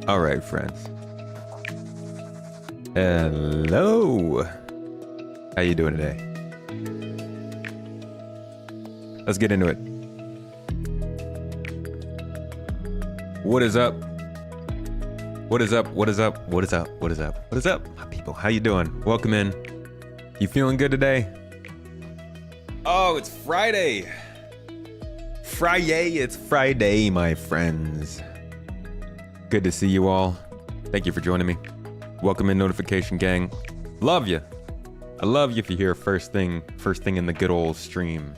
All right, friends. Hello. How you doing today? Let's get into it. What is up? What is up? What is up? What is up? What is up? What is up, my people? How you doing? Welcome in. You feeling good today? Oh, it's Friday. It's Friday, my friends. Good to see you all. Thank you for joining me. Welcome in, notification gang. Love you. I love you if you're here first thing in the good old stream.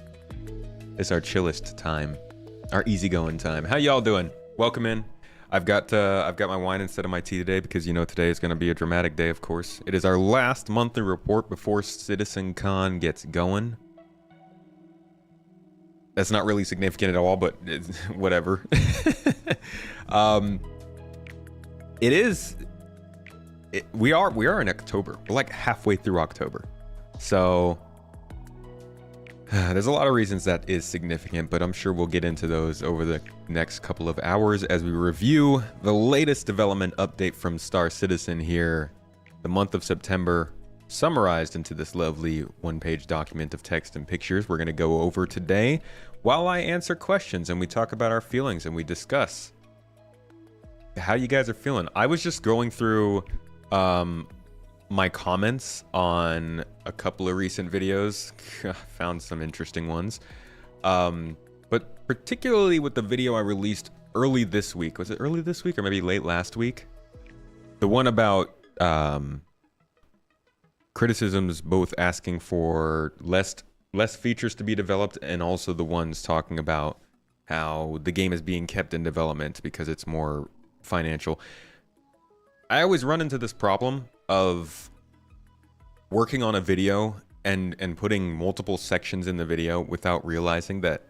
It's our chillest time, our easygoing time. How y'all doing? Welcome in. I've got my wine instead of my tea today because you know today is going to be a dramatic day. Of course, it is our last monthly report before CitizenCon gets going. That's not really significant at all, but it's, whatever. It is. We are in October. We're like halfway through October, so there's a lot of reasons that is significant. But I'm sure we'll get into those over the next couple of hours as we review the latest development update from Star Citizen here, the month of September, summarized into this lovely one-page document of text and pictures. We're going to go over today while I answer questions and we talk about our feelings and we discuss how you guys are feeling. I was just going through my comments on a couple of recent videos. Found some interesting ones, but particularly with the video I released early this week. Was it early this week or maybe late last week? The one about criticisms, both asking for less features to be developed and also the ones talking about how the game is being kept in development because it's more financial. I always run into this problem of working on a video and putting multiple sections in the video without realizing that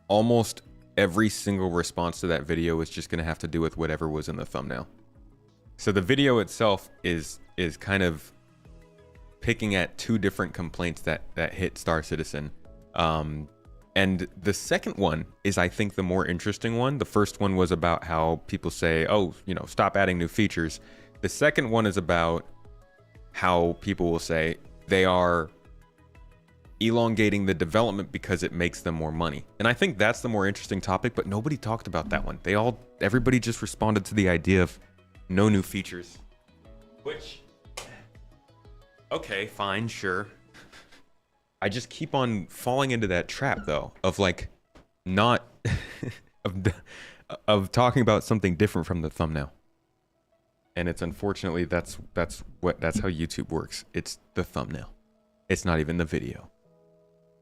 almost every single response to that video is just going to have to do with whatever was in the thumbnail. So the video itself is kind of picking at two different complaints that hit Star Citizen. And the second one is, I think, the more interesting one. The first one was about how people say, oh, you know, stop adding new features. The second one is about how people will say they are elongating the development because it makes them more money. And I think that's the more interesting topic, but nobody talked about that one. Everybody just responded to the idea of no new features. Which, okay, fine, sure. I just keep on falling into that trap though of like not of talking about something different from the thumbnail. And it's unfortunately that's how YouTube works. It's the thumbnail. It's not even the video.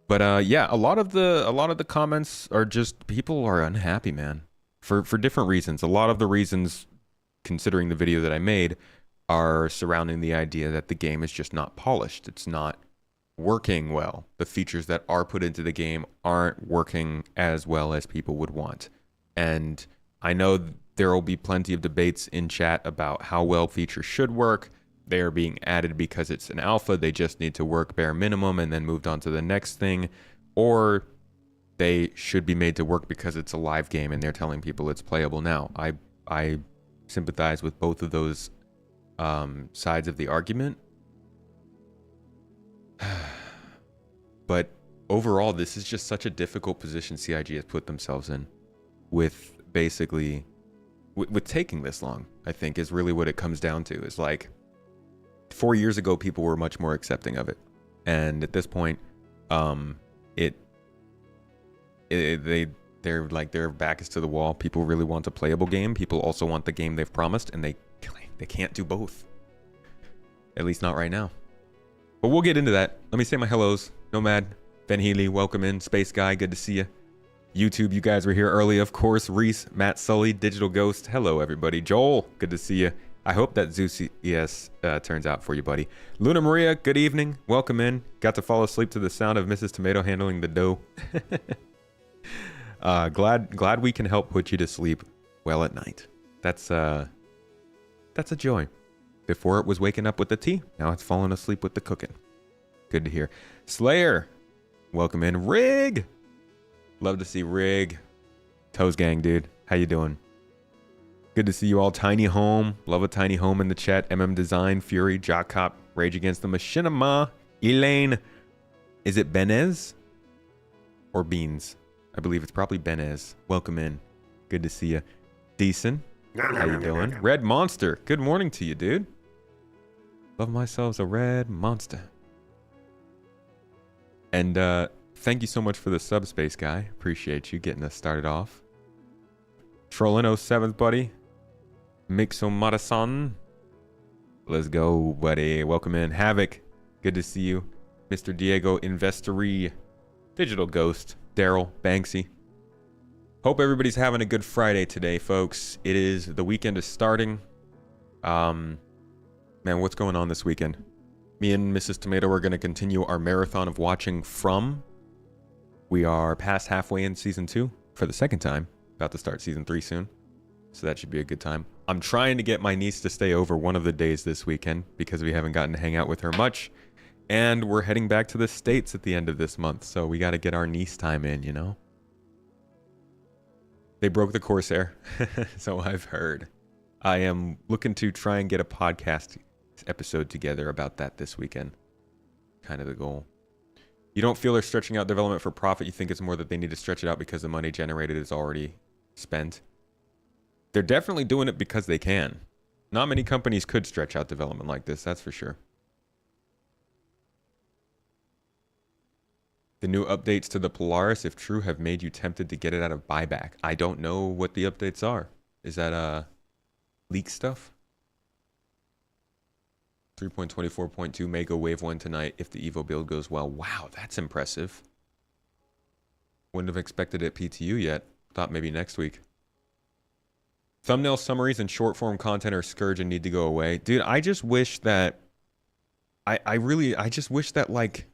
But yeah, a lot of the comments are just people are unhappy, man. For different reasons. A lot of the reasons, considering the video that I made, are surrounding the idea that the game is just not polished. It's not working well. The features that are put into the game aren't working as well as people would want. And I know there will be plenty of debates in chat about how well features should work. They are being added because it's an alpha. They just need to work bare minimum and then moved on to the next thing. Or they should be made to work because it's a live game and they're telling people it's playable now. I sympathize with both of those sides of the argument. But overall, this is just such a difficult position CIG has put themselves in with basically with taking this long. I think is really what it comes down to. Is like 4 years ago people were much more accepting of it, and at this point they're like their back is to the wall. People really want a playable game. People also want the game they've promised, and they can't do both, at least not right now. But we'll get into that. Let me say my hellos. Nomad, Ben Healy, welcome in. Space Guy, good to see you. YouTube, you guys were here early, of course. Reese, Matt Sully, Digital Ghost, hello everybody. Joel, good to see you. I hope that Zeus ES turns out for you, buddy. Luna Maria, good evening. Welcome in. Got to fall asleep to the sound of Mrs. Tomato handling the dough. Glad we can help put you to sleep well at night. That's a joy. Before it was waking up with the tea, now it's falling asleep with the cooking. Good to hear. Slayer, welcome in. Rig, love to see Rig. Toes gang, dude. How you doing? Good to see you all. Tiny Home. Love a tiny home in the chat. MM Design, Fury, Jock Cop, Rage Against the Machinima, Elaine. Is it Benez or Beans? I believe it's probably Benez. Welcome in. Good to see you. Decent. How you doing? Red Monster. Good morning to you, dude. Love myself a red monster. And thank you so much for the subspace, guy. Appreciate you getting us started off. Trollin 07th, buddy. Mixo Marasan. Let's go, buddy. Welcome in. Havoc. Good to see you. Mr. Diego Investory. Digital Ghost. Daryl. Banksy. Hope everybody's having a good Friday today, folks. It is, the weekend is starting. Man, what's going on this weekend? Me and Mrs. Tomato are going to continue our marathon of watching From. We are past halfway in season 2 for the second time. About to start season 3 soon. So that should be a good time. I'm trying to get my niece to stay over one of the days this weekend because we haven't gotten to hang out with her much. And we're heading back to the States at the end of this month. So we got to get our niece time in, you know? They broke the Corsair. So I've heard. I am looking to try and get a podcast episode together about that this weekend. Kind of the goal. You don't feel they're stretching out development for profit. You think it's more that they need to stretch it out because the money generated is already spent. They're definitely doing it because they can. Not many companies could stretch out development like this, that's for sure. The new updates to the Polaris, if true, have made you tempted to get it out of buyback. I don't know what the updates are. Is that leak stuff? 3.24.2 Mega Wave 1 tonight if the Evo build goes well. Wow, that's impressive. Wouldn't have expected it at PTU yet. Thought maybe next week. Thumbnail summaries and short form content are scourge and need to go away. Dude, I just wish that... I just wish that, like...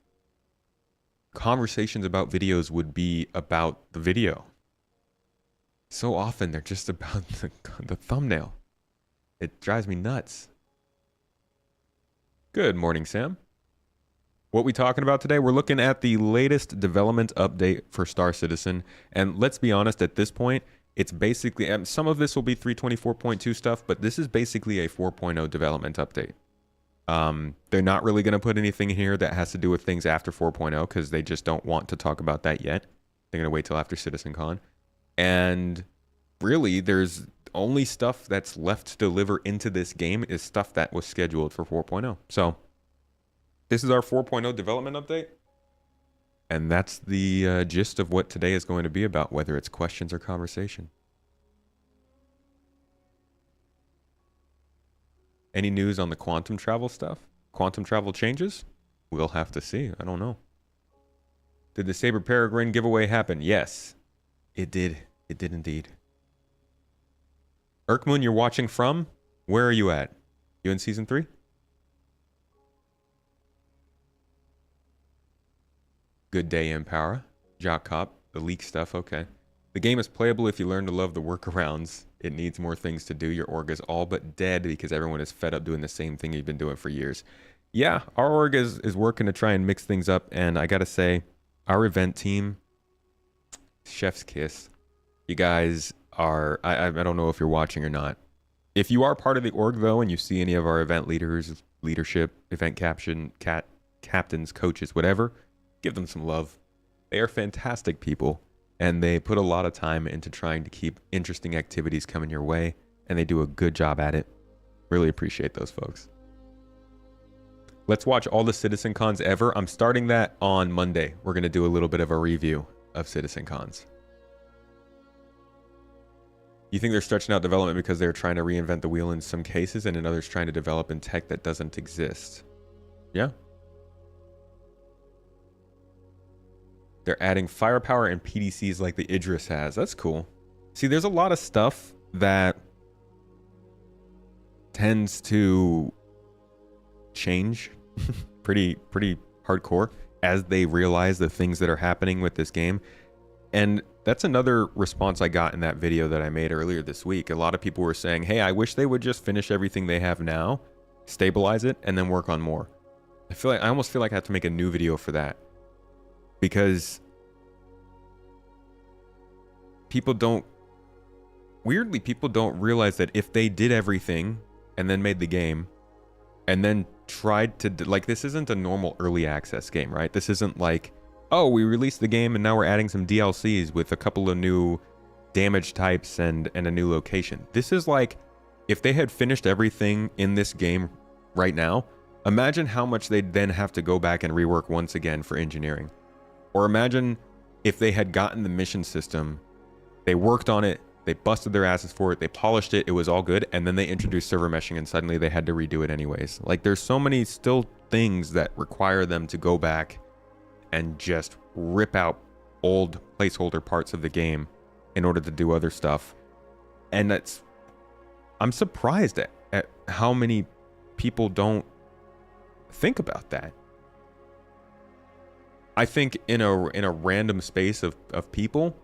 conversations about videos would be about the video. So often they're just about the thumbnail. It drives me nuts. Good morning, Sam. What we talking about today? We're looking at the latest development update for Star Citizen. And let's be honest, at this point, it's basically, some of this will be 324.2 stuff, but this is basically a 4.0 development update. They're not really going to put anything here that has to do with things after 4.0 because they just don't want to talk about that yet. They're going to wait till after CitizenCon. And really, there's only stuff that's left to deliver into this game is stuff that was scheduled for 4.0. So this is our 4.0 development update. And that's the gist of what today is going to be about, whether it's questions or conversation. Any news on the quantum travel stuff? Quantum travel changes? We'll have to see. I don't know. Did the Saber Peregrine giveaway happen? Yes, it did. It did indeed. Erkmoon, you're watching from? Where are you at? You in season 3? Good day, Empower. Jock Cop. The leak stuff. Okay. The game is playable if you learn to love the workarounds. It needs more things to do. Your org is all but dead because everyone is fed up doing the same thing you've been doing for years. Yeah, our org is working to try and mix things up. And I got to say, our event team, chef's kiss. You guys are, I don't know if you're watching or not. If you are part of the org, though, and you see any of our event leaders, leadership, event captains, coaches, whatever, give them some love. They are fantastic people. And they put a lot of time into trying to keep interesting activities coming your way. And they do a good job at it. Really appreciate those folks. Let's watch all the CitizenCons ever. I'm starting that on Monday. We're going to do a little bit of a review of CitizenCons. You think they're stretching out development because they're trying to reinvent the wheel in some cases and in others trying to develop in tech that doesn't exist? Yeah. They're adding firepower and PDCs like the Idris has. That's cool. See, there's a lot of stuff that tends to change pretty hardcore as they realize the things that are happening with this game. And that's another response I got in that video that I made earlier this week. A lot of people were saying, hey, I wish they would just finish everything they have now, stabilize it, and then work on more. I almost feel like I have to make a new video for that. Because people don't weirdly, people don't realize that if they did everything and then made the game and then tried to, like, this isn't a normal early access game, right? This isn't like, oh, we released the game and now we're adding some DLCs with a couple of new damage types and a new location. This is like, if they had finished everything in this game right now, imagine how much they'd then have to go back and rework once again for engineering. Or imagine if they had gotten the mission system, they worked on it, they busted their asses for it, they polished it, it was all good, and then they introduced server meshing and suddenly they had to redo it anyways. Like, there's so many still things that require them to go back and just rip out old placeholder parts of the game in order to do other stuff. And I'm surprised at how many people don't think about that. I think in a random space of people,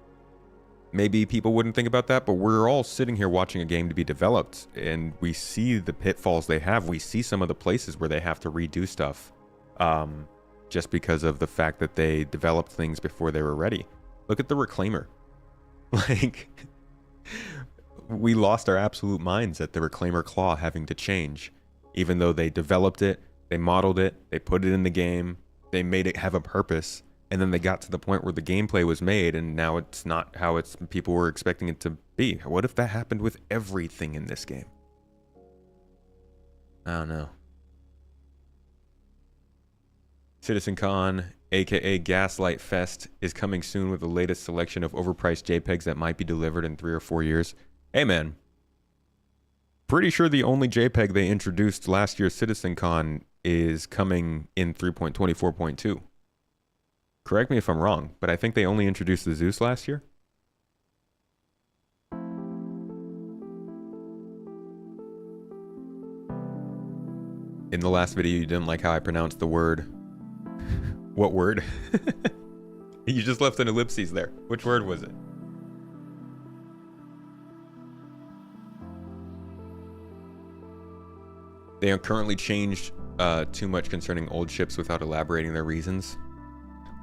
maybe people wouldn't think about that, but we're all sitting here watching a game to be developed, and we see the pitfalls they have. We see some of the places where they have to redo stuff, just because of the fact that they developed things before they were ready. Look at the Reclaimer. Like, we lost our absolute minds at the Reclaimer Claw having to change, even though they developed it, they modeled it, they put it in the game, they made it have a purpose. And then they got to the point where the gameplay was made, and now it's not how people were expecting it to be. What if that happened with everything in this game? I don't know. CitizenCon, aka Gaslight Fest, is coming soon with the latest selection of overpriced JPEGs that might be delivered in 3 or 4 years. Hey man, pretty sure the only JPEG they introduced last year's CitizenCon is coming in 3.24.2. Correct me if I'm wrong, but I think they only introduced the Zeus last year. In the last video, you didn't like how I pronounced the word. What word? You just left an ellipses there. Which word was it? They have currently changed too much concerning old ships without elaborating their reasons.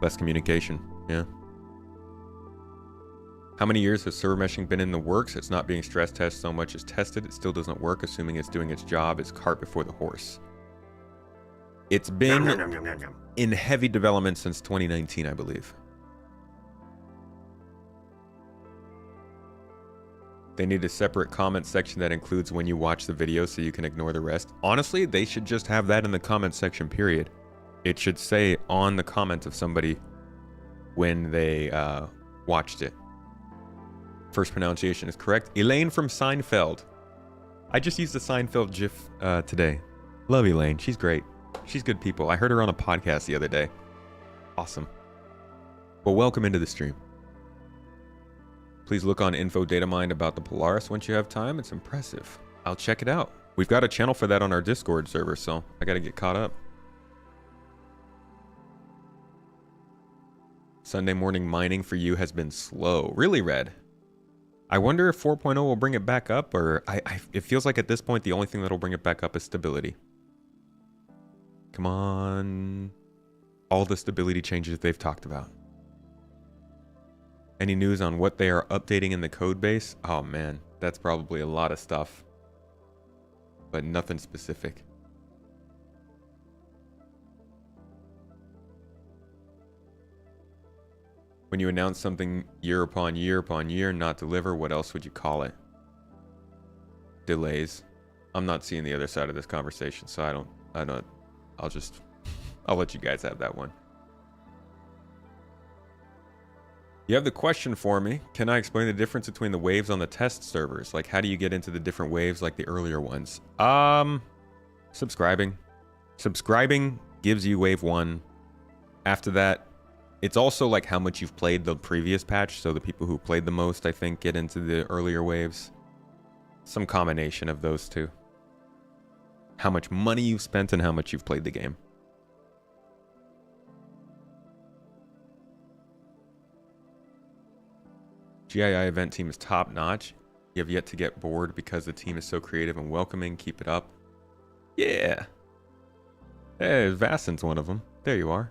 Less communication, yeah. How many years has server meshing been in the works? It's not being stress tested so much as tested. It still doesn't work, assuming it's doing its job. It's cart before the horse. It's been in heavy development since 2019, I believe. They need a separate comment section that includes when you watch the video so you can ignore the rest. Honestly, they should just have that in the comment section, period. It should say on the comment of somebody when they watched it. First pronunciation is correct. Elaine from Seinfeld. I just used the Seinfeld GIF today. Love Elaine. She's great. She's good people. I heard her on a podcast the other day. Awesome. Well, welcome into the stream. Please look on Info Datamine about the Polaris once you have time. It's impressive. I'll check it out. We've got a channel for that on our Discord server, so I got to get caught up. Sunday morning mining for you has been slow. Really, Red? I wonder if 4.0 will bring it back up, or it feels like at this point the only thing that'll bring it back up is stability. Come on. All the stability changes they've talked about. Any news on what they are updating in the code base? Oh man, that's probably a lot of stuff, but nothing specific. When you announce something year upon year upon year, not deliver, what else would you call it? Delays. I'm not seeing the other side of this conversation, so I'll let you guys have that one. You have the question for me. Can I explain the difference between the waves on the test servers? Like, how do you get into the different waves like the earlier ones? Subscribing. Subscribing gives you wave 1. After that, it's also like how much you've played the previous patch, so the people who played the most, I think, get into the earlier waves. Some combination of those two. How much money you've spent and how much you've played the game. GII event team is top notch. You have yet to get bored because the team is so creative and welcoming. Keep it up. Yeah. Hey, Vassen's one of them. There you are.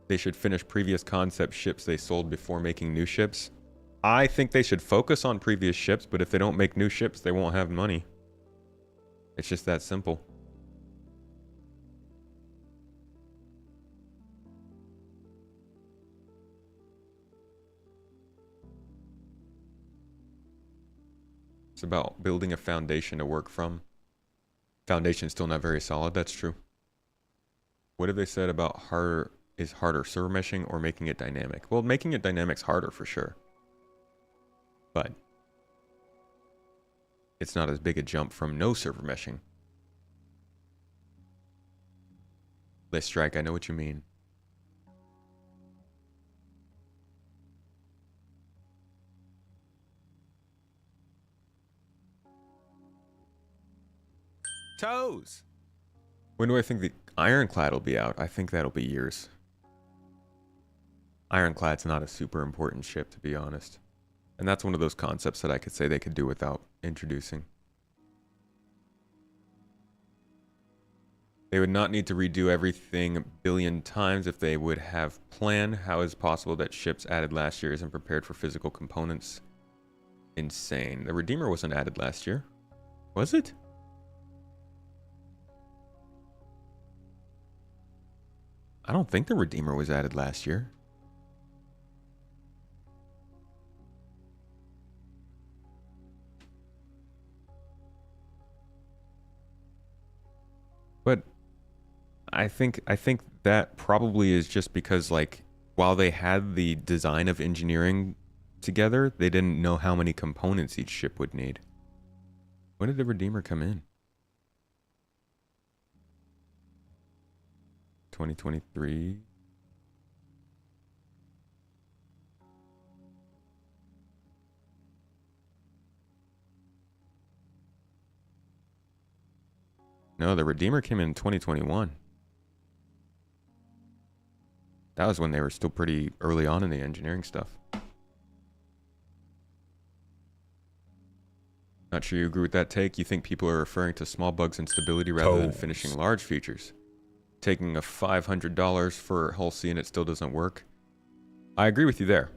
they should finish previous concept ships they sold before making new ships. I think they should focus on previous ships, but if they don't make new ships, they won't have money. It's just that simple. It's about building a foundation to work from. Foundation's still not very solid, that's true. What have they said about harder is harder, server meshing or making it dynamic? Well, making it dynamic's harder for sure. But it's not as big a jump from no server meshing. Let's strike, I know what you mean. Toes! When do I think the Ironclad will be out? I think that'll be years. Ironclad's not a super important ship, to be honest. And that's one of those concepts that I could say they could do without introducing. They would not need to redo everything a billion times if they would have planned. How is it possible that ships added last year isn't prepared for physical components? Insane. The Redeemer wasn't added last year. Was it? I don't think the Redeemer was added last year. But I think that probably is just because, like, while they had the design of engineering together, they didn't know how many components each ship would need. When did the Redeemer come in? 2023. No, the Redeemer came in 2021. That was when they were still pretty early on in the engineering stuff. Not sure you agree with that take. You think people are referring to small bugs and stability rather than finishing large features. Taking a $500 for Hull C and it still doesn't work. I agree with you there.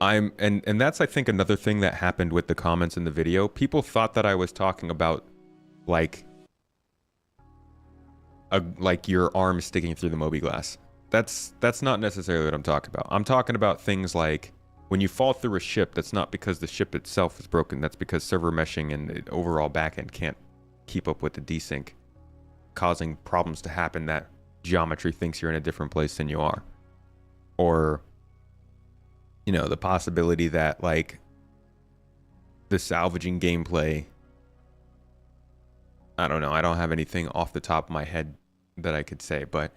And that's, I think, another thing that happened with the comments in the video. People thought that I was talking about like your arm sticking through the Moby glass. That's not necessarily what I'm talking about. I'm talking about things like when you fall through a ship, that's not because the ship itself is broken. That's because server meshing and the overall backend can't keep up with the desync, causing problems to happen that geometry thinks you're in a different place than you are. Or, you know, the possibility that, like, the salvaging gameplay, I don't know, I don't have anything off the top of my head that I could say, but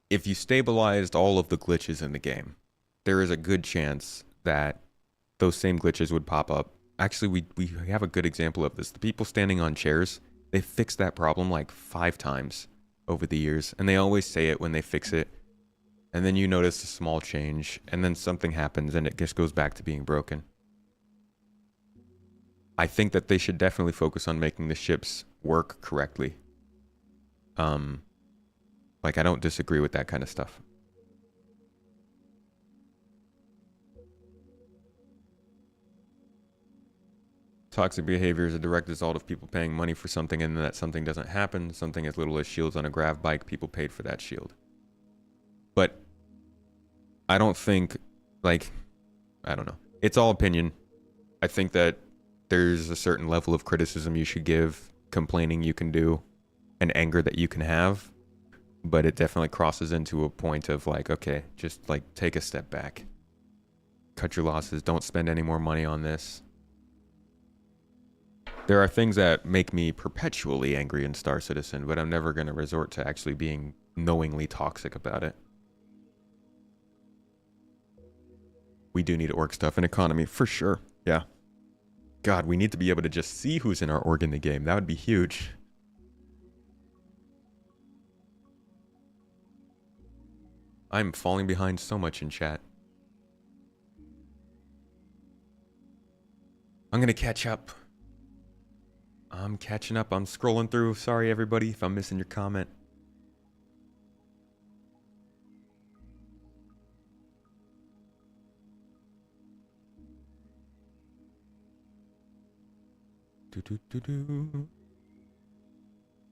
if you stabilized all of the glitches in the game, there is a good chance that those same glitches would pop up. Actually, we have a good example of this. The people standing on chairs, they fixed that problem like 5 times over the years, and they always say it when they fix it, and then you notice a small change, and then something happens and it just goes back to being broken. I think that they should definitely focus on making the ships work correctly. Like, I don't disagree with that kind of stuff. Toxic behavior is a direct result of people paying money for something and that something doesn't happen. Something as little as shields on a grav bike, people paid for that shield. But I don't think, like, I don't know. It's all opinion. I think that there's a certain level of criticism you should give, complaining you can do, and anger that you can have. But it definitely crosses into a point of, like, okay, just, like, take a step back. Cut your losses. Don't spend any more money on this. There are things that make me perpetually angry in Star Citizen, but I'm never going to resort to actually being knowingly toxic about it. We do need org stuff and economy, for sure. Yeah. God, we need to be able to just see who's in our org in the game. That would be huge. I'm falling behind so much in chat. I'm going to catch up. I'm catching up. I'm scrolling through. Sorry, everybody, if I'm missing your comment.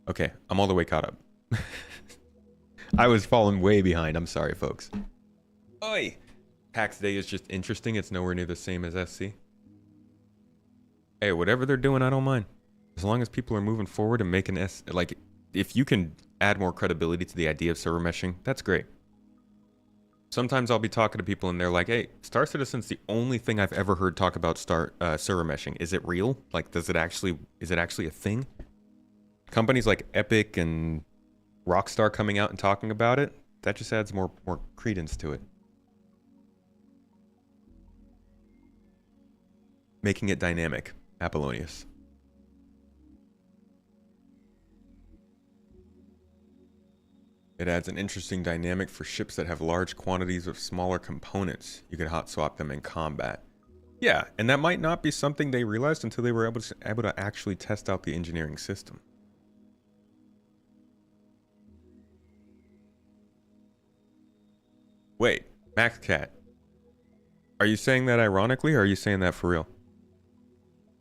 Okay, I'm all the way caught up. I was falling way behind. I'm sorry, folks. Oi! PAX Day is just interesting. It's nowhere near the same as SC. Hey, whatever they're doing, I don't mind. As long as people are moving forward and making like, if you can add more credibility to the idea of server meshing, that's great. Sometimes I'll be talking to people and they're like, hey, Star Citizen's the only thing I've ever heard talk about server meshing. Is it real? Like, is it actually a thing? Companies like Epic and Rockstar coming out and talking about it, that just adds more credence to it. Making it dynamic. Apollonius. It adds an interesting dynamic for ships that have large quantities of smaller components. You could hot swap them in combat. Yeah, and that might not be something they realized until they were able to actually test out the engineering system. Wait, MaxCat. Are you saying that ironically, or are you saying that for real?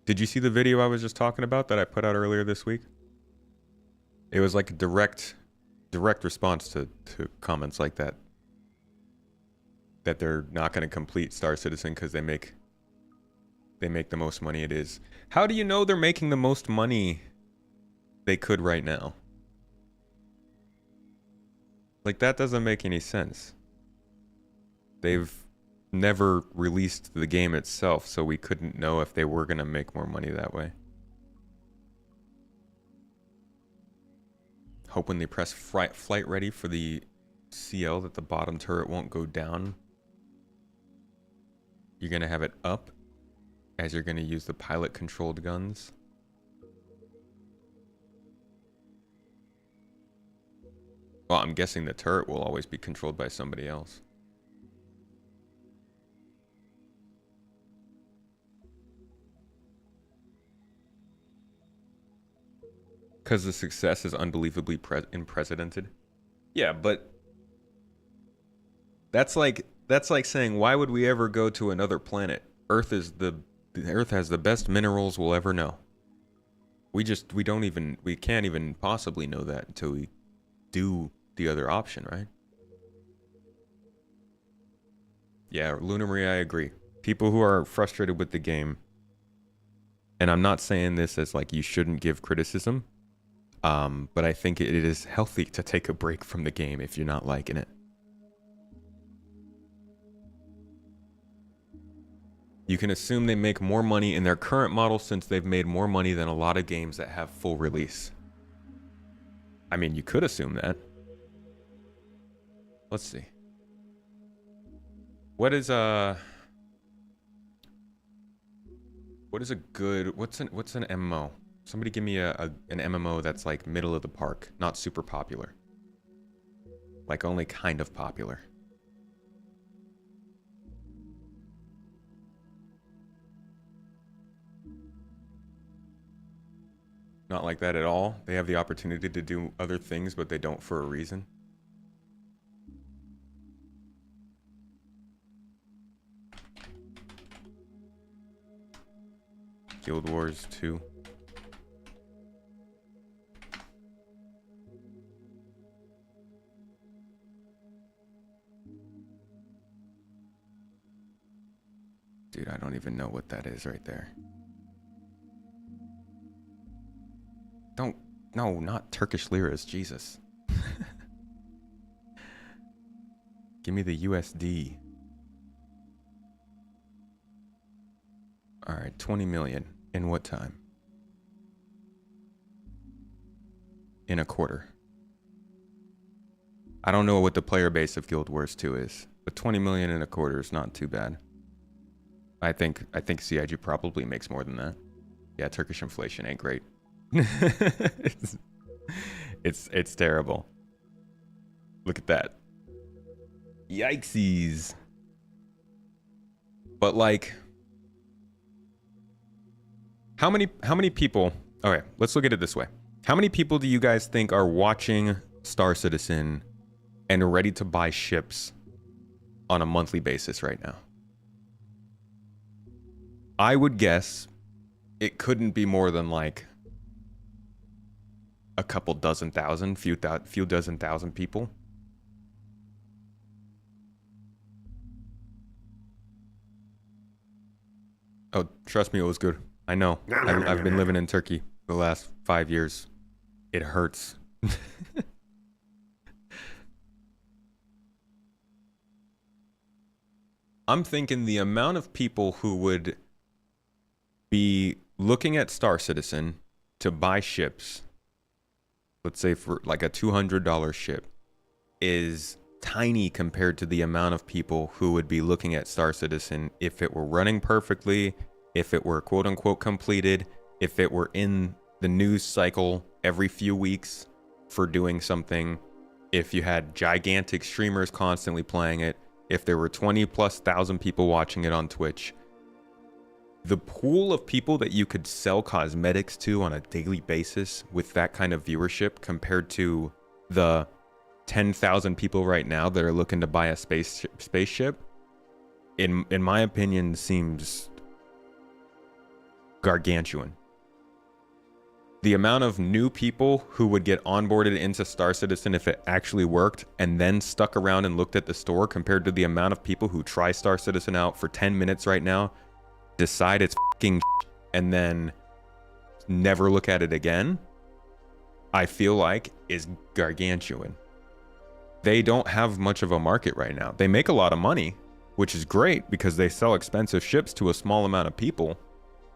Did you see the video I was just talking about that I put out earlier this week? It was like a direct response to comments like that. That they're not going to complete Star Citizen because they make the most money it is. How do you know they're making the most money they could right now? Like, that doesn't make any sense. They've never released the game itself, so we couldn't know if they were going to make more money that way. Hope when they press flight ready for the CL that the bottom turret won't go down. You're going to have it up as you're going to use the pilot controlled guns. Well, I'm guessing the turret will always be controlled by somebody else. Because the success is unbelievably unprecedented. Yeah, but that's like saying, why would we ever go to another planet? Earth has the best minerals we'll ever know. We can't even possibly know that until we do the other option, right? Yeah, Luna Maria, I agree. People who are frustrated with the game, and I'm not saying this as like you shouldn't give criticism, but I think it is healthy to take a break from the game if you're not liking it. You can assume they make more money in their current model since they've made more money than a lot of games that have full release. I mean, you could assume that. Let's see. What is a good, what's an MMO? Somebody give me an MMO that's like middle of the park, not super popular. Like only kind of popular. Not like that at all. They have the opportunity to do other things, but they don't for a reason. Guild Wars 2. Dude, I don't even know what that is right there. No, not Turkish liras, Jesus. Give me the USD. All right, 20 million. In what time? In a quarter. I don't know what the player base of Guild Wars 2 is, but 20 million in a quarter is not too bad. I think CIG probably makes more than that. Yeah, Turkish inflation ain't great. it's terrible. Look at that. Yikesies. But like, how many people, okay, let's look at it this way. How many people do you guys think are watching Star Citizen and ready to buy ships on a monthly basis right now? I would guess it couldn't be more than like a couple dozen thousand, few dozen thousand people. Oh, trust me, it was good. I know. I've been living in Turkey the last 5 years. It hurts. I'm thinking the amount of people who would be looking at Star Citizen to buy ships, let's say for like a $200 ship, is tiny compared to the amount of people who would be looking at Star Citizen if it were running perfectly, if it were quote unquote completed, if it were in the news cycle every few weeks for doing something, if you had gigantic streamers constantly playing it, if there were 20,000+ people watching it on Twitch. The pool of people that you could sell cosmetics to on a daily basis with that kind of viewership compared to the 10,000 people right now that are looking to buy a spaceship, in my opinion, seems gargantuan. The amount of new people who would get onboarded into Star Citizen if it actually worked and then stuck around and looked at the store compared to the amount of people who try Star Citizen out for 10 minutes right now, decide it's fucking and then never look at it again, I feel like is gargantuan. They don't have much of a market right now. They make a lot of money, which is great because they sell expensive ships to a small amount of people.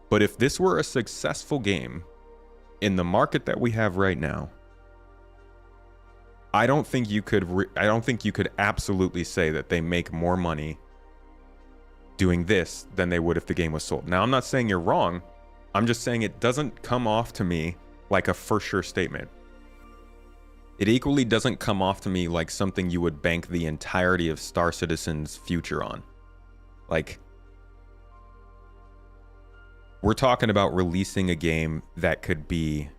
But if this were a successful game in the market that we have right now, I don't think you could absolutely say that they make more money doing this than they would if the game was sold. Now, I'm not saying you're wrong. I'm just saying it doesn't come off to me like a for sure statement. It equally doesn't come off to me like something you would bank the entirety of Star Citizen's future on. Like, we're talking about releasing a game that could be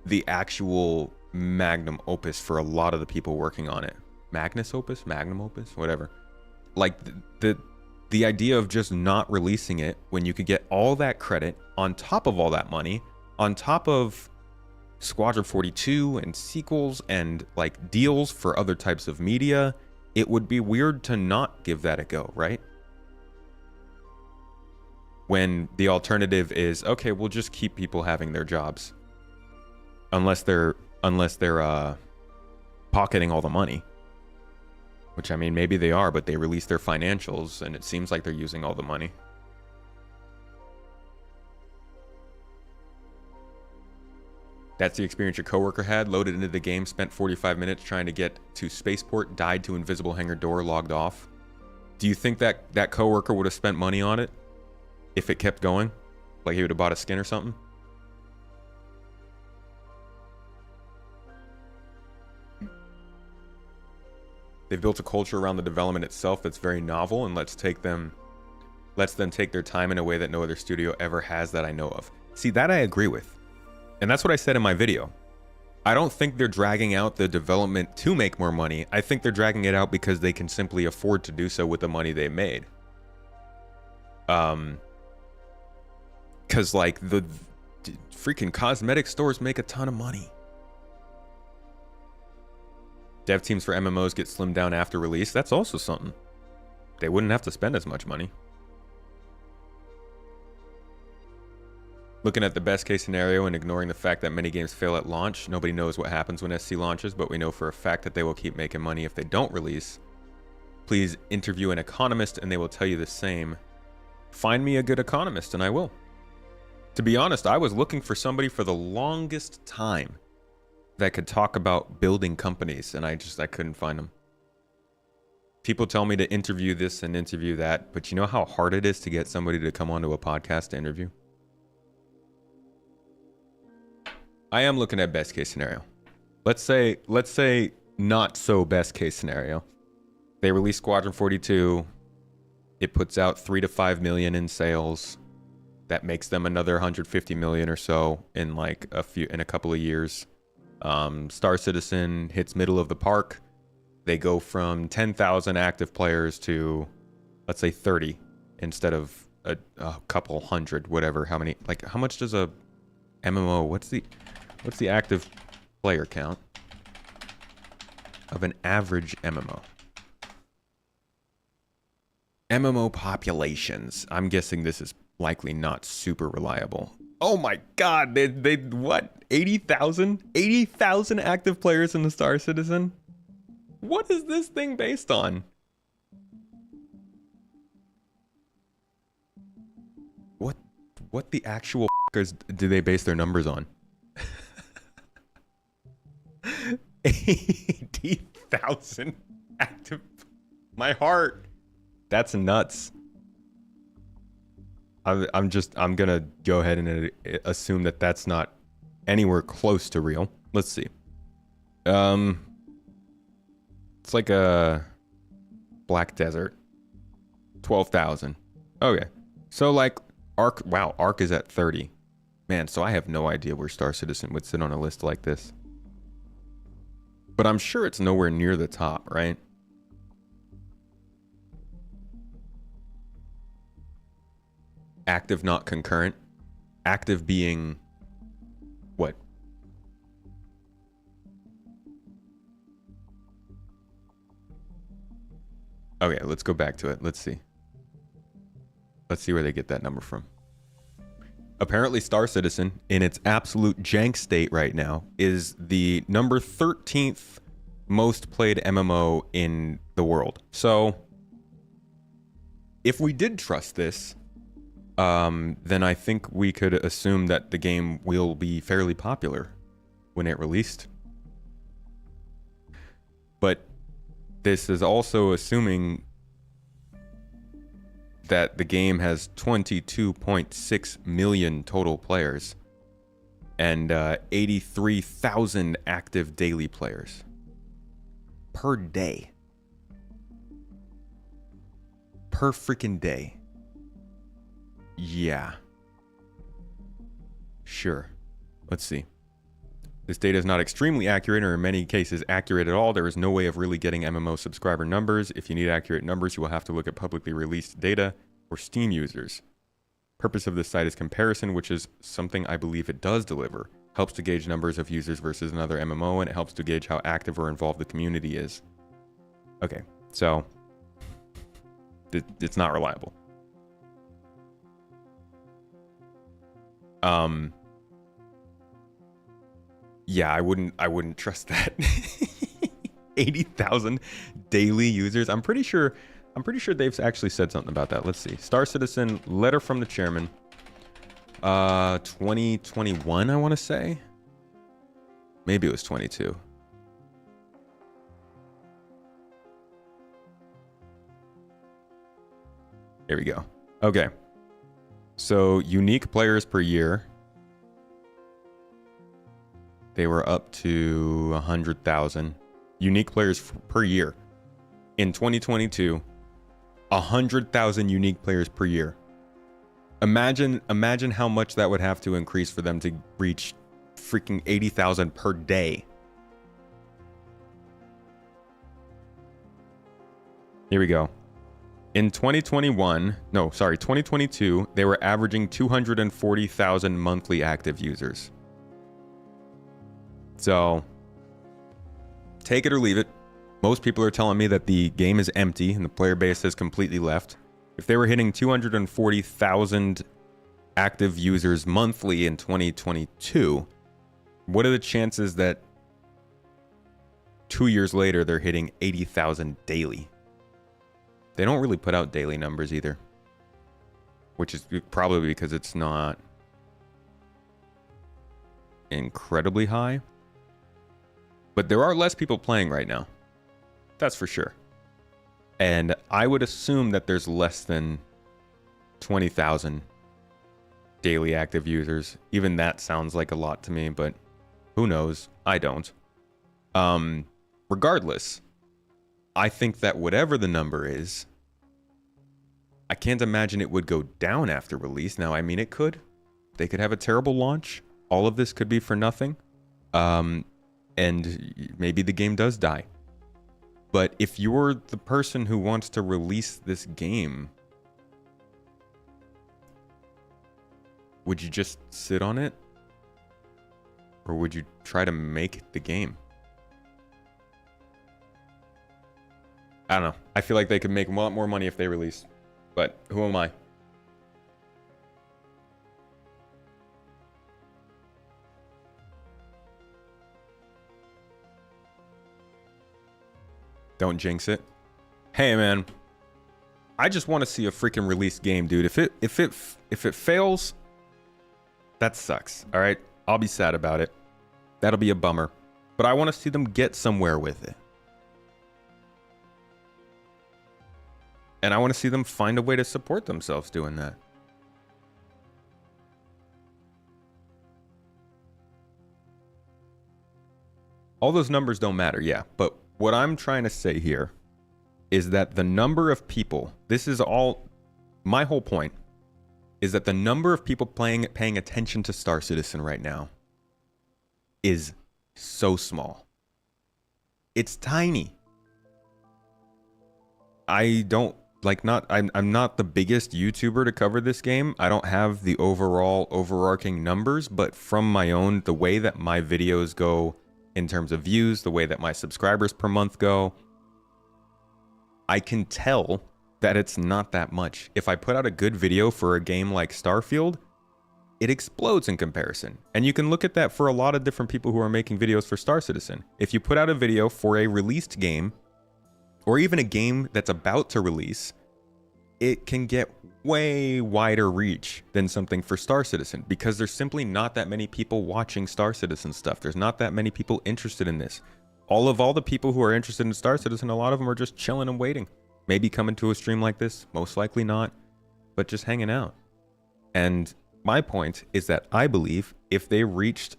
the actual magnum opus for a lot of the people working on it. Magnus opus? Magnum opus? Whatever. Like, the idea of just not releasing it when you could get all that credit on top of all that money, on top of Squadron 42 and sequels and like deals for other types of media, it would be weird to not give that a go, right? When the alternative is, okay, we'll just keep people having their jobs unless they're pocketing all the money, which, I mean, maybe they are, but they release their financials and it seems like they're using all the money. That's the experience your coworker had. Loaded into the game, spent 45 minutes trying to get to spaceport, died to invisible hangar door, logged off. Do you think that coworker would have spent money on it if it kept going? Like he would have bought a skin or something? They've built a culture around the development itself that's very novel and lets them take their time in a way that no other studio ever has that I know of. See, that I agree with. And that's what I said in my video. I don't think they're dragging out the development to make more money. I think they're dragging it out because they can simply afford to do so with the money they made. Because like the freaking cosmetic stores make a ton of money. Dev teams for MMOs get slimmed down after release. That's also something. They wouldn't have to spend as much money. Looking at the best case scenario and ignoring the fact that many games fail at launch, nobody knows what happens when SC launches, but we know for a fact that they will keep making money if they don't release. Please interview an economist and they will tell you the same. Find me a good economist and I will. To be honest, I was looking for somebody for the longest time that could talk about building companies, and I couldn't find them. People tell me to interview this and interview that, but you know how hard it is to get somebody to come onto a podcast to interview? I am looking at best case scenario. Let's say not so best case scenario. They release Squadron 42. It puts out 3 to 5 million in sales. That makes them another 150 million or so in a couple of years. Star Citizen hits middle of the park. They go from 10,000 active players to, let's say, 30 instead of a couple hundred, whatever. How many? Like, how much does a MMO? What's the active player count of an average MMO? MMO populations. I'm guessing this is likely not super reliable. Oh my God! They what? 80,000? 80,000 active players in the Star Citizen? What is this thing based on? What the actual f***ers do they base their numbers on? 80,000 active. My heart. That's nuts. I'm gonna go ahead and assume that that's not anywhere close to real. Let's see. It's like a Black Desert. 12,000. Okay. So like Ark, wow, Ark is at 30. Man, so I have no idea where Star Citizen would sit on a list like this. But I'm sure it's nowhere near the top, right? Active, not concurrent. Active being what? Okay, let's go back to it. Let's see. Let's see where they get that number from. Apparently, Star Citizen, in its absolute jank state right now, is the number 13th most played MMO in the world. So, if we did trust this, then I think we could assume that the game will be fairly popular when it released. But this is also assuming that the game has 22.6 million total players and 83,000 active daily players per day. Per freaking day. Yeah. Sure. Let's see. This data is not extremely accurate or in many cases accurate at all. There is no way of really getting MMO subscriber numbers. If you need accurate numbers, you will have to look at publicly released data or Steam users. Purpose of this site is comparison, which is something I believe it does deliver. Helps to gauge numbers of users versus another MMO, and it helps to gauge how active or involved the community is. Okay, so it's not reliable. Yeah, I wouldn't trust that. 80,000 daily users. I'm pretty sure they've actually said something about that. Let's see. Star Citizen letter from the chairman. 2021, I want to say. Maybe it was 22. Here we go. Okay. So, unique players per year. They were up to 100,000 unique players per year. In 2022, 100,000 unique players per year. Imagine how much that would have to increase for them to reach freaking 80,000 per day. Here we go. In 2022, they were averaging 240,000 monthly active users. So, take it or leave it. Most people are telling me that the game is empty and the player base has completely left. If they were hitting 240,000 active users monthly in 2022, what are the chances that 2 years later they're hitting 80,000 daily? They don't really put out daily numbers either, which is probably because it's not incredibly high. But there are less people playing right now. That's for sure. And I would assume that there's less than 20,000 daily active users. Even that sounds like a lot to me, but who knows? I don't. Regardless, I think that whatever the number is, I can't imagine it would go down after release. Now, I mean, it could. They could have a terrible launch. All of this could be for nothing. And maybe the game does die. But if you're the person who wants to release this game, would you just sit on it? Or would you try to make the game? I don't know. I feel like they could make a lot more money if they release. But who am I? Don't jinx it. Hey man, I just want to see a freaking released game, dude. If it fails, that sucks. All right, I'll be sad about it. That'll be a bummer. But I want to see them get somewhere with it. And I want to see them find a way to support themselves doing that. All those numbers don't matter, yeah. But what I'm trying to say here is that the number of people, this is all, my whole point, is that the number of people paying attention to Star Citizen right now is so small. It's tiny. I'm not the biggest YouTuber to cover this game. I don't have the overarching numbers, but from the way that my videos go in terms of views, the way that my subscribers per month go, I can tell that it's not that much. If I put out a good video for a game like Starfield, it explodes in comparison. And you can look at that for a lot of different people who are making videos for Star Citizen. If you put out a video for a released game, or even a game that's about to release, it can get way wider reach than something for Star Citizen, because there's simply not that many people watching Star Citizen stuff. There's not that many people interested in this. All the people who are interested in Star Citizen, a lot of them are just chilling and waiting. Maybe coming to a stream like this, most likely not, but just hanging out. And my point is that I believe if they reached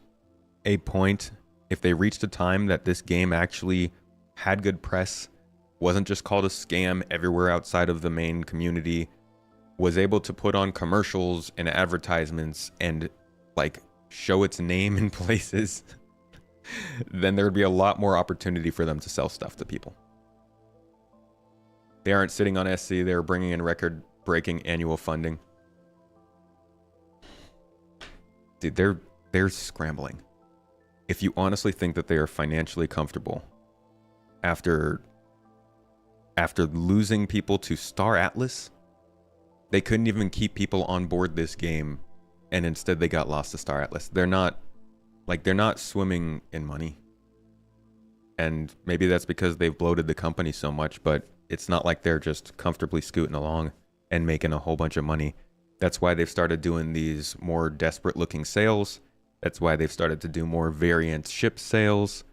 a time that this game actually had good press, wasn't just called a scam everywhere outside of the main community, was able to put on commercials and advertisements and like show its name in places, then there would be a lot more opportunity for them to sell stuff to people. They aren't sitting on SC, they're bringing in record-breaking annual funding. Dude, they're scrambling. If you honestly think that they are financially comfortable after losing people to Star Atlas, they couldn't even keep people on board this game, and instead they got lost to Star Atlas. They're not swimming in money. And maybe that's because they've bloated the company so much, but it's not like they're just comfortably scooting along and making a whole bunch of money. That's why they've started doing these more desperate looking sales. That's why they've started to do more variant ship sales.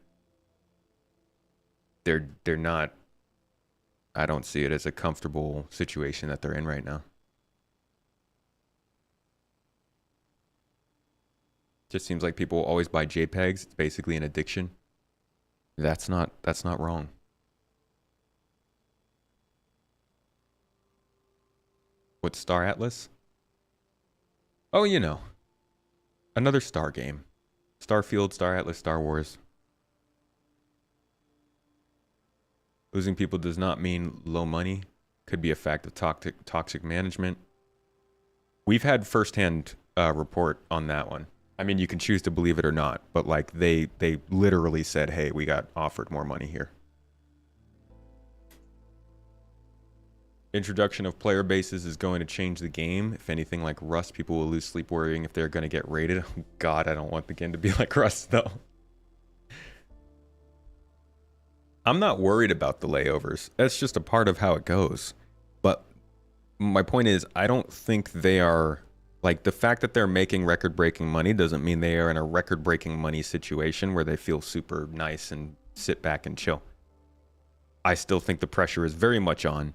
They're not, I don't see it as a comfortable situation that they're in right now. Just seems like people always buy JPEGs. It's basically an addiction. That's not wrong. What's Star Atlas? Oh, you know, another Star game. Starfield, Star Atlas, Star Wars. Losing people does not mean low money. Could be a fact of toxic management. We've had firsthand report on that one. I mean, you can choose to believe it or not, but like they literally said, hey, we got offered more money here. Introduction of player bases is going to change the game. If anything, like Rust, people will lose sleep worrying if they're going to get raided. Oh, God, I don't want the game to be like Rust, though. I'm not worried about the layovers. That's just a part of how it goes. But my point is, I don't think they are... Like, the fact that they're making record-breaking money doesn't mean they are in a record-breaking money situation where they feel super nice and sit back and chill. I still think the pressure is very much on.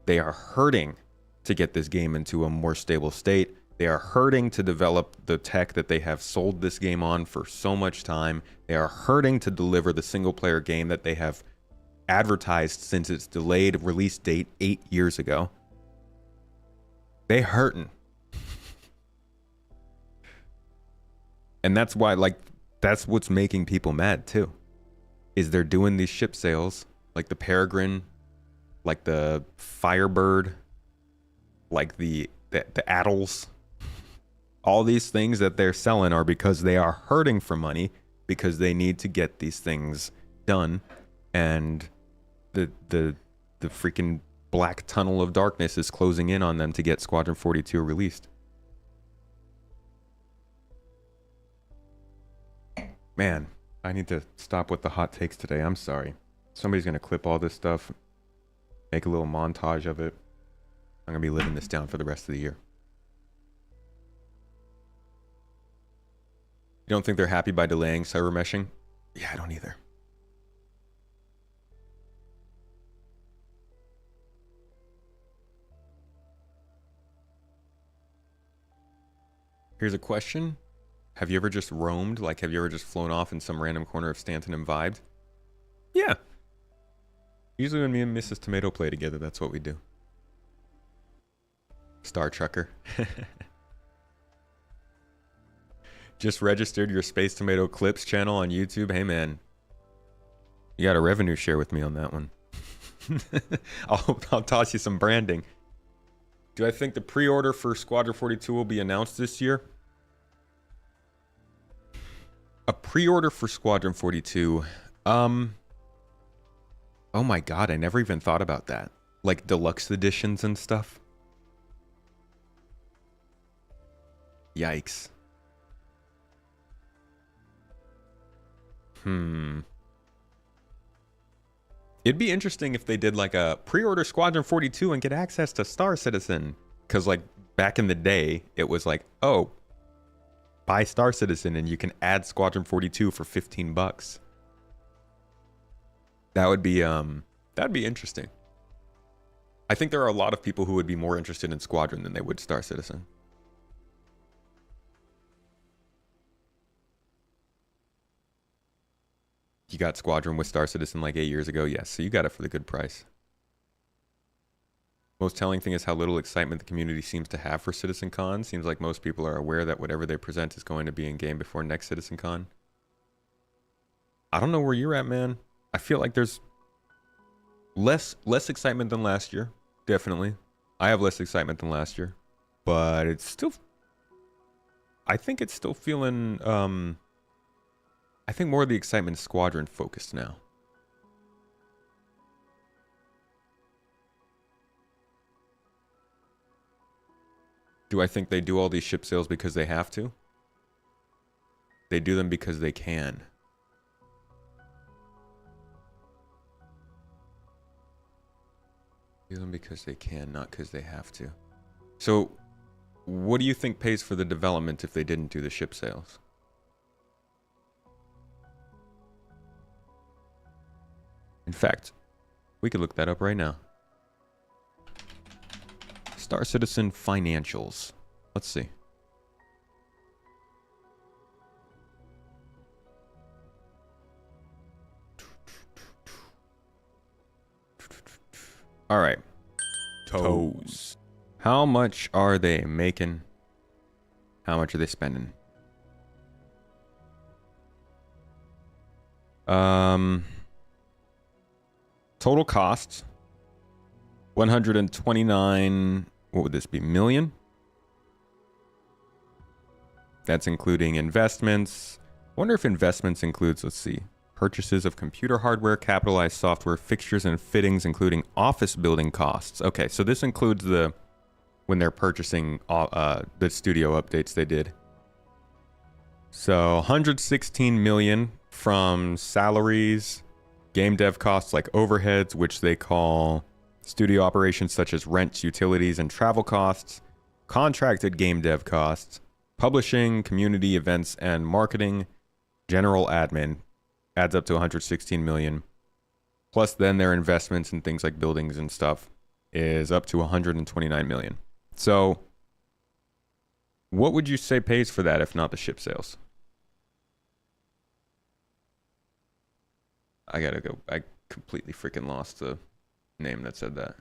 They are hurting to get this game into a more stable state. They are hurting to develop the tech that they have sold this game on for so much time. They are hurting to deliver the single-player game that they have advertised since its delayed release date 8 years ago. They hurting. And that's why, like, that's what's making people mad too, is they're doing these ship sales, like the Peregrine, like the Firebird, like the Attles, All these things that they're selling are because they are hurting for money because they need to get these things done, and the freaking black tunnel of darkness is closing in on them to get Squadron 42 released. Man, I need to stop with the hot takes today. I'm sorry. Somebody's going to clip all this stuff, make a little montage of it. I'm going to be living this down for the rest of the year. You don't think they're happy by delaying server meshing? Yeah, I don't either. Here's a question. Have you ever just roamed? Like, have you ever just flown off in some random corner of Stanton and vibed? Yeah. Usually when me and Mrs. Tomato play together, that's what we do. Star Trucker. Just registered your Space Tomato Clips channel on YouTube. Hey, man. You got a revenue share with me on that one. I'll toss you some branding. Do I think the pre-order for Squadron 42 will be announced this year? A pre-order for Squadron 42. Oh my god, I never even thought about that. Like deluxe editions and stuff. Yikes. It'd be interesting if they did like a pre-order Squadron 42 and get access to Star Citizen. Because like back in the day, it was like, oh, buy Star Citizen and you can add Squadron 42 for $15. That'd be interesting. I think there are a lot of people who would be more interested in Squadron than they would Star Citizen. You got Squadron with Star Citizen like 8 years ago? Yes, so you got it for the good price. Most telling thing is how little excitement the community seems to have for CitizenCon. Seems like most people are aware that whatever they present is going to be in game before next CitizenCon. I don't know where you're at, man. I feel like there's less excitement than last year. Definitely. I have less excitement than last year. But it's still... I think it's still feeling... I think more of the excitement is Squadron focused now. Do I think they do all these ship sales because they have to? They do them because they can. Do them because they can, not because they have to. So, what do you think pays for the development if they didn't do the ship sales? In fact, we could look that up right now. Star Citizen financials. Let's see. All right. Toes. How much are they making? How much are they spending? Total costs 129, what would this be, million? That's including investments. I wonder if investments includes, let's see, purchases of computer hardware, capitalized software, fixtures and fittings, including office building costs. Okay, so this includes the, when they're purchasing the studio updates they did. So 116 million from salaries, game dev costs like overheads, which they call studio operations such as rent, utilities, and travel costs, contracted game dev costs, publishing, community events, and marketing, general admin, adds up to 116 million. Plus then their investments in things like buildings and stuff is up to 129 million. So what would you say pays for that if not the ship sales? I gotta go. I completely freaking lost the name that said that.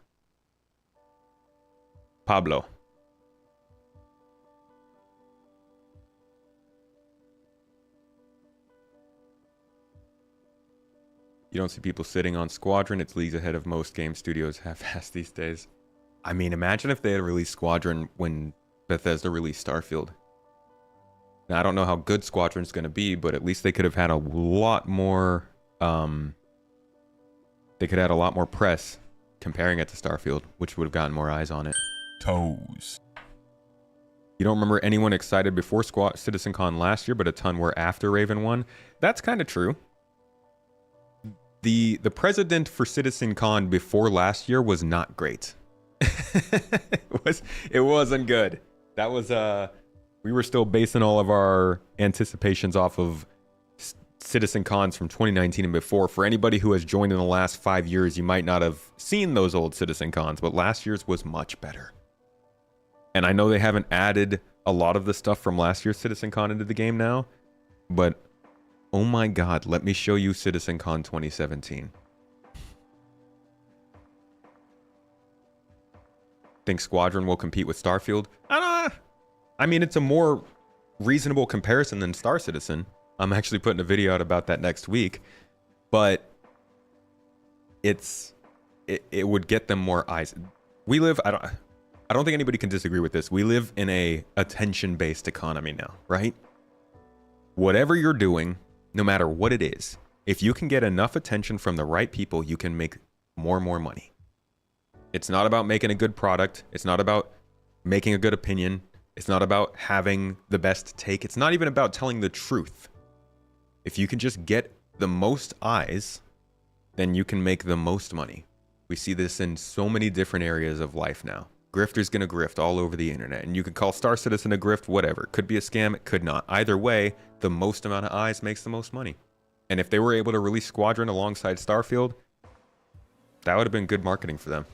Pablo. You don't see people sitting on Squadron. It's leagues ahead of most game studios half-assed these days. I mean, imagine if they had released Squadron when Bethesda released Starfield. Now, I don't know how good Squadron's going to be, but at least they could have had a lot more. They could have had a lot more press comparing it to Starfield, which would have gotten more eyes on it. Toes. You don't remember anyone excited before CitizenCon last year, but a ton were after Raven won? That's kind of true. The president for CitizenCon before last year was not great. It wasn't good. That was we were still basing all of our anticipations off of CitizenCons from 2019 and before. For anybody who has joined in the last 5 years, you might not have seen those old CitizenCons, but last year's was much better. And I know they haven't added a lot of the stuff from last year's CitizenCon into the game now, but oh my god, let me show you CitizenCon 2017. Think Squadron will compete with Starfield? I mean, it's a more reasonable comparison than Star Citizen. I'm actually putting a video out about that next week, but it would get them more eyes. We live, I don't think anybody can disagree with this. We live in a attention-based economy now, right? Whatever you're doing, no matter what it is, if you can get enough attention from the right people, you can make more and more money. It's not about making a good product. It's not about making a good opinion. It's not about having the best take. It's not even about telling the truth. If you can just get the most eyes, then you can make the most money. We see this in so many different areas of life now. Grifter's gonna grift all over the internet, and you could call Star Citizen a grift, whatever. It could be a scam, it could not. Either way, the most amount of eyes makes the most money. And if they were able to release Squadron alongside Starfield, that would have been good marketing for them.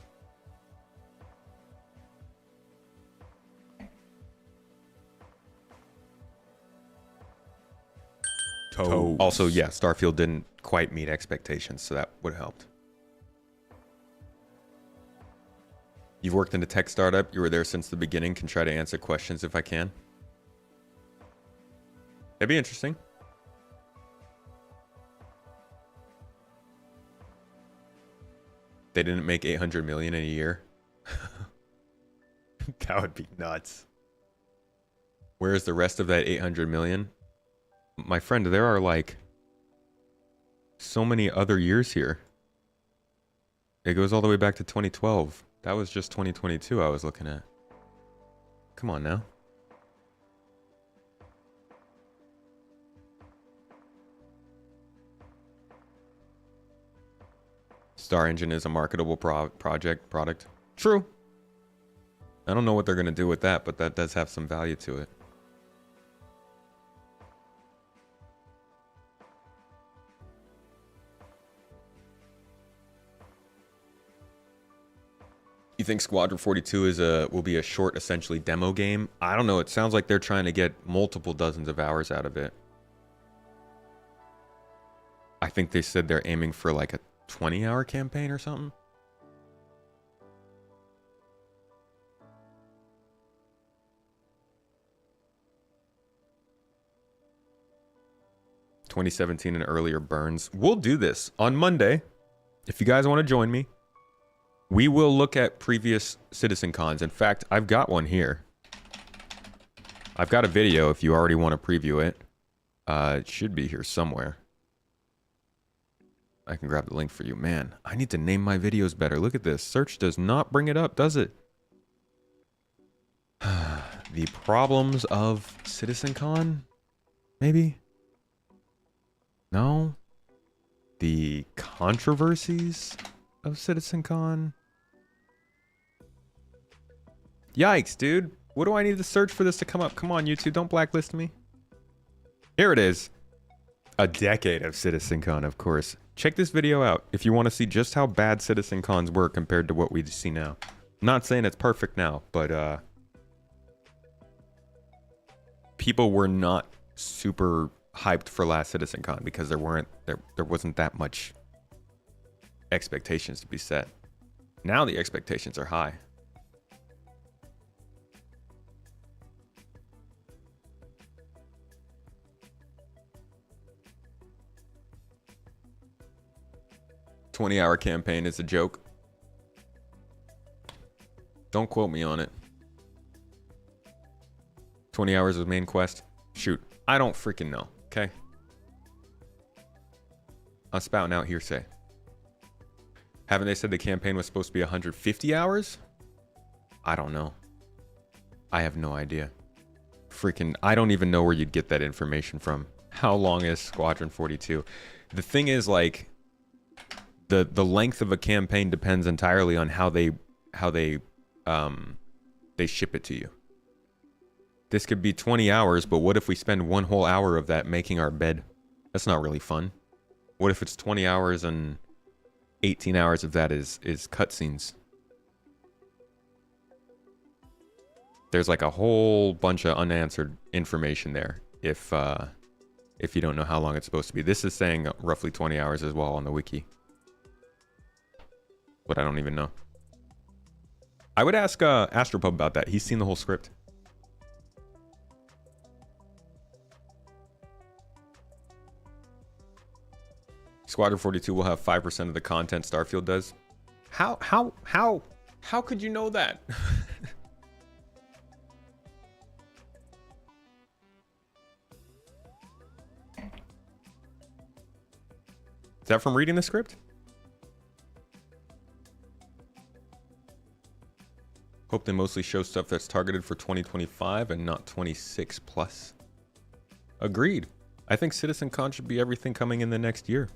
Toes. Also, yeah, Starfield didn't quite meet expectations, so that would have helped. You've worked in a tech startup. You were there since the beginning. Can try to answer questions if I can. That'd be interesting. They didn't make 800 million in a year. That would be nuts. Where's the rest of that 800 million? My friend, there are like so many other years here. It goes all the way back to 2012. That was just 2022 I was looking at. Come on now. Star Engine is a marketable product. True. I don't know what they're going to do with that, but that does have some value to it. You think Squadron 42 will be a short, essentially demo game? I don't know. It sounds like they're trying to get multiple dozens of hours out of it. I think they said they're aiming for like a 20-hour campaign or something. ...2017 and earlier burns. We'll do this on Monday. If you guys want to join me, we will look at previous CitizenCons. In fact, I've got one here. I've got a video if you already want to preview it. It should be here somewhere. I can grab the link for you. Man, I need to name my videos better. Look at this. Search does not bring it up, does it? The problems of CitizenCon? Maybe? No? The controversies of CitizenCon? Yikes, dude. What do I need to search for this to come up? Come on, YouTube. Don't blacklist me. Here it is. A decade of CitizenCon, of course. Check this video out if you want to see just how bad CitizenCons were compared to what we see now. I'm not saying it's perfect now, but people were not super hyped for last CitizenCon because there wasn't that much expectations to be set. Now the expectations are high. $20-hour campaign is a joke. Don't quote me on it. 20 hours of main quest. Shoot, I don't freaking know, okay? I'm spouting out hearsay. Haven't they said the campaign was supposed to be 150 hours? I don't know. I have no idea. Freaking, I don't even know where you'd get that information from. How long is Squadron 42? The thing is, like, the length of a campaign depends entirely on how they ship it to you. This could be 20 hours, but what if we spend one whole hour of that making our bed? That's not really fun. What if it's 20 hours and 18 hours of that is cutscenes? There's like a whole bunch of unanswered information there if you don't know how long it's supposed to be. This is saying roughly 20 hours as well on the wiki. But I don't even know. I would ask Astropub about that. He's seen the whole script. Squadron 42 will have 5% of the content Starfield does. How could you know that? Is that from reading the script? Hope they mostly show stuff that's targeted for 2025 and not 26 plus. Agreed. I think CitizenCon should be everything coming in the next year.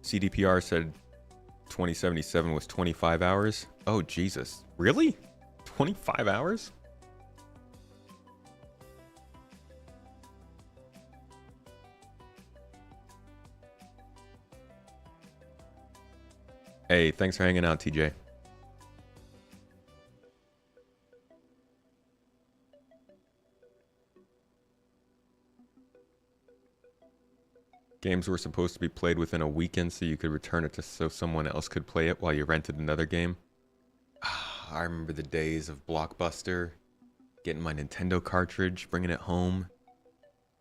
CDPR said 2077 was 25 hours. Oh, Jesus. Really? 25 hours? Hey, thanks for hanging out, TJ. Games were supposed to be played within a weekend so you could return it so someone else could play it while you rented another game. I remember the days of Blockbuster, getting my Nintendo cartridge, bringing it home,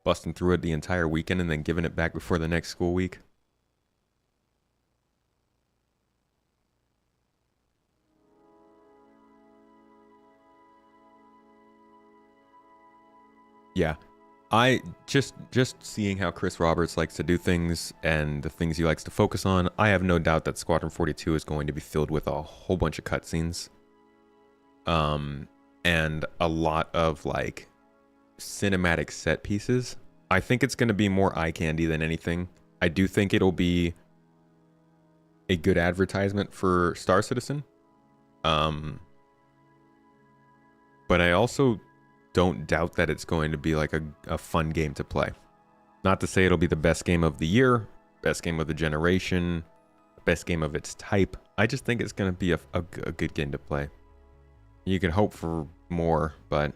busting through it the entire weekend, and then giving it back before the next school week. Yeah. I just seeing how Chris Roberts likes to do things and the things he likes to focus on, I have no doubt that Squadron 42 is going to be filled with a whole bunch of cutscenes. And a lot of like cinematic set pieces. I think it's going to be more eye candy than anything. I do think it'll be a good advertisement for Star Citizen. But I also don't doubt that it's going to be like a fun game to play. Not to say it'll be the best game of the year, best game of the generation, best game of its type. I just think it's going to be a good game to play. You can hope for more, but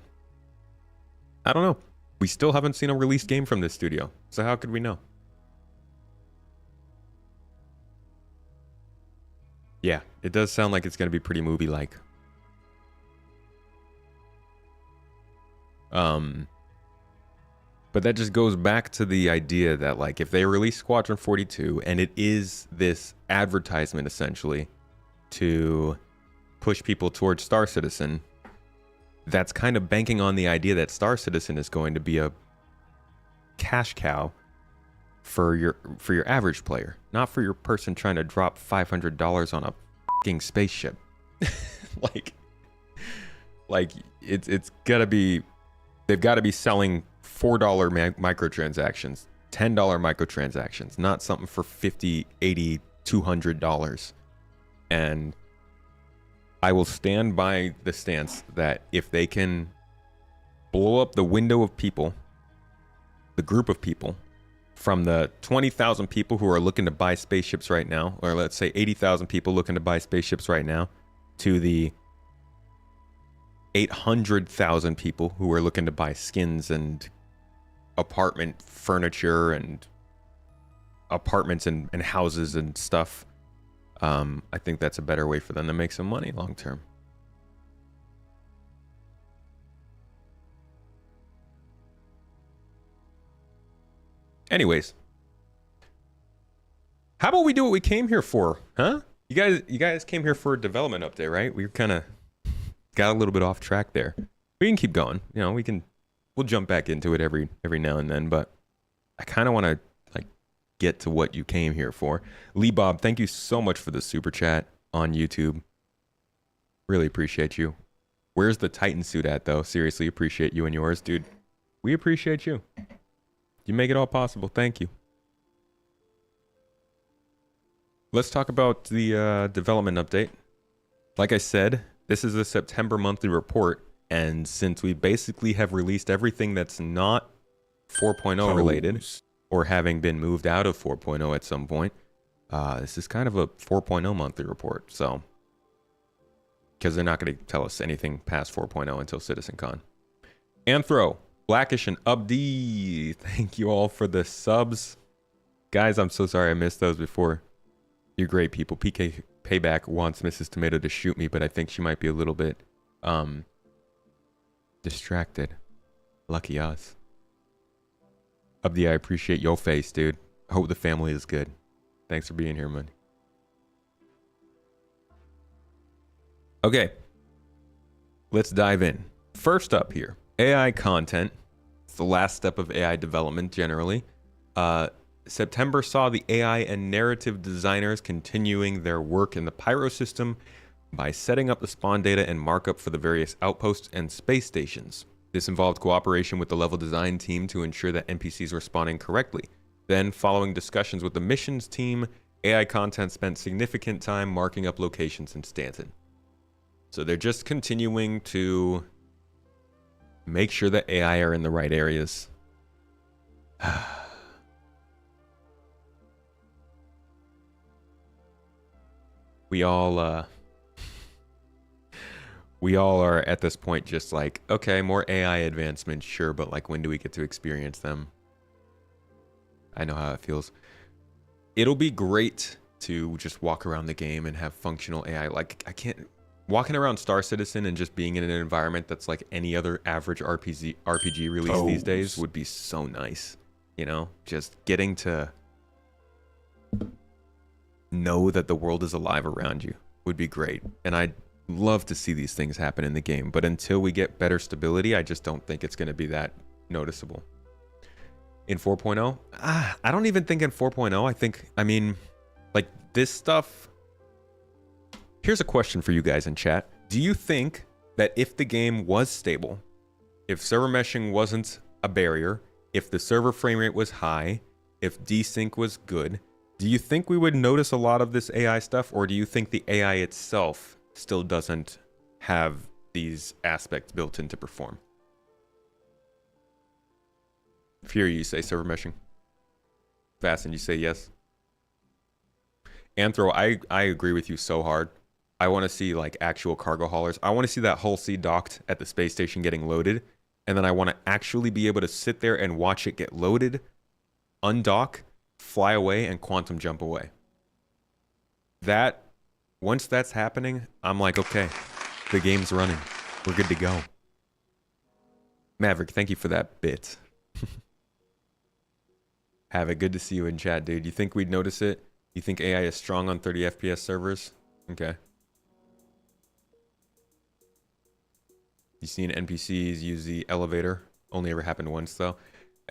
I don't know. We still haven't seen a released game from this studio, so how could we know? Yeah, it does sound like it's going to be pretty movie-like. But that just goes back to the idea that like if they release Squadron 42 and it is this advertisement essentially to push people towards Star Citizen, that's kind of banking on the idea that Star Citizen is going to be a cash cow for your average player, not for your person trying to drop $500 on a fucking spaceship. like it's gotta be. They've got to be selling $4 microtransactions, $10 microtransactions, not something for $50, $80, $200. And I will stand by the stance that if they can blow up the window of people, the group of people, from the 20,000 people who are looking to buy spaceships right now, or let's say 80,000 people looking to buy spaceships right now, to the 800,000 people who are looking to buy skins and apartment furniture and apartments and houses and stuff. I think that's a better way for them to make some money long term. Anyways, how about we do what we came here for, huh? You guys came here for a development update, right? We kind of got a little bit off track there. We can keep going. You know, we'll jump back into it every now and then, but I kind of want to like get to what you came here for. Lee Bob, thank you so much for the super chat on YouTube. Really appreciate you. Where's the Titan suit at though? Seriously, appreciate you and yours, dude. We appreciate you. You make it all possible. Thank you. Let's talk about the development update. Like I said, this is a September monthly report, and since we basically have released everything that's not 4.0 related or having been moved out of 4.0 at some point, this is kind of a 4.0 monthly report. So, because they're not going to tell us anything past 4.0 until CitizenCon. Anthro, Blackish, and Abdi, thank you all for the subs. Guys, I'm so sorry I missed those before. You're great people. PK Payback wants Mrs. Tomato to shoot me, but I think she might be a little bit distracted. Lucky us. Abdi, I appreciate your face, dude. I hope the family is good. Thanks for being here, man. Okay. Let's dive in. First up here, AI content. It's the last step of AI development generally. September saw the AI and narrative designers continuing their work in the Pyro system by setting up the spawn data and markup for the various outposts and space stations. This involved cooperation with the level design team to ensure that NPCs were spawning correctly. Then, following discussions with the missions team, AI content spent significant time marking up locations in Stanton. So they're just continuing to make sure that AI are in the right areas. We all are at this point just like, okay, more AI advancements, sure, but like when do we get to experience them? I know how it feels. It'll be great to just walk around the game and have functional AI. Like I can't walking around Star Citizen and just being in an environment that's like any other average RPG release these days would be so nice. You know, just getting to know that the world is alive around you would be great. And I'd love to see these things happen in the game, but until we get better stability, I just don't think it's going to be that noticeable. In 4.0, I don't even think in 4.0, I mean, like this stuff. Here's a question for you guys in chat. Do you think that if the game was stable, if server meshing wasn't a barrier, if the server frame rate was high, if desync was good, do you think we would notice a lot of this AI stuff, or do you think the AI itself still doesn't have these aspects built in to perform? Fury, you say server meshing. Fasten, you say yes. Anthro, I agree with you so hard. I want to see like actual cargo haulers. I want to see that Hull C docked at the space station getting loaded, and then I want to actually be able to sit there and watch it get loaded, undock, fly away, and quantum jump away. That, once that's happening, I'm like, okay, the game's running. We're good to go. Maverick, thank you for that bit. Have it. Good to see you in chat, dude. You think we'd notice it? You think AI is strong on 30 FPS servers? Okay. You seen NPCs use the elevator? Only ever happened once, though.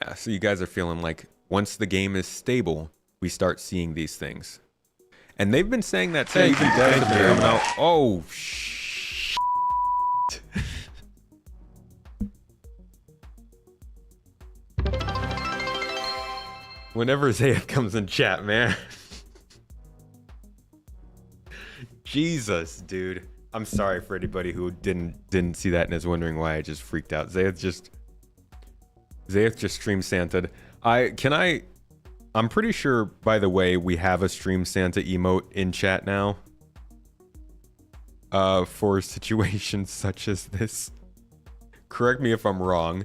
Yeah, so you guys are feeling like once the game is stable, we start seeing these things. And they've been saying that too. Even devs have been coming out. Oh, shit. Whenever Zayef comes in chat, man. Jesus, dude. I'm sorry for anybody who didn't see that and is wondering why I just freaked out. Zayef just stream Santa'd. I'm pretty sure, by the way, we have a stream Santa emote in chat now. For situations such as this. Correct me if I'm wrong.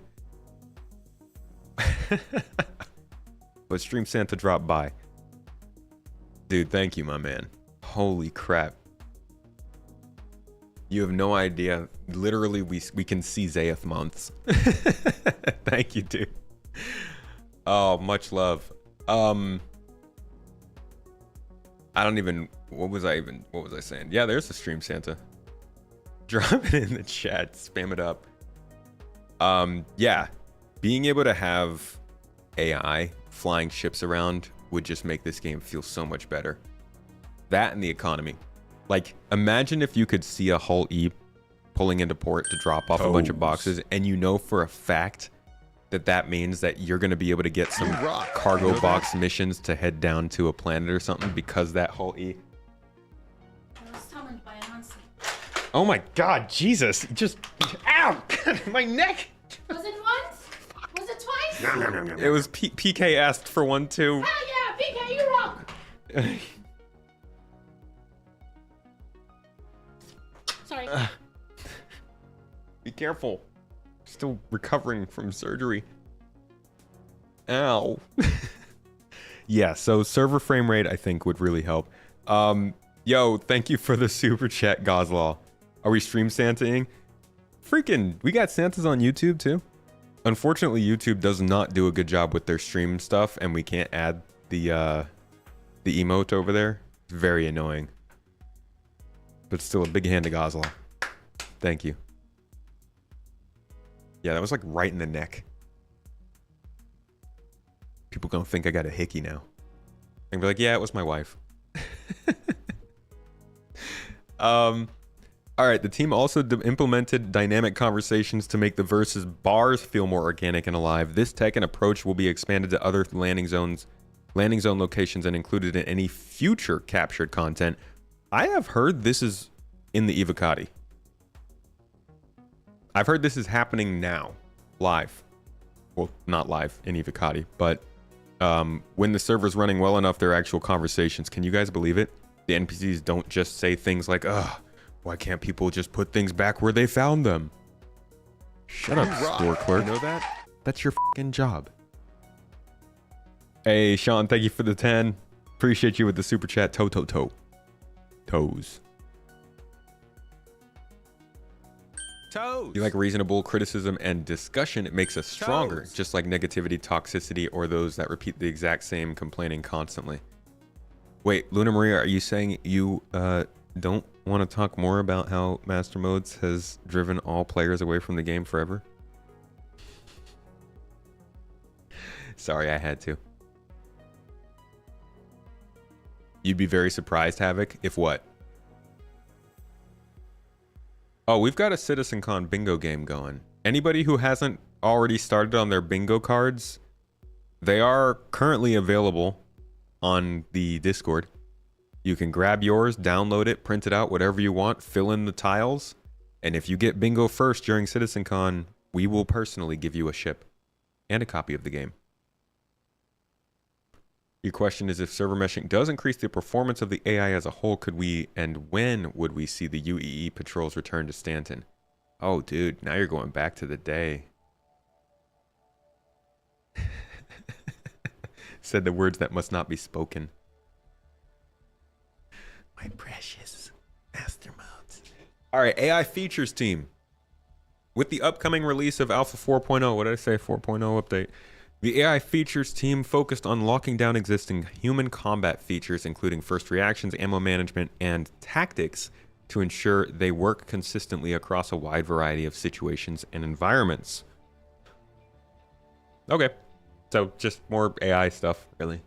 But Stream Santa dropped by. Dude, thank you, my man. Holy crap. You have no idea. Literally, we can see Zayeth months. Thank you, dude. Oh, much love. I don't even. What was I saying? Yeah, there's the stream Santa. Drop it in the chat. Spam it up. Yeah, being able to have AI flying ships around would just make this game feel so much better. That and the economy. Like, imagine if you could see a Hull E pulling into port to drop off a bunch of boxes, and you know for a fact that that means that you're going to be able to get some cargo box missions to head down to a planet or something because that Hull E. I was summoned by an unseen. Oh my god, Jesus. Just. Ow! My neck! Was it once? Was it twice? It was PK asked for one too. Hell yeah, PK, you rock! Sorry. Be careful. Still recovering from surgery. Ow. Yeah, so server frame rate I think would really help. Yo, thank you for the super chat, Gozlaw. Are we stream Santaing? Freaking, we got Santas on YouTube too. Unfortunately, YouTube does not do a good job with their stream stuff, and we can't add the emote over there. It's very annoying. But still a big hand to Gozlaw. Thank you. Yeah, that was like right in the neck. People gonna think I got a hickey now. And be like, yeah, it was my wife. All right, the team also implemented dynamic conversations to make the versus bars feel more organic and alive. This tech and approach will be expanded to other landing zone locations and included in any future captured content. I have heard this is in the Evocati. I've heard this is happening now, live. Well, not live in Evocati, but when the server's running well enough, their actual conversations. Can you guys believe it? The NPCs don't just say things like, ugh, why can't people just put things back where they found them? Shut up, store clerk. You know that? That's your fucking job. Hey, Sean, thank you for the 10. Appreciate you with the super chat. Toes. You like reasonable criticism and discussion. It makes us stronger, just like negativity, toxicity, or those that repeat the exact same complaining constantly. Wait, Luna Maria, are you saying you don't want to talk more about how Master Modes has driven all players away from the game forever? Sorry, I had to. You'd be very surprised, Havoc, if what? Oh, we've got a CitizenCon bingo game going. Anybody who hasn't already started on their bingo cards, they are currently available on the Discord. You can grab yours, download it, print it out, whatever you want, fill in the tiles, and if you get bingo first during CitizenCon, we will personally give you a ship and a copy of the game. Your question is, if server meshing does increase the performance of the AI as a whole, could we and when would we see the UEE patrols return to Stanton? Oh, dude, now you're going back to the day. Said the words that must not be spoken. My precious Master Modes. All right, AI features team. With the upcoming release of Alpha 4.0, what did I say? 4.0 update. The AI features team focused on locking down existing human combat features, including first reactions, ammo management, and tactics, to ensure they work consistently across a wide variety of situations and environments. Okay, so just more AI stuff, really.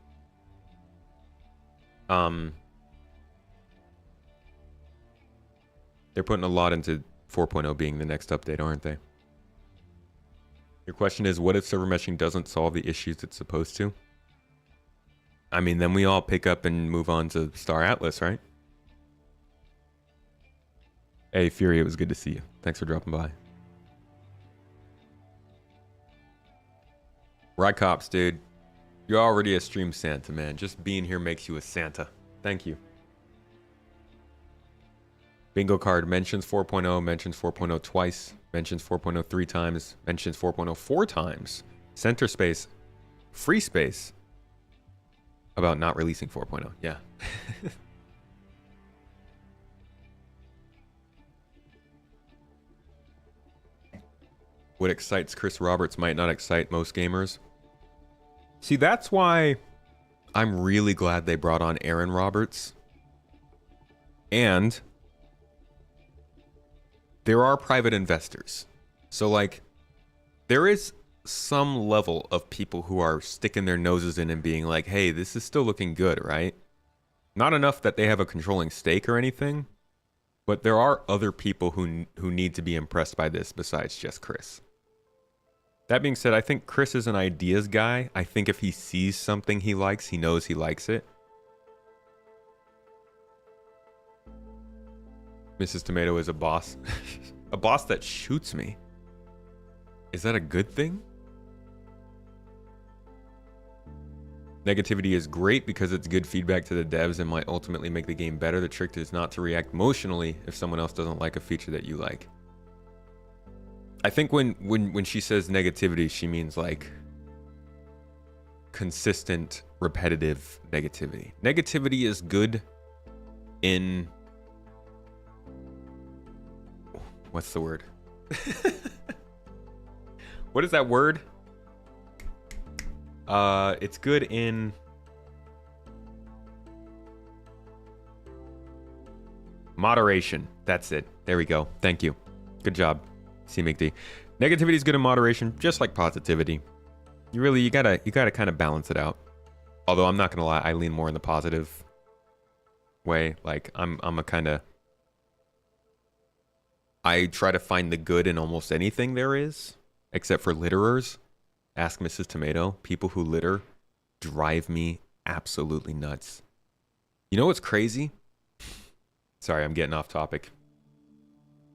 They're putting a lot into 4.0 being the next update, aren't they? Your question is, what if server meshing doesn't solve the issues it's supposed to? I mean, then we all pick up and move on to Star Atlas, right? Hey, Fury, it was good to see you. Thanks for dropping by. Right, cops, dude. You're already a stream Santa, man. Just being here makes you a Santa. Thank you. Bingo card mentions 4.0, mentions 4.0 twice, mentions 4.0 3 times, mentions 4.0 4 times. Center space, free space. About not releasing 4.0. Yeah. What excites Chris Roberts might not excite most gamers. See, that's why I'm really glad they brought on Aaron Roberts. And there are private investors. So, like, there is some level of people who are sticking their noses in and being like, hey, this is still looking good, right? Not enough that they have a controlling stake or anything, but there are other people who need to be impressed by this besides just Chris. That being said, I think Chris is an ideas guy. I think if he sees something he likes, he knows he likes it. Mrs. Tomato is a boss. A boss that shoots me. Is that a good thing? Negativity is great because it's good feedback to the devs and might ultimately make the game better. The trick is not to react emotionally if someone else doesn't like a feature that you like. I think when she says negativity, she means like consistent, repetitive negativity. Negativity is good in... What's the word? What is that word? It's good in... moderation. That's it. There we go. Thank you. Good job, CMcD. Negativity is good in moderation, just like positivity. You gotta kind of balance it out. Although I'm not gonna lie, I lean more in the positive way. Like I'm a kind of... I try to find the good in almost anything there is, except for litterers. Ask Mrs. Tomato. People who litter drive me absolutely nuts. You know what's crazy? Sorry, I'm getting off topic.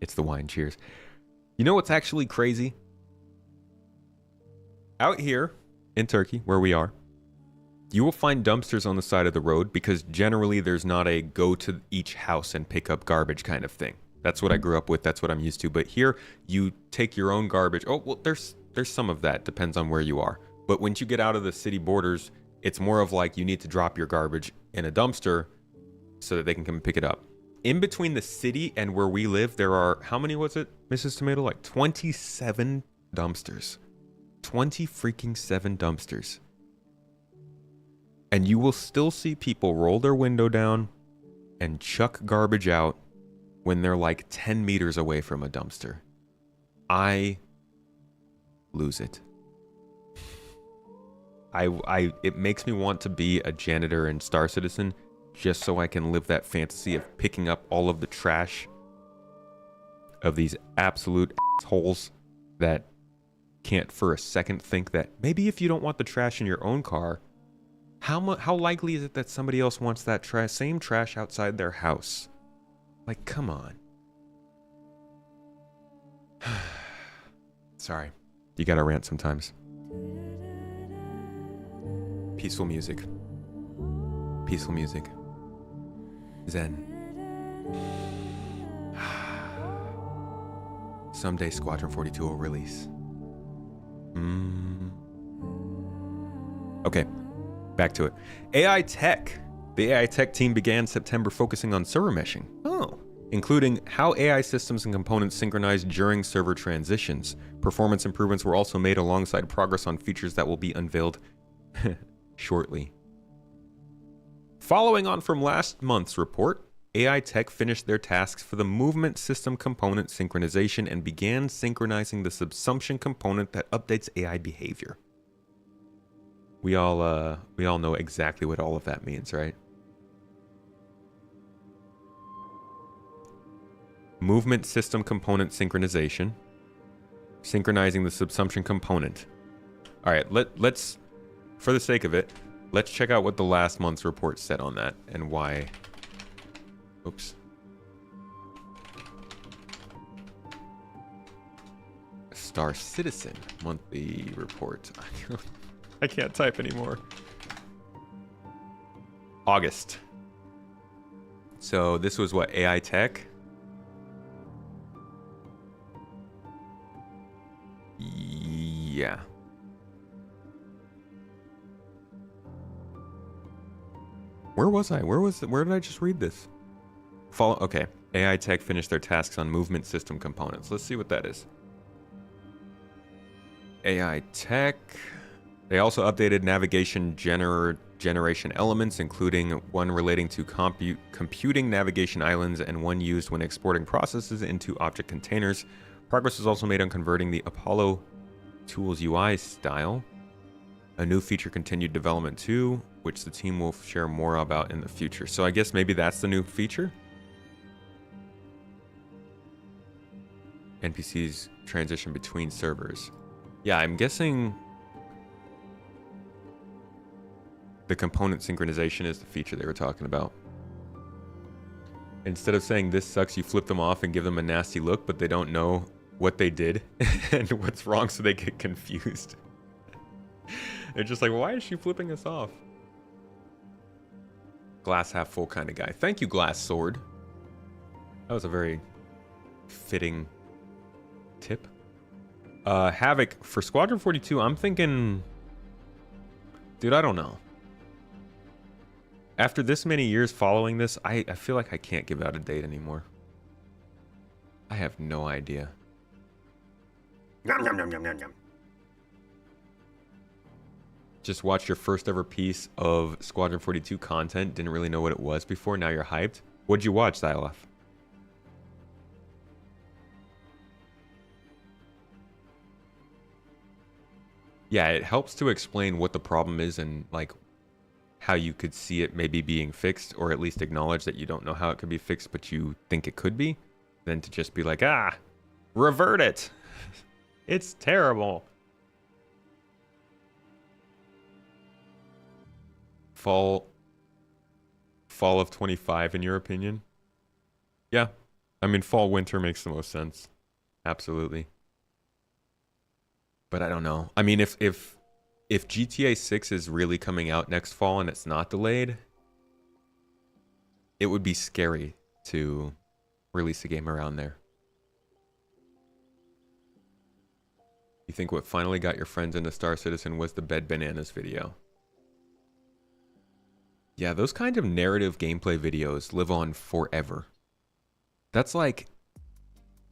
It's the wine, cheers. You know what's actually crazy? Out here in Turkey, where we are, you will find dumpsters on the side of the road because generally there's not a go to each house and pick up garbage kind of thing. That's what I grew up with. That's what I'm used to. But here, you take your own garbage. Oh, well, there's some of that. Depends on where you are. But once you get out of the city borders, it's more of like you need to drop your garbage in a dumpster so that they can come and pick it up. In between the city and where we live, there are, how many was it, Mrs. Tomato? Like 27 dumpsters. 20 freaking 7 dumpsters. And you will still see people roll their window down and chuck garbage out when they're like 10 meters away from a dumpster. I lose it. It makes me want to be a janitor in Star Citizen just so I can live that fantasy of picking up all of the trash of these absolute assholes that can't for a second think that maybe if you don't want the trash in your own car, how likely is it that somebody else wants that same trash outside their house? Like, come on. Sorry. You gotta rant sometimes. Peaceful music. Peaceful music. Zen. Someday Squadron 42 will release. Okay, back to it. AI tech. The AI tech team began September focusing on server meshing. Including how AI systems and components synchronize during server transitions. Performance improvements were also made alongside progress on features that will be unveiled shortly. Following on from last month's report, AI Tech finished their tasks for the movement system component synchronization and began synchronizing the subsumption component that updates AI behavior. We all know exactly what all of that means, right? Movement system component synchronization. Synchronizing the subsumption component. All right, let's, for the sake of it, let's check out what the last month's report said on that and why. Oops. Star Citizen monthly report. I can't type anymore. August. So this was what, AI Tech? Yeah. Where was I? Where did I just read this? Okay. AI Tech finished their tasks on movement system components. Let's see what that is. AI Tech. They also updated navigation generation elements, including one relating to computing navigation islands and one used when exporting processes into object containers. Progress was also made on converting the Apollo Tools UI style. A new feature continued development too, which the team will share more about in the future. So I guess maybe that's the new feature? NPCs transition between servers. Yeah, I'm guessing the component synchronization is the feature they were talking about. Instead of saying this sucks, you flip them off and give them a nasty look, but they don't know what they did and what's wrong, so they get confused. They're just like, why is she flipping us off? Glass half full kind of guy. Thank you, Glass Sword. That was a very fitting tip. Havoc, for Squadron 42, I'm thinking... Dude, I don't know. After this many years following this, I feel like I can't give out a date anymore. I have no idea. Yum, yum, yum, yum, yum, yum. Just watched your first ever piece of Squadron 42 content. Didn't really know what it was before. Now you're hyped. What'd you watch, Xylof? Yeah, it helps to explain what the problem is and like how you could see it maybe being fixed, or at least acknowledge that you don't know how it could be fixed, but you think it could be. Than to just be like, revert it. It's terrible. Fall of 25 in your opinion? Yeah. I mean, fall winter makes the most sense. Absolutely. But I don't know. I mean, if GTA 6 is really coming out next fall and it's not delayed, it would be scary to release a game around there. You think what finally got your friends into Star Citizen was the Bed Bananas video? Yeah, those kind of narrative gameplay videos live on forever. That's like,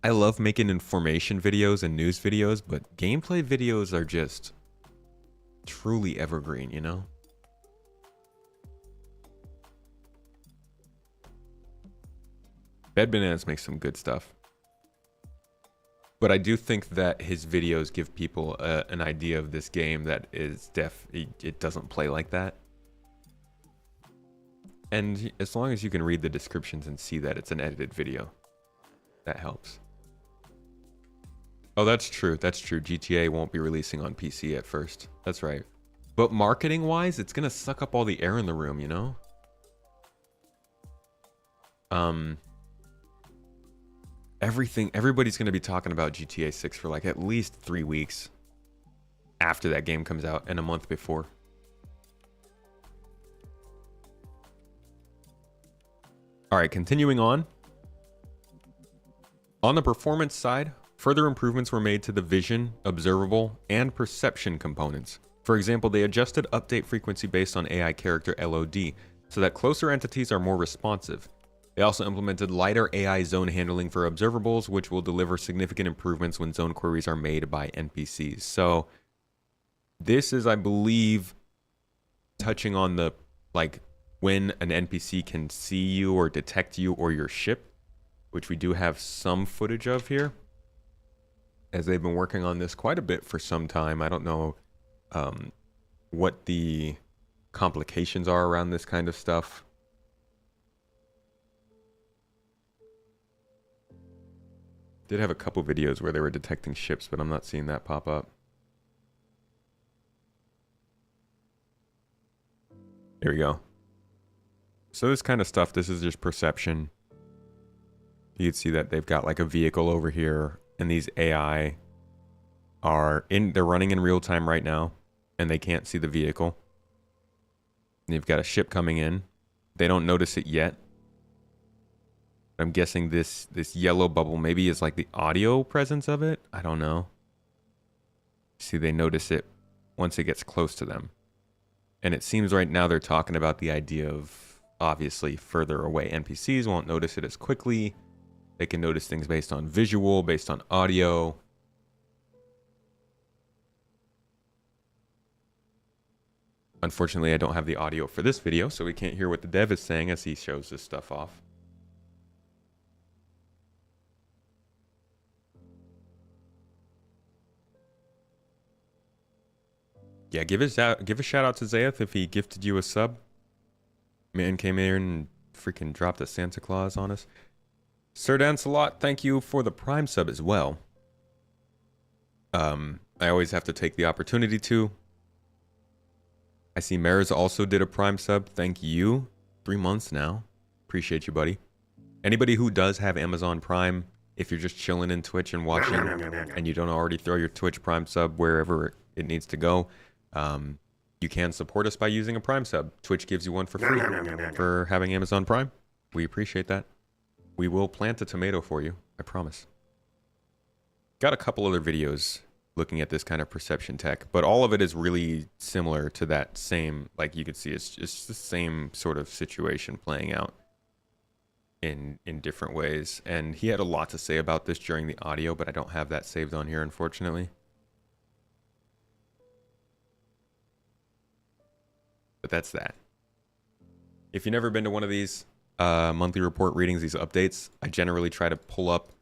I love making information videos and news videos, but gameplay videos are just truly evergreen, you know? Bed Bananas makes some good stuff. But I do think that his videos give people an idea of this game that is it doesn't play like that. And as long as you can read the descriptions and see that it's an edited video, that helps. Oh, that's true. That's true. GTA won't be releasing on PC at first. That's right. But marketing-wise, it's going to suck up all the air in the room, you know? Everybody's going to be talking about GTA 6 for like at least 3 weeks after that game comes out and a month before. All right, continuing on. On the performance side, further improvements were made to the vision, observable, and perception components. For example, they adjusted update frequency based on AI character LOD, so that closer entities are more responsive. They also implemented lighter AI zone handling for observables, which will deliver significant improvements when zone queries are made by NPCs. So this is, I believe, touching on the, like, when an NPC can see you or detect you or your ship, which we do have some footage of here, as they've been working on this quite a bit for some time. I don't know what the complications are around this kind of stuff. Did have a couple videos where they were detecting ships, but I'm not seeing that pop up. There we go. So this kind of stuff, this is just perception. You can see that they've got like a vehicle over here, and these AI they're running in real time right now, and they can't see the vehicle. And you've got a ship coming in. They don't notice it yet. I'm guessing this yellow bubble maybe is like the audio presence of it. I don't know. See, they notice it once it gets close to them. And it seems right now they're talking about the idea of, obviously, further away NPCs won't notice it as quickly. They can notice things based on visual, based on audio. Unfortunately, I don't have the audio for this video, so we can't hear what the dev is saying as he shows this stuff off. Yeah, give a shout out to Zaeth if he gifted you a sub. Man came in and freaking dropped a Santa Claus on us. Sir Dancelot, thank you for the Prime sub as well. I always have to take the opportunity to. I see Mares also did a Prime sub. Thank you. 3 months now. Appreciate you, buddy. Anybody who does have Amazon Prime, if you're just chilling in Twitch and watching and you don't already throw your Twitch Prime sub wherever it needs to go, you can support us by using a Prime sub. Twitch gives you one for free for having Amazon Prime. We appreciate that. We will plant a tomato for you, I promise. Got a couple other videos looking at this kind of perception tech, but all of it is really similar to that same, like you could see, it's the same sort of situation playing out in different ways. And he had a lot to say about this during the audio, but I don't have that saved on here, unfortunately. But that's that. If you've never been to one of these monthly report readings, these updates, I generally try to pull up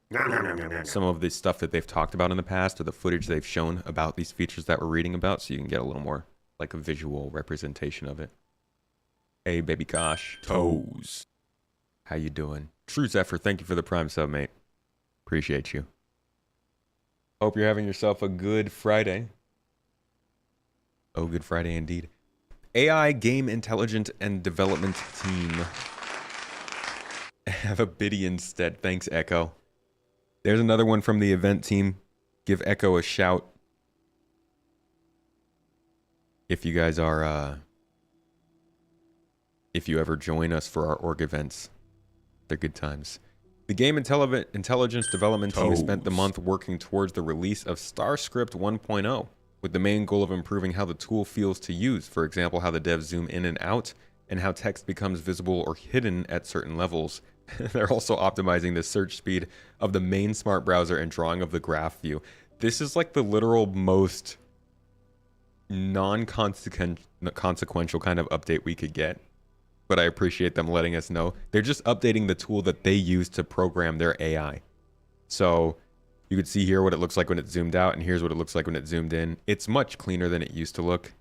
some of the stuff that they've talked about in the past or the footage they've shown about these features that we're reading about, so you can get a little more like a visual representation of it. Hey, baby Kosh. Toes. How you doing? True Zephyr, thank you for the Prime sub, mate. Appreciate you. Hope you're having yourself a good Friday. Oh, good Friday indeed. AI Game Intelligence and Development Team. Have a biddy instead. Thanks, Echo. There's another one from the event team. Give Echo a shout. If you guys are, if you ever join us for our org events, they're good times. The Game Intelligence Development Team spent the month working towards the release of StarScript 1.0, with the main goal of improving how the tool feels to use. For example, how the devs zoom in and out, and how text becomes visible or hidden at certain levels. They're also optimizing the search speed of the main smart browser and drawing of the graph view. This is like the literal most non-consequential kind of update we could get. But I appreciate them letting us know. They're just updating the tool that they use to program their AI. So you could see here what it looks like when it's zoomed out, and here's what it looks like when it's zoomed in. It's much cleaner than it used to look.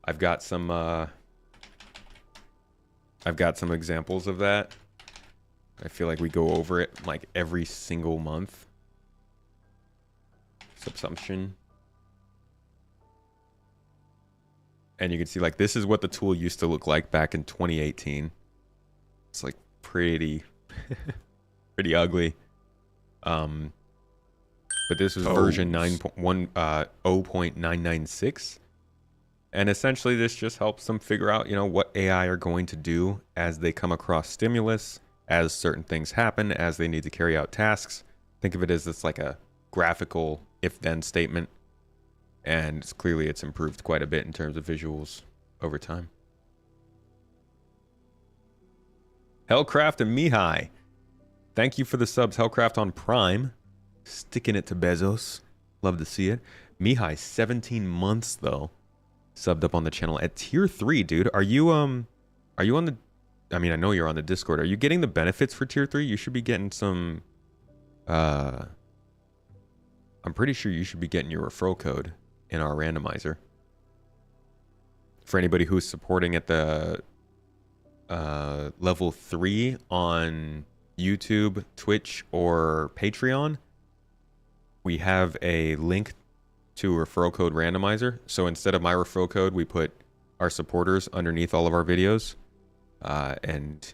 I've got some examples of that. I feel like we go over it like every single month. Subsumption. And you can see like this is what the tool used to look like back in 2018. It's like pretty ugly. But this was version 0.996. And essentially this just helps them figure out, you know, what AI are going to do as they come across stimulus, as certain things happen, as they need to carry out tasks. Think of it as it's like a graphical if-then statement. And clearly it's improved quite a bit in terms of visuals over time. Hellcraft and Mihai. Thank you for the subs, Hellcraft on Prime. Sticking it to Bezos. Love to see it. Mihai, 17 months though. Subbed up on the channel at tier 3, dude. Are you on the... I mean, I know you're on the Discord. Are you getting the benefits for tier 3? You should be getting some... I'm pretty sure you should be getting your referral code in our randomizer. For anybody who's supporting at the level 3 on YouTube, Twitch, or Patreon, we have a link to a referral code randomizer. So instead of my referral code, we put our supporters underneath all of our videos. And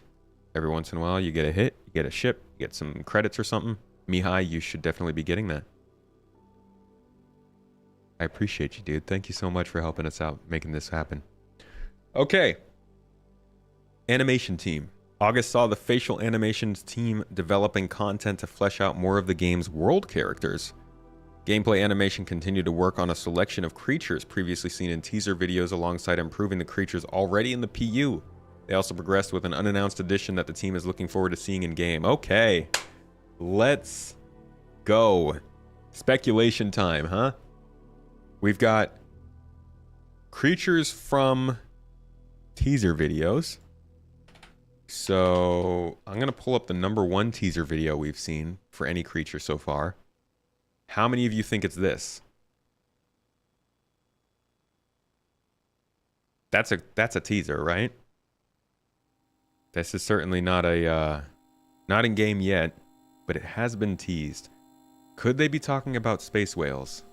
every once in a while, you get a hit, you get a ship, you get some credits or something. Mihai, you should definitely be getting that. I appreciate you, dude. Thank you so much for helping us out, making this happen. Okay. Animation team. August saw the facial animations team developing content to flesh out more of the game's world characters. Gameplay animation continued to work on a selection of creatures previously seen in teaser videos alongside improving the creatures already in the PU. They also progressed with an unannounced addition that the team is looking forward to seeing in game. Okay. Let's go. Speculation time, huh? We've got creatures from teaser videos. So I'm going to pull up the #1 teaser video we've seen for any creature so far. How many of you think it's this? That's a teaser, right? This is certainly not a not in game yet, but it has been teased. Could they be talking about space whales?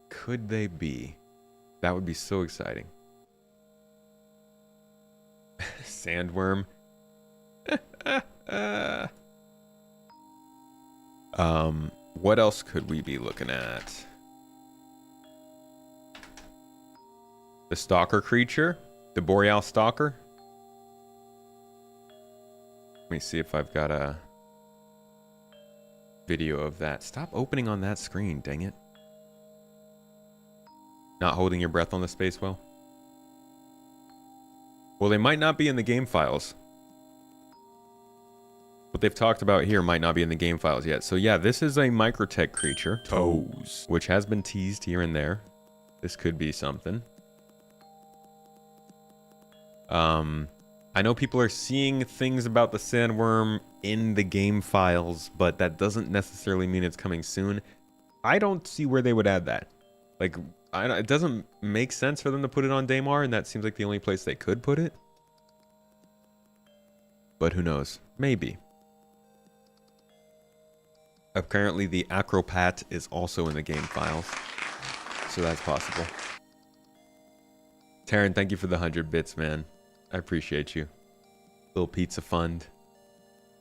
Could they be? That would be so exciting. Sandworm. What else could we be looking at? The stalker creature? The boreal stalker? Let me see if I've got a video of that. Stop opening on that screen, dang it. Not holding your breath on the space whale? Well, they might not be in the game files. What they've talked about here might not be in the game files yet. So yeah, this is a microtech creature. Toes. Which has been teased here and there. This could be something. I know people are seeing things about the sandworm in the game files, but that doesn't necessarily mean it's coming soon. I don't see where they would add that. Like, it doesn't make sense for them to put it on Daymar, and that seems like the only place they could put it. But who knows? Maybe. Apparently the Acropat is also in the game files, so that's possible. Taryn, thank you for the 100 bits, man. I appreciate you. Little pizza fund.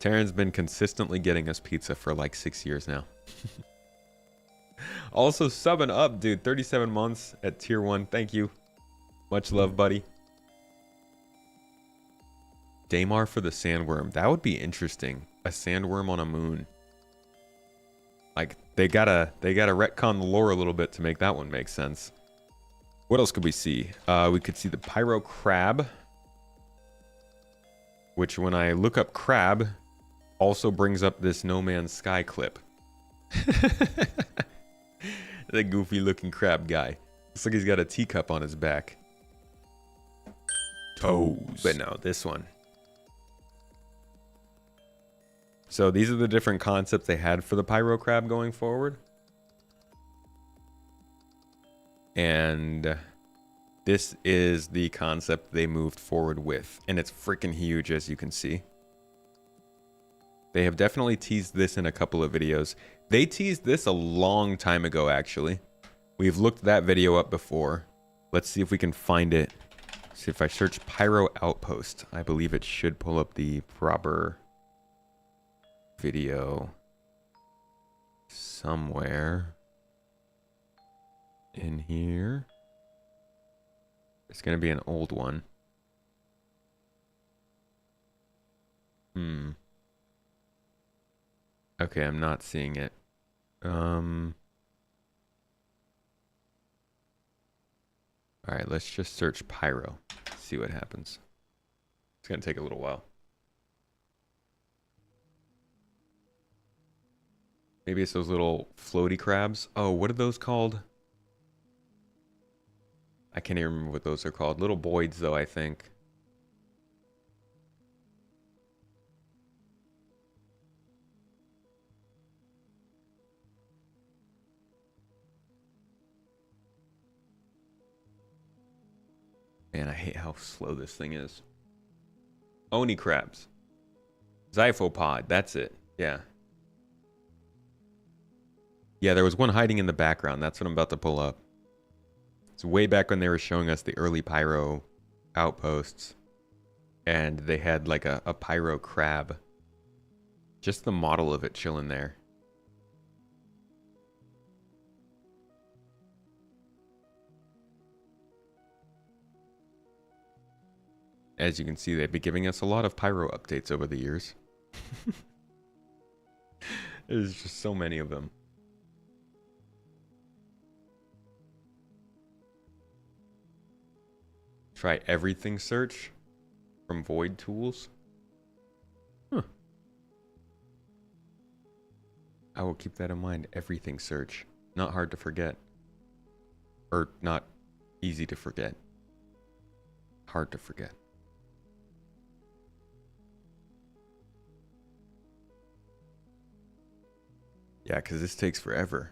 Taryn's been consistently getting us pizza for like 6 years now. Also subbing up, dude. 37 months at tier 1. Thank you. Much love, buddy. Daymar for the sandworm. That would be interesting. A sandworm on a moon. Like, they gotta retcon the lore a little bit to make that one make sense. What else could we see? We could see the pyro crab. Which, when I look up crab, also brings up this No Man's Sky clip. The goofy looking crab guy. Looks like he's got a teacup on his back. Toes. But no, this one. So these are the different concepts they had for the pyro crab going forward. And this is the concept they moved forward with. And it's freaking huge, as you can see. They have definitely teased this in a couple of videos. They teased this a long time ago, actually. We've looked that video up before. Let's see if we can find it. See if I search Pyro Outpost. I believe it should pull up the proper video somewhere in here. It's going to be an old one. Okay, I'm not seeing it. Alright, let's just search Pyro. See what happens. It's going to take a little while. Maybe it's those little floaty crabs. Oh, what are those called? I can't even remember what those are called. Little boids, though, I think. Man, I hate how slow this thing is. Oni crabs. Xyphopod, that's it. Yeah. Yeah, there was one hiding in the background. That's what I'm about to pull up. It's way back when they were showing us the early pyro outposts. And they had like a pyro crab. Just the model of it chilling there. As you can see, they've been giving us a lot of pyro updates over the years. There's just so many of them. Try everything search from Void Tools. Huh. I will keep that in mind. Everything search. Not hard to forget. Or not easy to forget. Hard to forget. Yeah, because this takes forever.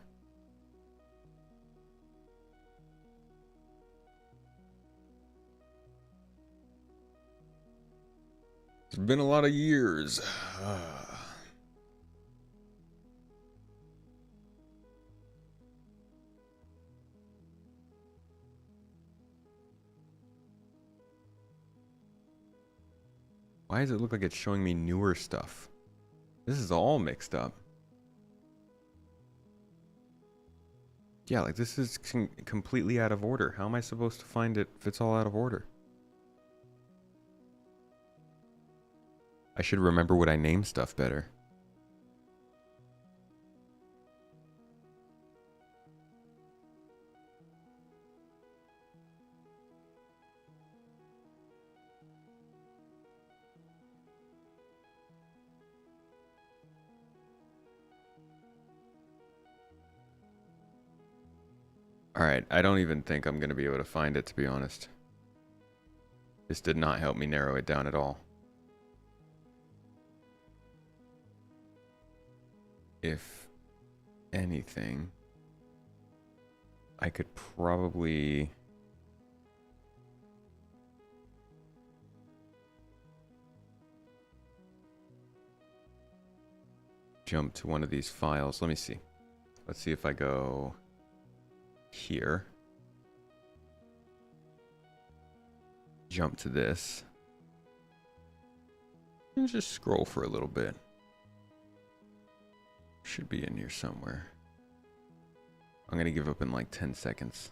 It's been a lot of years. Why does it look like it's showing me newer stuff? This is all mixed up. Yeah, like this is completely out of order. How am I supposed to find it if it's all out of order? I should remember what I name stuff better. Alright, I don't even think I'm going to be able to find it, to be honest. This did not help me narrow it down at all. If anything, I could probably... jump to one of these files. Let me see. Let's see if I go here. Jump to this. And just scroll for a little bit. Should be in here somewhere. I'm gonna give up in like 10 seconds.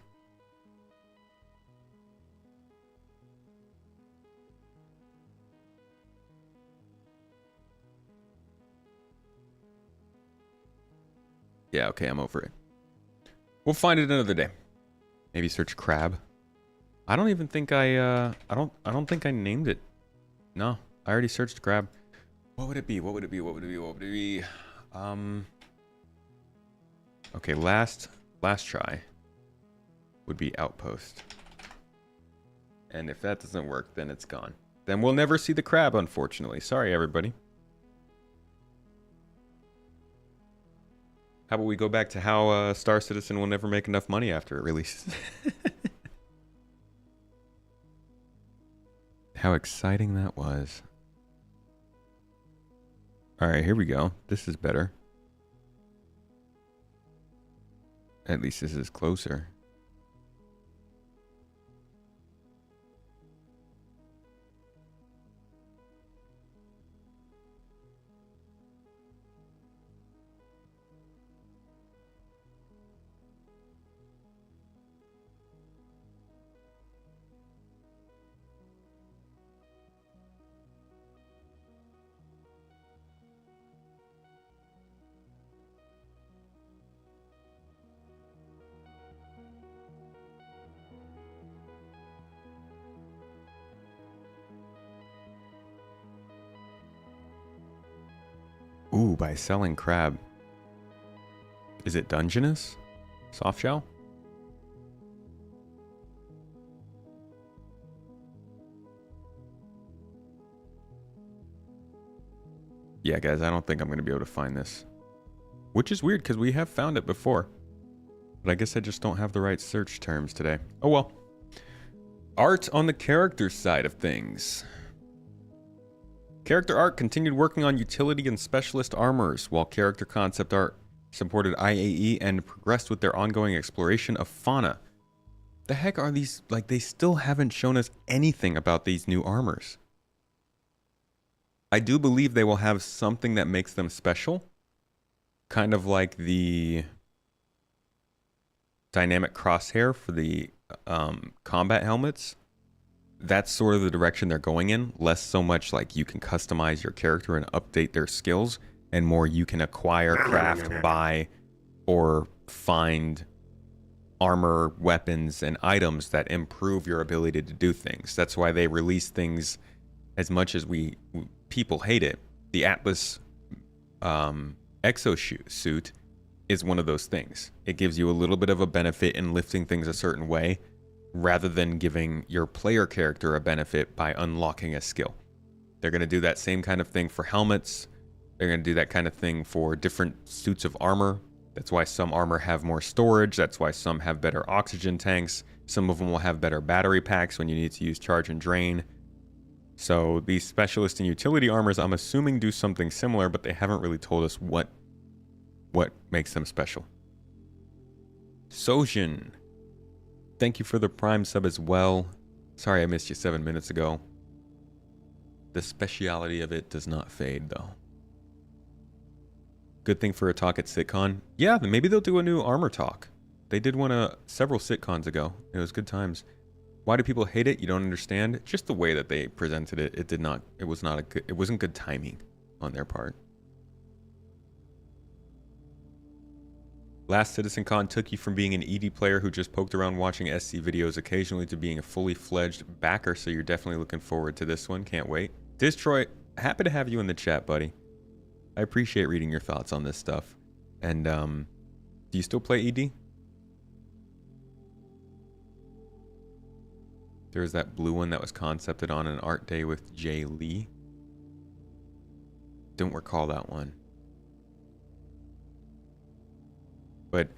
Yeah, okay, I'm over it. We'll find it another day. Maybe search crab. I don't even think I don't think I named it. No, I already searched crab. What would it be? What would it be? What would it be? What would it be? Okay, last try would be outpost. And if that doesn't work, then it's gone. Then we'll never see the crab, unfortunately. Sorry, everybody. How about we go back to how Star Citizen will never make enough money after it releases? How exciting that was. Alright, here we go. This is better. At least this is closer. Ooh, by selling crab. Is it Dungeness? Soft shell? Yeah, guys, I don't think I'm going to be able to find this. Which is weird, because we have found it before. But I guess I just don't have the right search terms today. Oh well. Art on the character side of things. Character art continued working on utility and specialist armors, while character concept art supported IAE and progressed with their ongoing exploration of fauna. The heck are these? Like, they still haven't shown us anything about these new armors. I do believe they will have something that makes them special. Kind of like the dynamic crosshair for the combat helmets. That's sort of the direction they're going in. Less so much like you can customize your character and update their skills, and more you can acquire, craft, buy, or find armor, weapons, and items that improve your ability to do things. That's why they release things as much as people hate it. The Atlas exosuit is one of those things. It gives you a little bit of a benefit in lifting things a certain way, rather than giving your player character a benefit by unlocking a skill. They're going to do that same kind of thing for helmets. They're going to do that kind of thing for different suits of armor. That's why some armor have more storage. That's why some have better oxygen tanks. Some of them will have better battery packs when you need to use charge and drain. So these specialist and utility armors, I'm assuming, do something similar, but they haven't really told us what makes them special. Sojin, thank you for the Prime sub as well. Sorry I missed you 7 minutes ago. The speciality of it does not fade, though. Good thing for a talk at SitCon. Yeah, maybe they'll do a new armor talk. They did one several SitCons ago. It was good times. Why do people hate it? You don't understand. Just the way that they presented it. It wasn't good timing on their part. Last CitizenCon took you from being an ED player who just poked around watching SC videos occasionally to being a fully fledged backer, so you're definitely looking forward to this one. Can't wait. Distroy, happy to have you in the chat, buddy. I appreciate reading your thoughts on this stuff. And do you still play ED? There's that blue one that was concepted on an art day with Jay Lee. Don't recall that one. But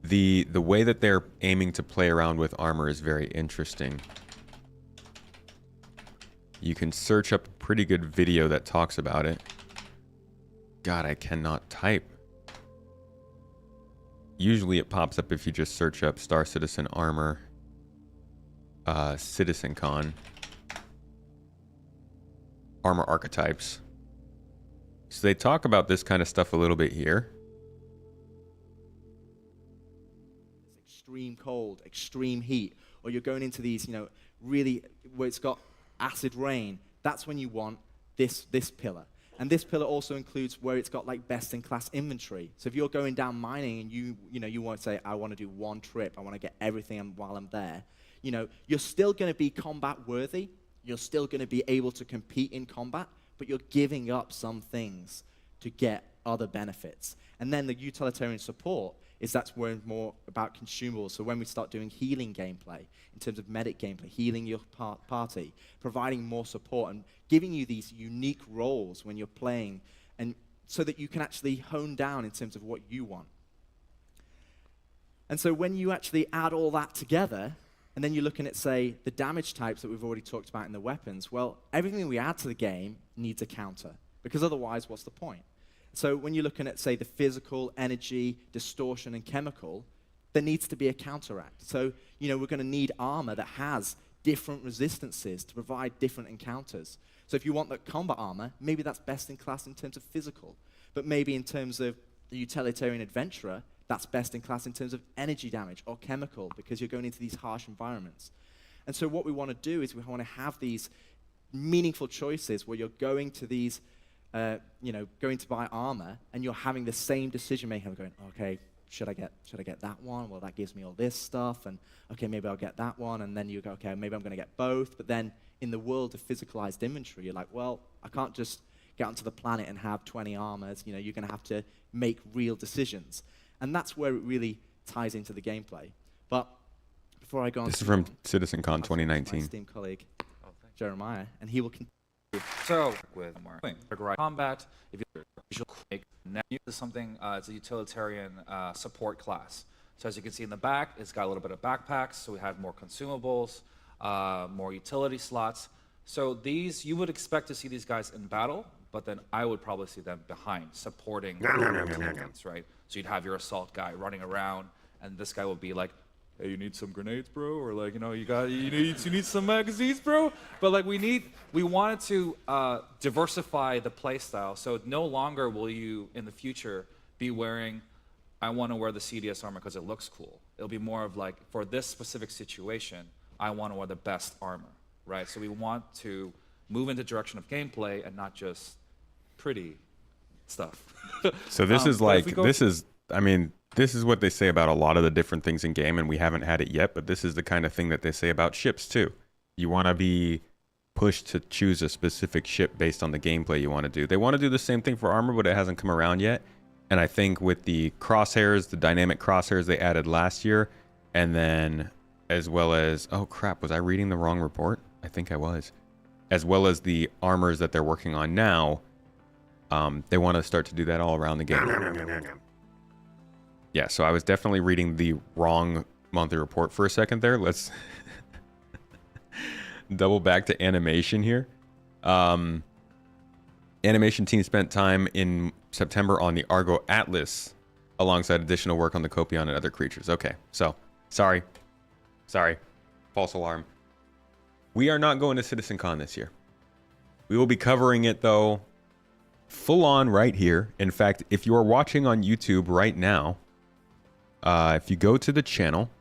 the way that they're aiming to play around with armor is very interesting. You can search up a pretty good video that talks about it. God, I cannot type. Usually it pops up if you just search up Star Citizen Armor, CitizenCon, armor archetypes. So they talk about this kind of stuff a little bit here. Extreme cold, extreme heat, or you're going into these, really where it's got acid rain. That's when you want this pillar. And this pillar also includes where it's got like best-in-class inventory. So if you're going down mining and you want to say, I want to do one trip, I want to get everything while I'm there, you're still going to be combat worthy. You're still going to be able to compete in combat, but you're giving up some things to get other benefits. And then the utilitarian support that's where more about consumables. So when we start doing healing gameplay, in terms of medic gameplay, healing your party, providing more support and giving you these unique roles when you're playing, and so that you can actually hone down in terms of what you want. And so when you actually add all that together, and then you're looking at, say, the damage types that we've already talked about in the weapons, well, everything we add to the game needs a counter, because otherwise, what's the point? So when you're looking at, say, the physical, energy, distortion, and chemical, there needs to be a counteract. So, we're going to need armor that has different resistances to provide different encounters. So if you want the combat armor, maybe that's best in class in terms of physical. But maybe in terms of the utilitarian adventurer, that's best in class in terms of energy damage or chemical, because you're going into these harsh environments. And so what we want to do is we want to have these meaningful choices where you're going to these going to buy armor, and you're having the same decision making of going, okay, should I get that one? Well, that gives me all this stuff, and okay, maybe I'll get that one, and then you go, okay, maybe I'm going to get both. But then in the world of physicalized inventory, you're like, well, I can't just get onto the planet and have 20 armors. You're going to have to make real decisions, and that's where it really ties into the gameplay. But before I go on, this is from CitizenCon 2019. My esteemed colleague Jeremiah, and he will continue. So, with more combat, if you're visual quick, now this is something, it's a utilitarian support class. So as you can see in the back, it's got a little bit of backpacks, so we have more consumables, more utility slots. So these, you would expect to see these guys in battle, but then I would probably see them behind, supporting teammates, right? So you'd have your assault guy running around, and this guy would be like, hey, you need some grenades, bro? Or like, you need some magazines, bro? But like, we wanted to diversify the play style. So no longer will you, in the future, be wearing, I want to wear the CDS armor because it looks cool. It'll be more of like, for this specific situation, I want to wear the best armor, right? So we want to move into the direction of gameplay and not just pretty stuff. So this is like, this is what they say about a lot of the different things in game, and we haven't had it yet, but this is the kind of thing that they say about ships too. You want to be pushed to choose a specific ship based on the gameplay you want to do. They want to do the same thing for armor, but it hasn't come around yet. And I think with the crosshairs, the dynamic crosshairs they added last year, and then as well as, oh crap, was I reading the wrong report? I think I was. As well as the armors that they're working on now. They want to start to do that all around the game. Yeah, so I was definitely reading the wrong monthly report for a second there. Let's double back to animation here. Animation team spent time in September on the Argo Atlas alongside additional work on the Copion and other creatures. Okay, so sorry. False alarm. We are not going to CitizenCon this year. We will be covering it though full on right here. In fact, if you are watching on YouTube right now, if you go to the channel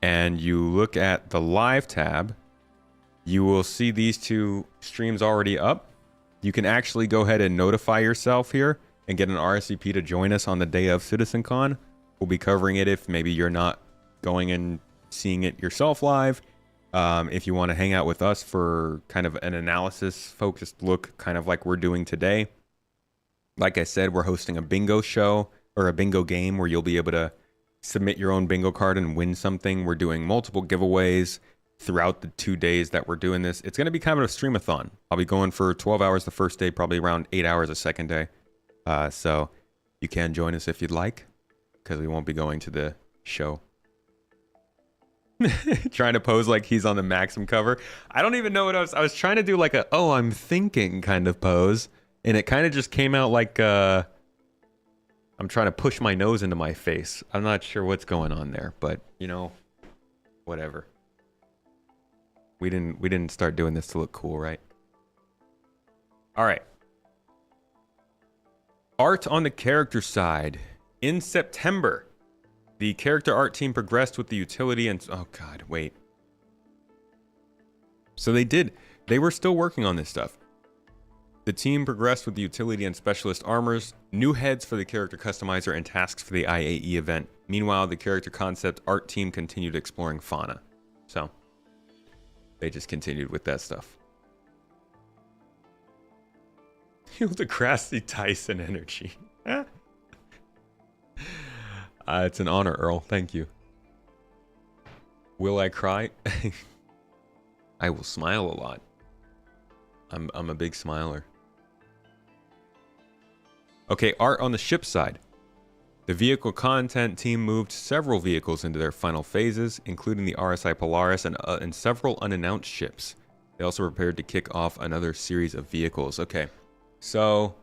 and you look at the live tab, you will see these two streams already up. You can actually go ahead and notify yourself here and get an RSVP to join us on the day of CitizenCon. We'll be covering it if maybe you're not going and seeing it yourself live. If you want to hang out with us for kind of an analysis focused look, kind of like we're doing today. Like I said, we're hosting a bingo show or a bingo game where you'll be able to submit your own bingo card and win something. We're doing multiple giveaways throughout the 2 days that we're doing this. It's going to be kind of a streamathon. I'll be going for 12 hours the first day, probably around 8 hours the second day. So you can join us if you'd like, because we won't be going to the show. Trying to pose like he's on the Maxim cover. I don't even know what I was trying to do like a, oh, I'm thinking kind of pose. And it kind of just came out like I'm trying to push my nose into my face. I'm not sure what's going on there, but you know, whatever. We didn't start doing this to look cool, right? All right. Art on the character side. In September, the character art team progressed with the utility and... Oh, God, wait. So they were still working on this stuff. The team progressed with the utility and specialist armors, new heads for the character customizer, and tasks for the IAE event. Meanwhile, the character concept art team continued exploring fauna. So, they just continued with that stuff. Neil deGrasse Tyson energy. It's an honor, Earl. Thank you. Will I cry? I will smile a lot. I'm a big smiler. Okay, art on the ship side. The vehicle content team moved several vehicles into their final phases, including the RSI Polaris and several unannounced ships. They also prepared to kick off another series of vehicles. Okay, so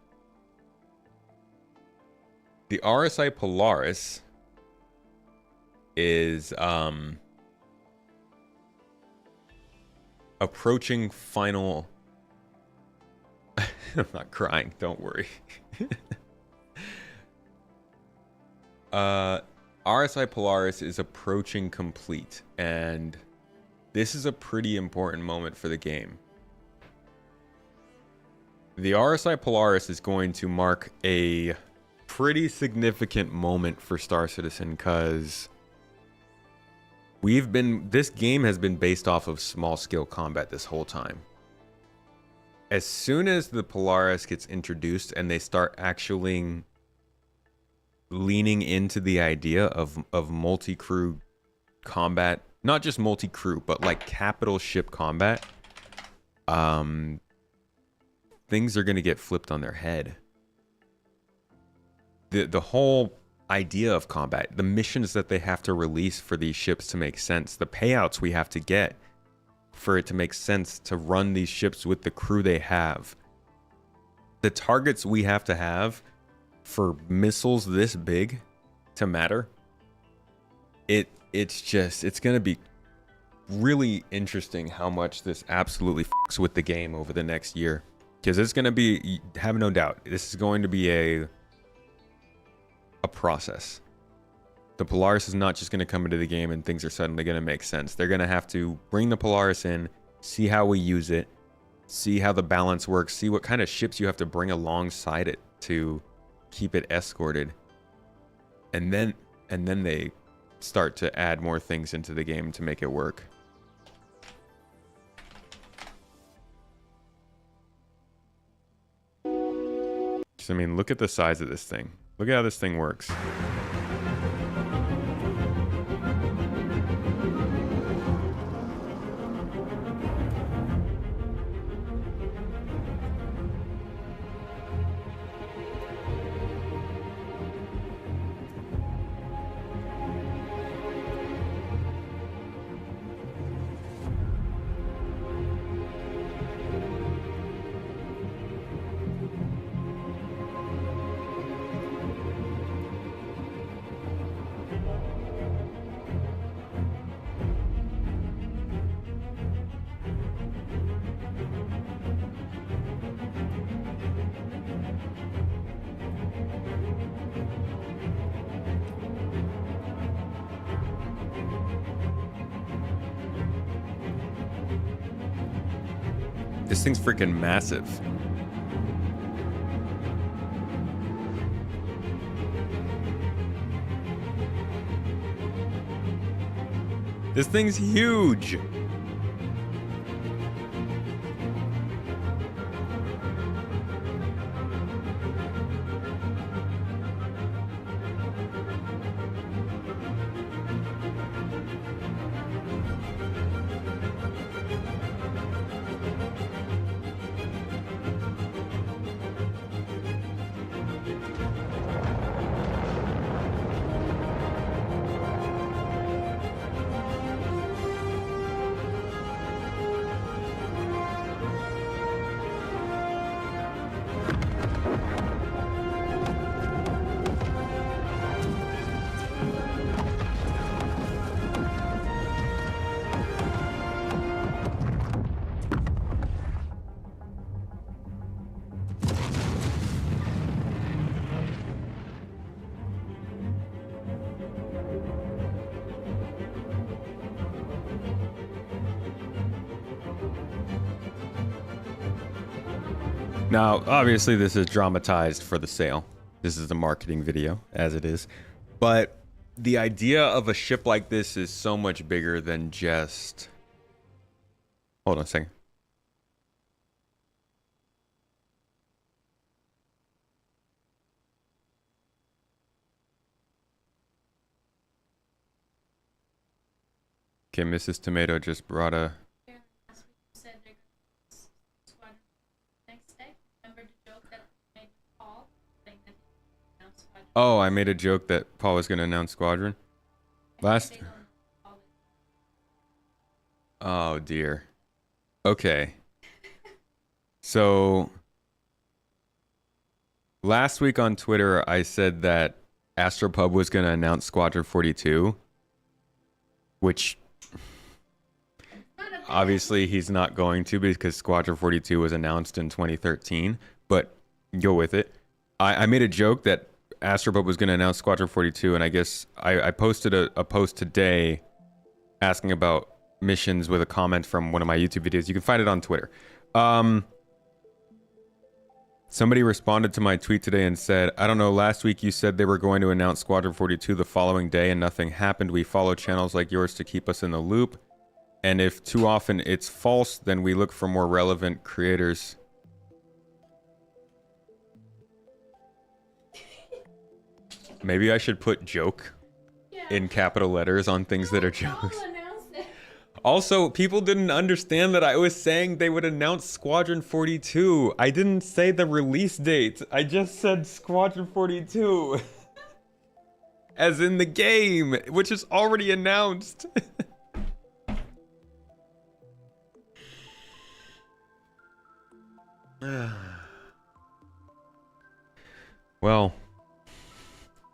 the RSI Polaris is approaching final... I'm not crying, don't worry. RSI Polaris is approaching complete, and this is a pretty important moment for the game. The RSI Polaris is going to mark a pretty significant moment for Star Citizen, because this game has been based off of small scale combat this whole time. As soon as the Polaris gets introduced and they start actually leaning into the idea of multi-crew combat, not just multi-crew, but like capital ship combat, things are going to get flipped on their head. The whole idea of combat, the missions that they have to release for these ships to make sense, the payouts we have to get for it to make sense to run these ships with the crew they have, the targets we have to have for missiles this big to matter, it's gonna be really interesting how much this absolutely fucks with the game over the next year, because it's gonna be, have no doubt, this is going to be a process. The Polaris is not just going to come into the game and things are suddenly going to make sense. They're going to have to bring the Polaris in, see how we use it, see how the balance works, see what kind of ships you have to bring alongside it to keep it escorted. And then they start to add more things into the game to make it work. I mean, look at the size of this thing. Look at how this thing works. This thing's freaking massive. This thing's huge. Now, obviously, this is dramatized for the sale. This is a marketing video, as it is. But the idea of a ship like this is so much bigger than just... Hold on a second. Okay, Mrs. Tomato just brought a... Last week you said they're going to squadron next day. Remember the joke that I made with Paul? Saying that he announced squadron. Oh, I made a joke that Paul was going to announce Squadron. Last... They don't call it. Oh, dear. Okay. So... Last week on Twitter, I said that Astropub was going to announce Squadron 42. Which... Obviously, he's not going to because Squadron 42 was announced in 2013, but go with it. I made a joke that Astropub was going to announce Squadron 42, and I guess I posted a post today asking about missions with a comment from one of my YouTube videos. You can find it on Twitter. Somebody responded to my tweet today and said, I don't know, last week you said they were going to announce Squadron 42 the following day and nothing happened. We follow channels like yours to keep us in the loop. And if too often it's false, then we look for more relevant creators. Maybe I should put joke in capital letters on things that are jokes. Paul announced it. Also, people didn't understand that I was saying they would announce Squadron 42. I didn't say the release date. I just said Squadron 42. As in the game, which is already announced. Well,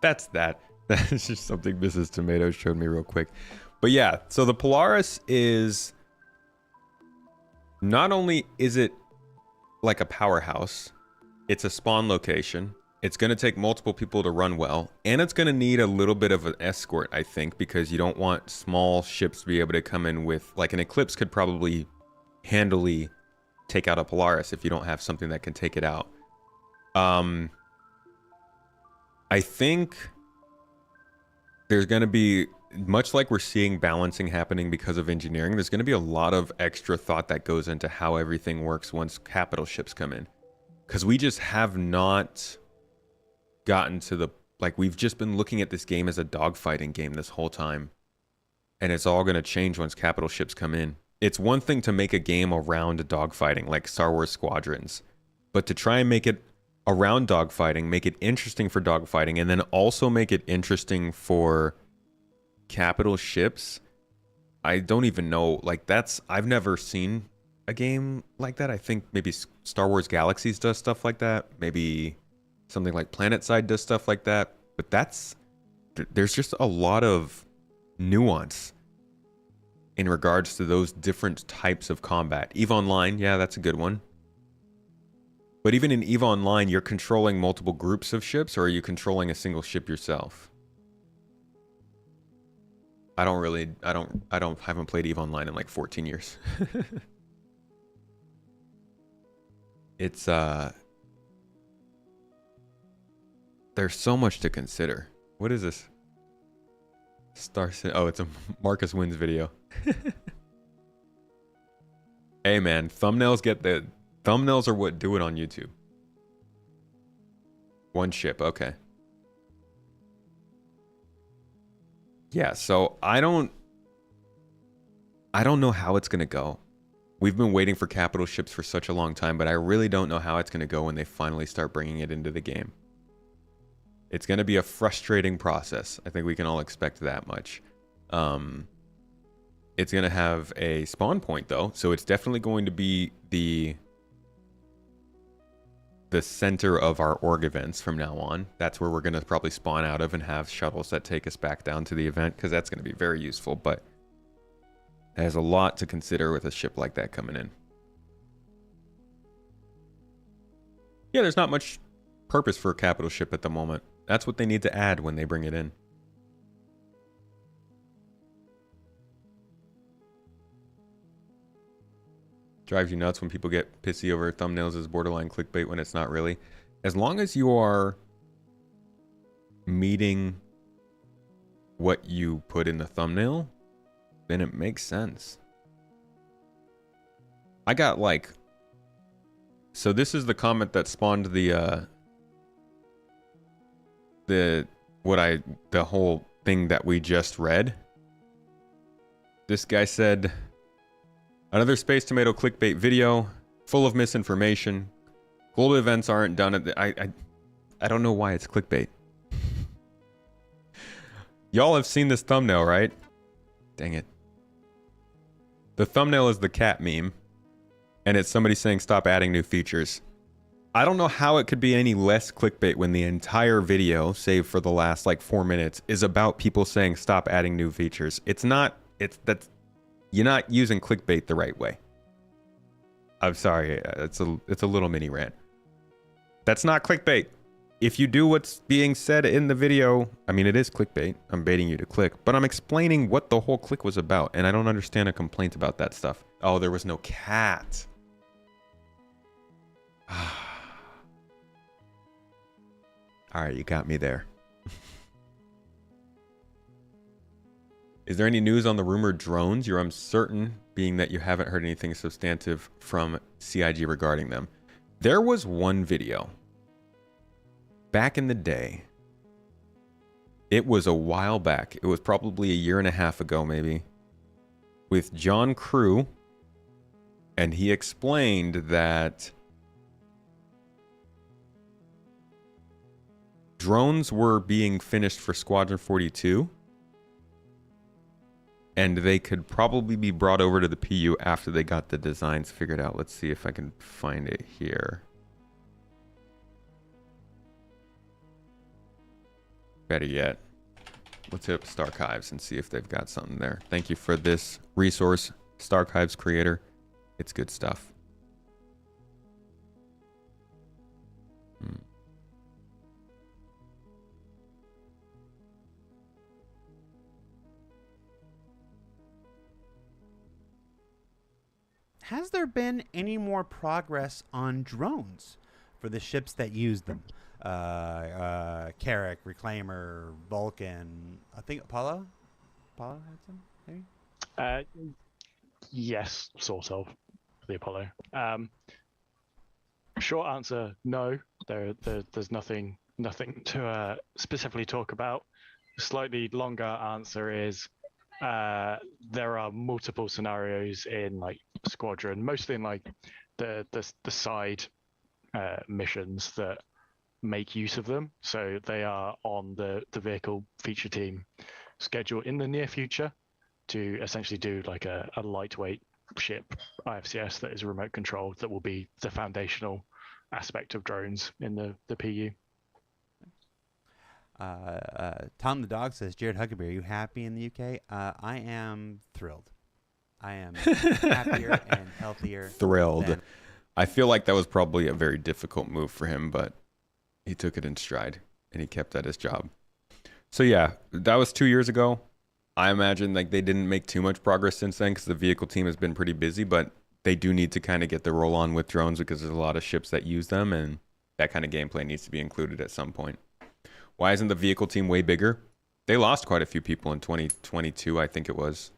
that's that. That's just something Mrs. Tomato showed me real quick. But yeah, so the Polaris is... Not only is it like a powerhouse, it's a spawn location. It's going to take multiple people to run well. And it's going to need a little bit of an escort, I think, because you don't want small ships to be able to come in with... Like an Eclipse could probably handily take out a Polaris if you don't have something that can take it out. I think there's going to be, much like we're seeing balancing happening because of engineering, there's going to be a lot of extra thought that goes into how everything works once capital ships come in. Because we just have not gotten to the... Like, we've just been looking at this game as a dogfighting game this whole time. And it's all going to change once capital ships come in. It's one thing to make a game around dogfighting, like Star Wars Squadrons. But to try and make it around dogfighting, make it interesting for dogfighting, and then also make it interesting for capital ships, I don't even know. Like, that's... I've never seen a game like that. I think maybe Star Wars Galaxies does stuff like that. Maybe something like PlanetSide does stuff like that. But that's... There's just a lot of nuance in regards to those different types of combat. EVE Online, yeah, that's a good one. But even in EVE Online, you're controlling multiple groups of ships, or are you controlling a single ship yourself? I haven't played EVE Online in like 14 years. it's there's so much to consider. What is this? Oh, it's a Marcus Wins video. Hey man, thumbnails are what do it on YouTube. One ship, okay. Yeah, so I don't know how it's gonna go. We've been waiting for capital ships for such a long time, but I really don't know how it's gonna go when they finally start bringing it into the game. It's gonna be a frustrating process. I think we can all expect that much. It's gonna have a spawn point though, so it's definitely going to be the center of our org events from now on. That's where we're gonna probably spawn out of and have shuttles that take us back down to the event, because that's gonna be very useful. But there's a lot to consider with a ship like that coming in. Yeah, there's not much purpose for a capital ship at the moment. That's what they need to add when they bring it in. Drives you nuts when people get pissy over thumbnails as borderline clickbait when it's not really. As long as you are meeting what you put in the thumbnail, then it makes sense. I got like... So this is the comment that spawned the whole thing that we just read. This guy said, another Space Tomato clickbait video full of misinformation. Global events aren't done at the... I don't know why it's clickbait. Y'all have seen this thumbnail, right? Dang it. The thumbnail is the cat meme, and it's somebody saying stop adding new features. I don't know how it could be any less clickbait when the entire video, save for the last like 4 minutes, is about people saying stop adding new features. It's not... You're not using clickbait the right way. I'm sorry, it's a little mini rant. That's not clickbait. If you do what's being said in the video, I mean, it is clickbait. I'm baiting you to click, but I'm explaining what the whole click was about, and I don't understand a complaint about that stuff. Oh, there was no cat. All right, you got me there. Is there any news on the rumored drones? You're uncertain, being that you haven't heard anything substantive from CIG regarding them. There was one video back in the day. It was a while back. It was probably a year and a half ago, maybe, with John Crew, and he explained that drones were being finished for Squadron 42, and they could probably be brought over to the PU after they got the designs figured out. Let's see if I can find it here. Better yet, let's hit up Starchives and see if they've got something there. Thank you for this resource, Starchives creator. It's good stuff. Has there been any more progress on drones for the ships that use them? Carrack, Reclaimer, Vulcan, I think Apollo? Apollo had some, maybe? Yes, sort of, the Apollo. Short answer, no. There's nothing to specifically talk about. A slightly longer answer is there are multiple scenarios in like Squadron, mostly in like the side missions that make use of them. So they are on the vehicle feature team schedule in the near future to essentially do like a lightweight ship IFCS that is remote controlled, that will be the foundational aspect of drones in the PU. Tom the dog says, Jared Huckabee, are you happy in the UK? I am thrilled. I am happier and healthier. Thrilled. I feel like that was probably a very difficult move for him, but he took it in stride and he kept at his job. So yeah, that was 2 years ago. I imagine like they didn't make too much progress since then because the vehicle team has been pretty busy, but they do need to kind of get the roll on with drones because there's a lot of ships that use them, and that kind of gameplay needs to be included at some point. Why isn't the vehicle team way bigger? They lost quite a few people in 2022, I think it was,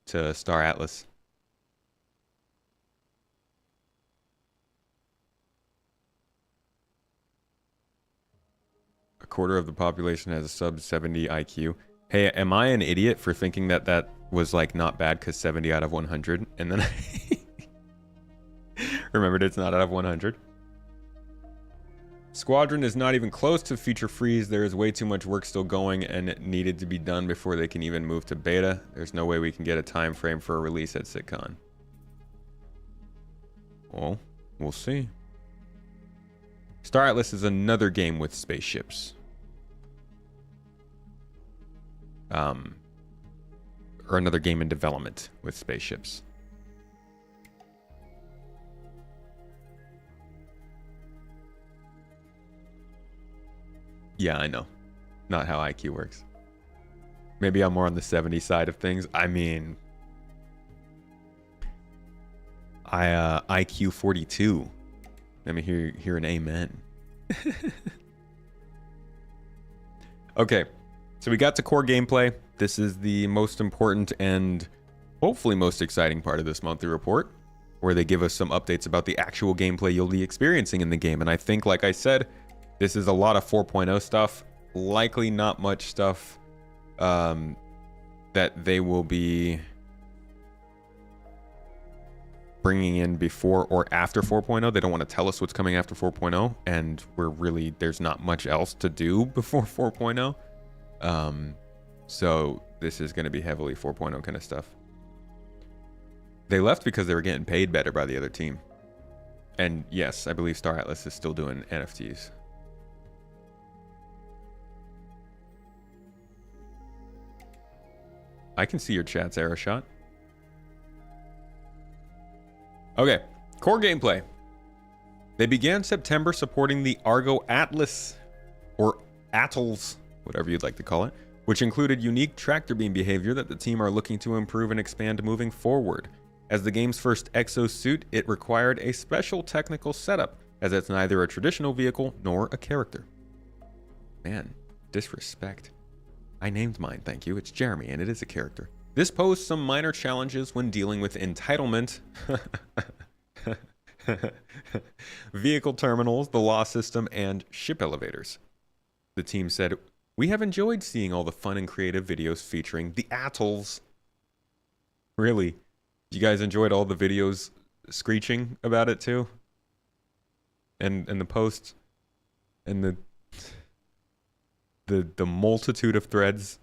to Star Atlas. A quarter of the population has a sub 70 IQ. Hey, am I an idiot for thinking that that was like not bad because 70 out of 100? And then I remembered it's not out of 100. Squadron is not even close to feature freeze. There is way too much work still going and it needed to be done before they can even move to beta. There's no way we can get a time frame for a release at SitCon. Well, we'll see. Star Atlas is another game with spaceships. Or another game in development with spaceships. Yeah, I know. Not how IQ works. Maybe I'm more on the 70 side of things. I mean, IQ 42. Let me hear an amen. Okay, so we got to core gameplay. This is the most important and hopefully most exciting part of this monthly report, where they give us some updates about the actual gameplay you'll be experiencing in the game. And I think, like I said, this is a lot of 4.0 stuff, likely not much stuff that they will be bringing in before or after 4.0. They don't want to tell us what's coming after 4.0, and there's not much else to do before 4.0. So this is going to be heavily 4.0 kind of stuff. They left because they were getting paid better by the other team. And yes, I believe Star Atlas is still doing NFTs. I can see your chats, Aeroshot. Okay, core gameplay. They began September supporting the Argo Atlas, or Atlas, whatever you'd like to call it, which included unique tractor beam behavior that the team are looking to improve and expand moving forward. As the game's first exosuit, it required a special technical setup, as it's neither a traditional vehicle nor a character. Man, disrespect. I named mine, thank you. It's Jeremy, and it is a character. This posed some minor challenges when dealing with entitlement, vehicle terminals, the law system, and ship elevators. The team said, "We have enjoyed seeing all the fun and creative videos featuring the atolls." Really? You guys enjoyed all the videos screeching about it too? And the posts and the multitude of threads.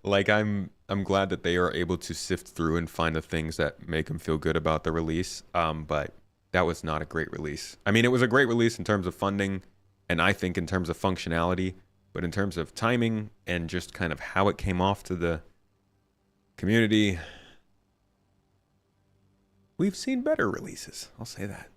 Like, I'm glad that they are able to sift through and find the things that make them feel good about the release. But that was not a great release. I mean, it was a great release in terms of funding, and I think in terms of functionality, but in terms of timing and just kind of how it came off to the community, we've seen better releases. I'll say that.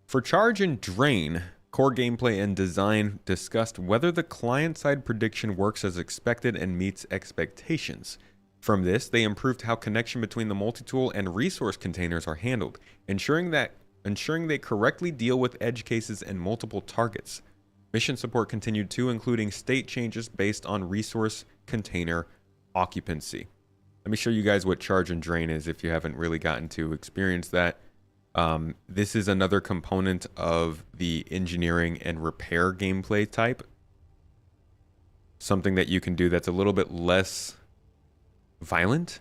For Charge and Drain, core gameplay and design discussed whether the client-side prediction works as expected and meets expectations. From this, they improved how connection between the multi-tool and resource containers are handled, ensuring they correctly deal with edge cases and multiple targets. Mission support continued too, including state changes based on resource container occupancy. Let me show you guys what Charge and Drain is if you haven't really gotten to experience that. This is another component of the engineering and repair gameplay type. Something that you can do that's a little bit less violent,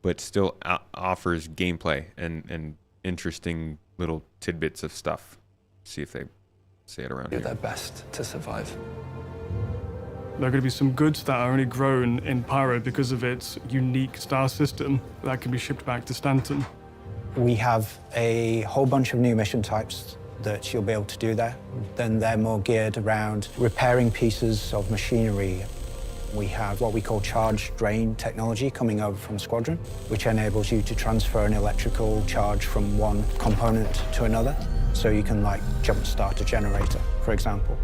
but still offers gameplay and interesting little tidbits of stuff. See if they say it around Do here. their best to survive. There are going to be some goods that are only grown in Pyro because of its unique star system that can be shipped back to Stanton. We have a whole bunch of new mission types that you'll be able to do there. Then they're more geared around repairing pieces of machinery. We have what we call charge drain technology coming over from Squadron, which enables you to transfer an electrical charge from one component to another. So you can like jump start a generator, for example.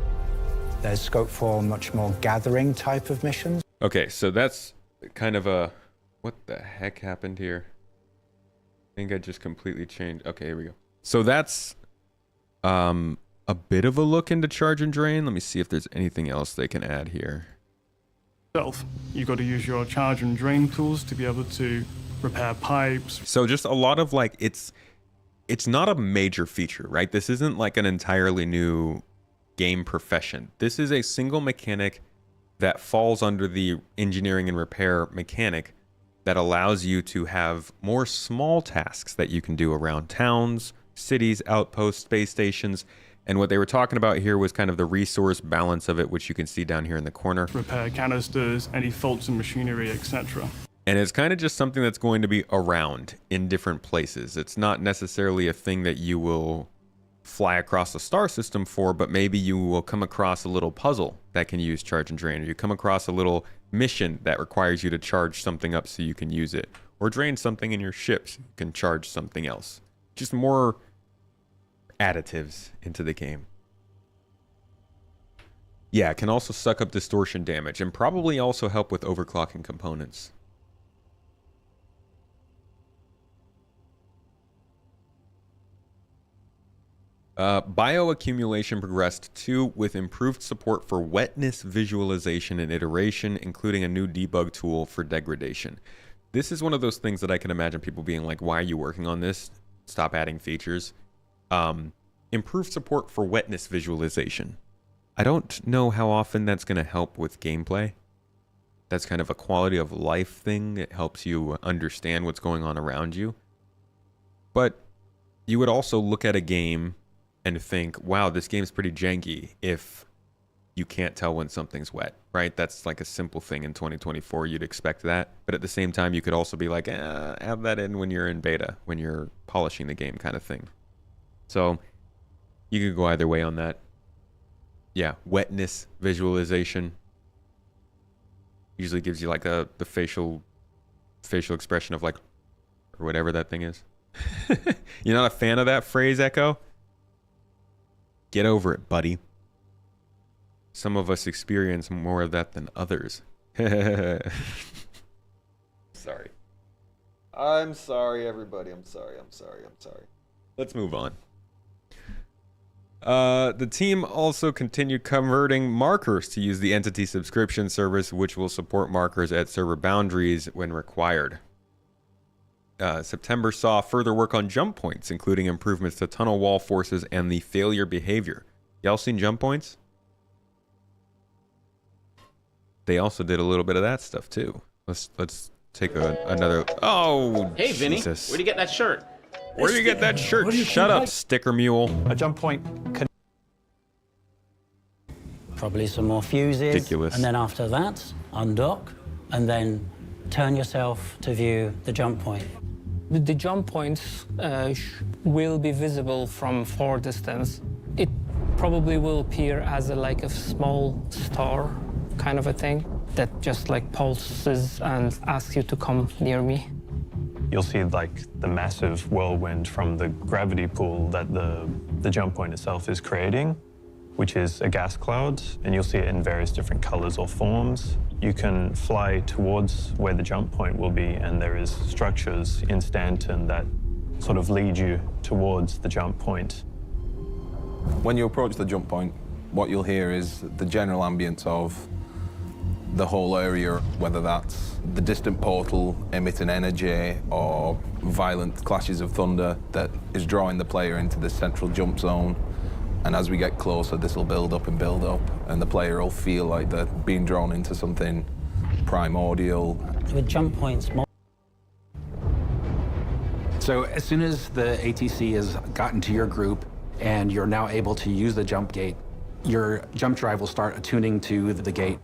There's scope for much more gathering type of missions. Okay, so that's kind of a What the heck happened here? I think I just completely changed. Okay, here we go. So that's a bit of a look into charge and drain. Let me see if there's anything else they can add here. You've got to use your charge and drain tools to be able to repair pipes. So just a lot of like, it's not a major feature, right? This isn't like an entirely new game profession. This is a single mechanic that falls under the engineering and repair mechanic that allows you to have more small tasks that you can do around towns, cities, outposts, space stations. And what they were talking about here was kind of the resource balance of it, which you can see down here in the corner. Repair canisters, any faults in machinery, etc. And it's kind of just something that's going to be around in different places. It's not necessarily a thing that you will fly across the star system for, but maybe you will come across a little puzzle that can use charge and drain, or you come across a little mission that requires you to charge something up so you can use it, or drain something in your ship so you can charge something else. Just more additives into the game. Yeah, it can also suck up distortion damage and probably also help with overclocking components. Bioaccumulation progressed 2 with improved support for wetness visualization and iteration, including a new debug tool for degradation. This is one of those things that I can imagine people being like, why are you working on this? Stop adding features. Improved support for wetness visualization. I don't know how often that's going to help with gameplay. That's kind of a quality of life thing. It helps you understand what's going on around you. But you would also look at a game and think, wow, this game's pretty janky if you can't tell when something's wet, right? That's like a simple thing in 2024. You'd expect that. But at the same time, you could also be like, add that in when you're in beta, when you're polishing the game kind of thing. So you could go either way on that. Yeah, wetness visualization usually gives you like the facial expression of like, or whatever that thing is. You're not a fan of that phrase, Echo? Get over it, buddy. Some of us experience more of that than others. Sorry. I'm sorry, everybody. I'm sorry. Let's move on. The team also continued converting markers to use the entity subscription service, which will support markers at server boundaries when required. September saw further work on jump points, including improvements to tunnel wall forces and the failure behavior. Y'all seen jump points? They also did a little bit of that stuff too. Let's take another. Oh, hey, Vinny, Jesus. where'd you get that shirt? Where do you get that shirt? Shut up, sticker mule. A jump point can probably some more fuses. Ridiculous. And then after that, undock, and then turn yourself to view the jump point. The jump points will be visible from far distance. It probably will appear as like a small star kind of a thing that just like pulses and asks you to come near me. You'll see like the massive whirlwind from the gravity pool that the jump point itself is creating, which is a gas cloud, and you'll see it in various different colors or forms. You can fly towards where the jump point will be, and there is structures in Stanton that sort of lead you towards the jump point. When you approach the jump point, what you'll hear is the general ambience of the whole area, whether that's the distant portal emitting energy or violent clashes of thunder that is drawing the player into the central jump zone. And as we get closer, this will build up, and the player will feel like they're being drawn into something primordial. With jump points, So as soon as the ATC has gotten to your group and you're now able to use the jump gate, your jump drive will start attuning to the gate.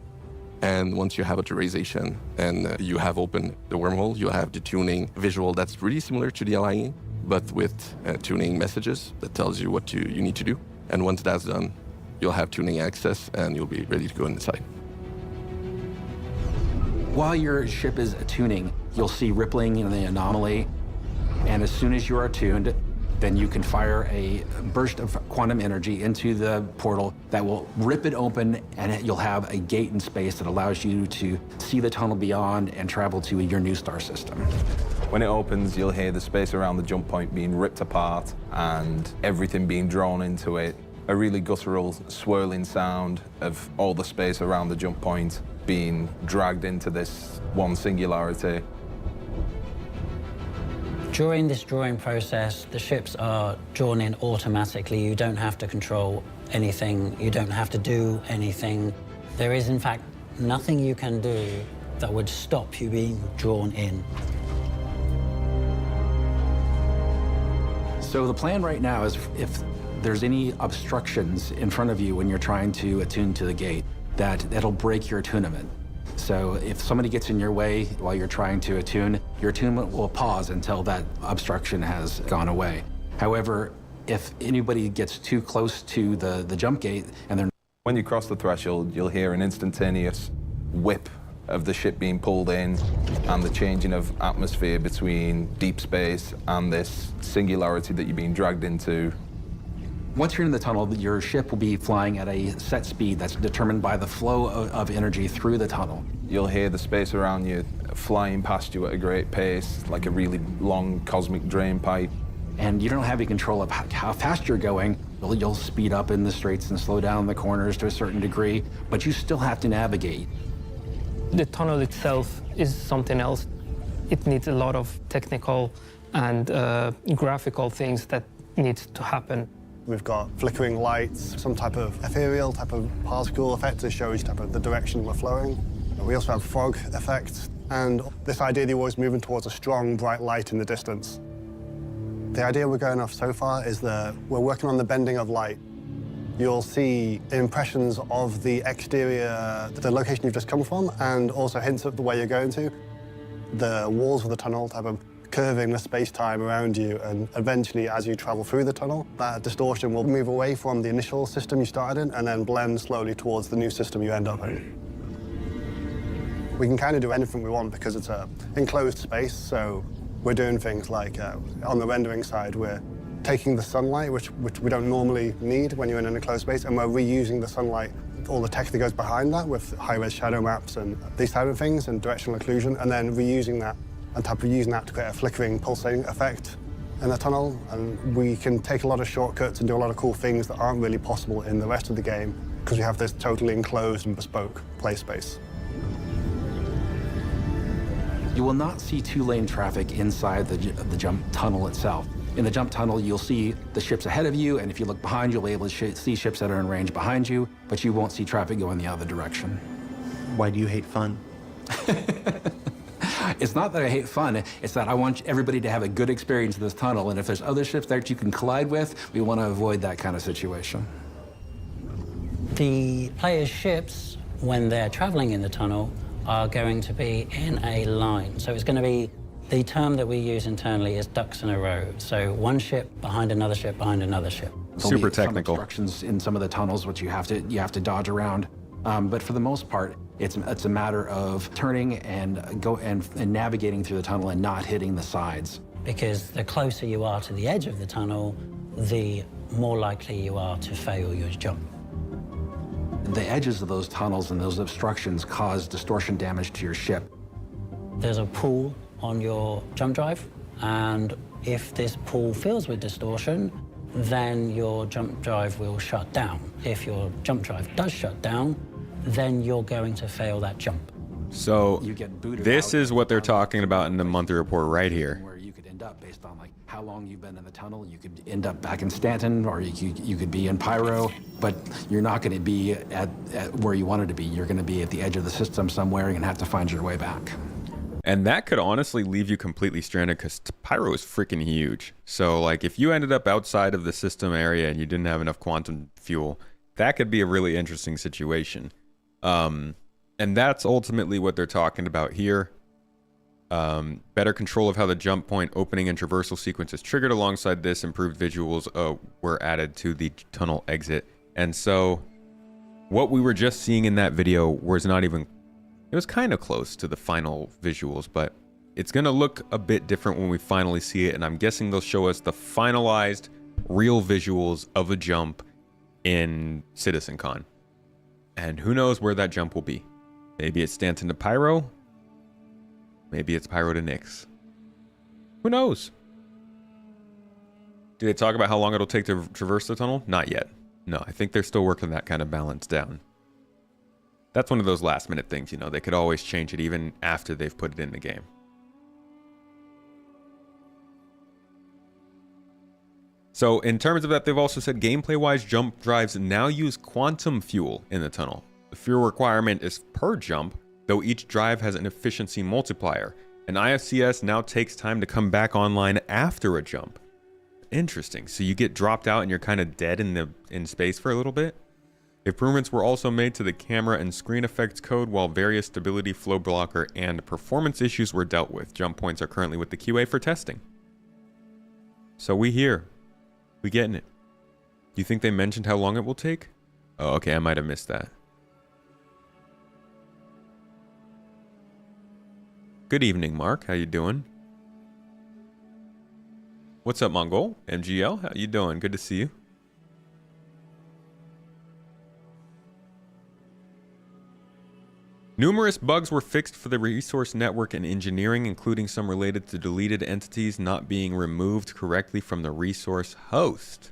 And once you have authorization and you have opened the wormhole, you'll have the tuning visual that's really similar to the aligning, but with tuning messages that tells you what you need to do. And once that's done, you'll have tuning access and you'll be ready to go inside. While your ship is attuning, you'll see rippling in the anomaly. And as soon as you are attuned, then you can fire a burst of quantum energy into the portal that will rip it open, and you'll have a gate in space that allows you to see the tunnel beyond and travel to your new star system. When it opens, you'll hear the space around the jump point being ripped apart and everything being drawn into it. A really guttural, swirling sound of all the space around the jump point being dragged into this one singularity. During this drawing process, the ships are drawn in automatically. You don't have to control anything. You don't have to do anything. There is, in fact, nothing you can do that would stop you being drawn in. So the plan right now is if there's any obstructions in front of you when you're trying to attune to the gate, that'll break your attunement. So if somebody gets in your way while you're trying to attune, your attunement will pause until that obstruction has gone away. However, if anybody gets too close to the jump gate and they're... When you cross the threshold, you'll hear an instantaneous whip of the ship being pulled in and the changing of atmosphere between deep space and this singularity that you're being dragged into. Once you're in the tunnel, your ship will be flying at a set speed that's determined by the flow of energy through the tunnel. You'll hear the space around you flying past you at a great pace, like a really long cosmic drain pipe. And you don't have any control of how fast you're going. You'll speed up in the straights and slow down the corners to a certain degree, but you still have to navigate. The tunnel itself is something else. It needs a lot of technical and graphical things that need to happen. We've got flickering lights, some type of ethereal type of particle effect to show you type of the direction we're flowing. We also have fog effect, and this idea that you're always moving towards a strong, bright light in the distance. The idea we're going off so far is that we're working on the bending of light. You'll see impressions of the exterior, the location you've just come from, and also hints of the way you're going to. The walls of the tunnel type of curving the space-time around you, and eventually, as you travel through the tunnel, that distortion will move away from the initial system you started in and then blend slowly towards the new system you end up in. We can kind of do anything we want because it's an enclosed space, so we're doing things like, on the rendering side, we're taking the sunlight, which we don't normally need when you're in an enclosed space, and we're reusing the sunlight, all the text that goes behind that with high-res shadow maps and these type of things, and directional occlusion, and then reusing that on top of using that to create a flickering, pulsating effect in the tunnel. And we can take a lot of shortcuts and do a lot of cool things that aren't really possible in the rest of the game because we have this totally enclosed and bespoke play space. You will not see two-lane traffic inside the jump tunnel itself. In the jump tunnel, you'll see the ships ahead of you, and if you look behind, you'll be able to see ships that are in range behind you, but you won't see traffic going the other direction. Why do you hate fun? It's not that I hate fun, it's that I want everybody to have a good experience in this tunnel, and if there's other ships there that you can collide with, we want to avoid that kind of situation. The players' ships, when they're traveling in the tunnel, are going to be in a line. So it's going to be, the term that we use internally is ducks in a row. So one ship behind another ship behind another ship. Super technical. Some obstructions in some of the tunnels, which you have to dodge around. But for the most part, it's a matter of turning and navigating through the tunnel and not hitting the sides. Because the closer you are to the edge of the tunnel, the more likely you are to fail your jump. The edges of those tunnels and those obstructions cause distortion damage to your ship. There's a pool on your jump drive, and if this pool fills with distortion, then your jump drive will shut down. If your jump drive does shut down, then you're going to fail that jump. So this is what they're talking about in the monthly report right here. Where you could end up based on like how long you've been in the tunnel. You could end up back in Stanton, or you could be in Pyro, but you're not going to be at where you wanted to be. You're going to be at the edge of the system somewhere and have to find your way back. And that could honestly leave you completely stranded because Pyro is freaking huge. So like if you ended up outside of the system area and you didn't have enough quantum fuel, that could be a really interesting situation. And that's ultimately what they're talking about here. Better control of how the jump point opening and traversal sequence is triggered. Alongside this, improved visuals were added to the tunnel exit. And so what we were just seeing in that video was not even, it was kind of close to the final visuals, but it's going to look a bit different when we finally see it, and I'm guessing they'll show us the finalized real visuals of a jump in CitizenCon. And who knows where that jump will be. Maybe it's Stanton to Pyro. Maybe it's Pyro to Nyx. Who knows? Did they talk about how long it'll take to traverse the tunnel? Not yet. No, I think they're still working that kind of balance down. That's one of those last minute things, you know. They could always change it even after they've put it in the game. So in terms of that, they've also said gameplay-wise, jump drives now use quantum fuel in the tunnel. The fuel requirement is per jump, though each drive has an efficiency multiplier. And IFCS now takes time to come back online after a jump. Interesting. So you get dropped out and you're kind of dead in space for a little bit. Improvements were also made to the camera and screen effects code, while various stability, flow blocker, and performance issues were dealt with. Jump points are currently with the QA for testing. So we here. We getting it. Do you think they mentioned how long it will take? Oh, okay, I might have missed that. Good evening, Mark. How you doing? What's up, Mongol? MGL, how you doing? Good to see you. Numerous bugs were fixed for the resource network and engineering, including some related to deleted entities not being removed correctly from the resource host.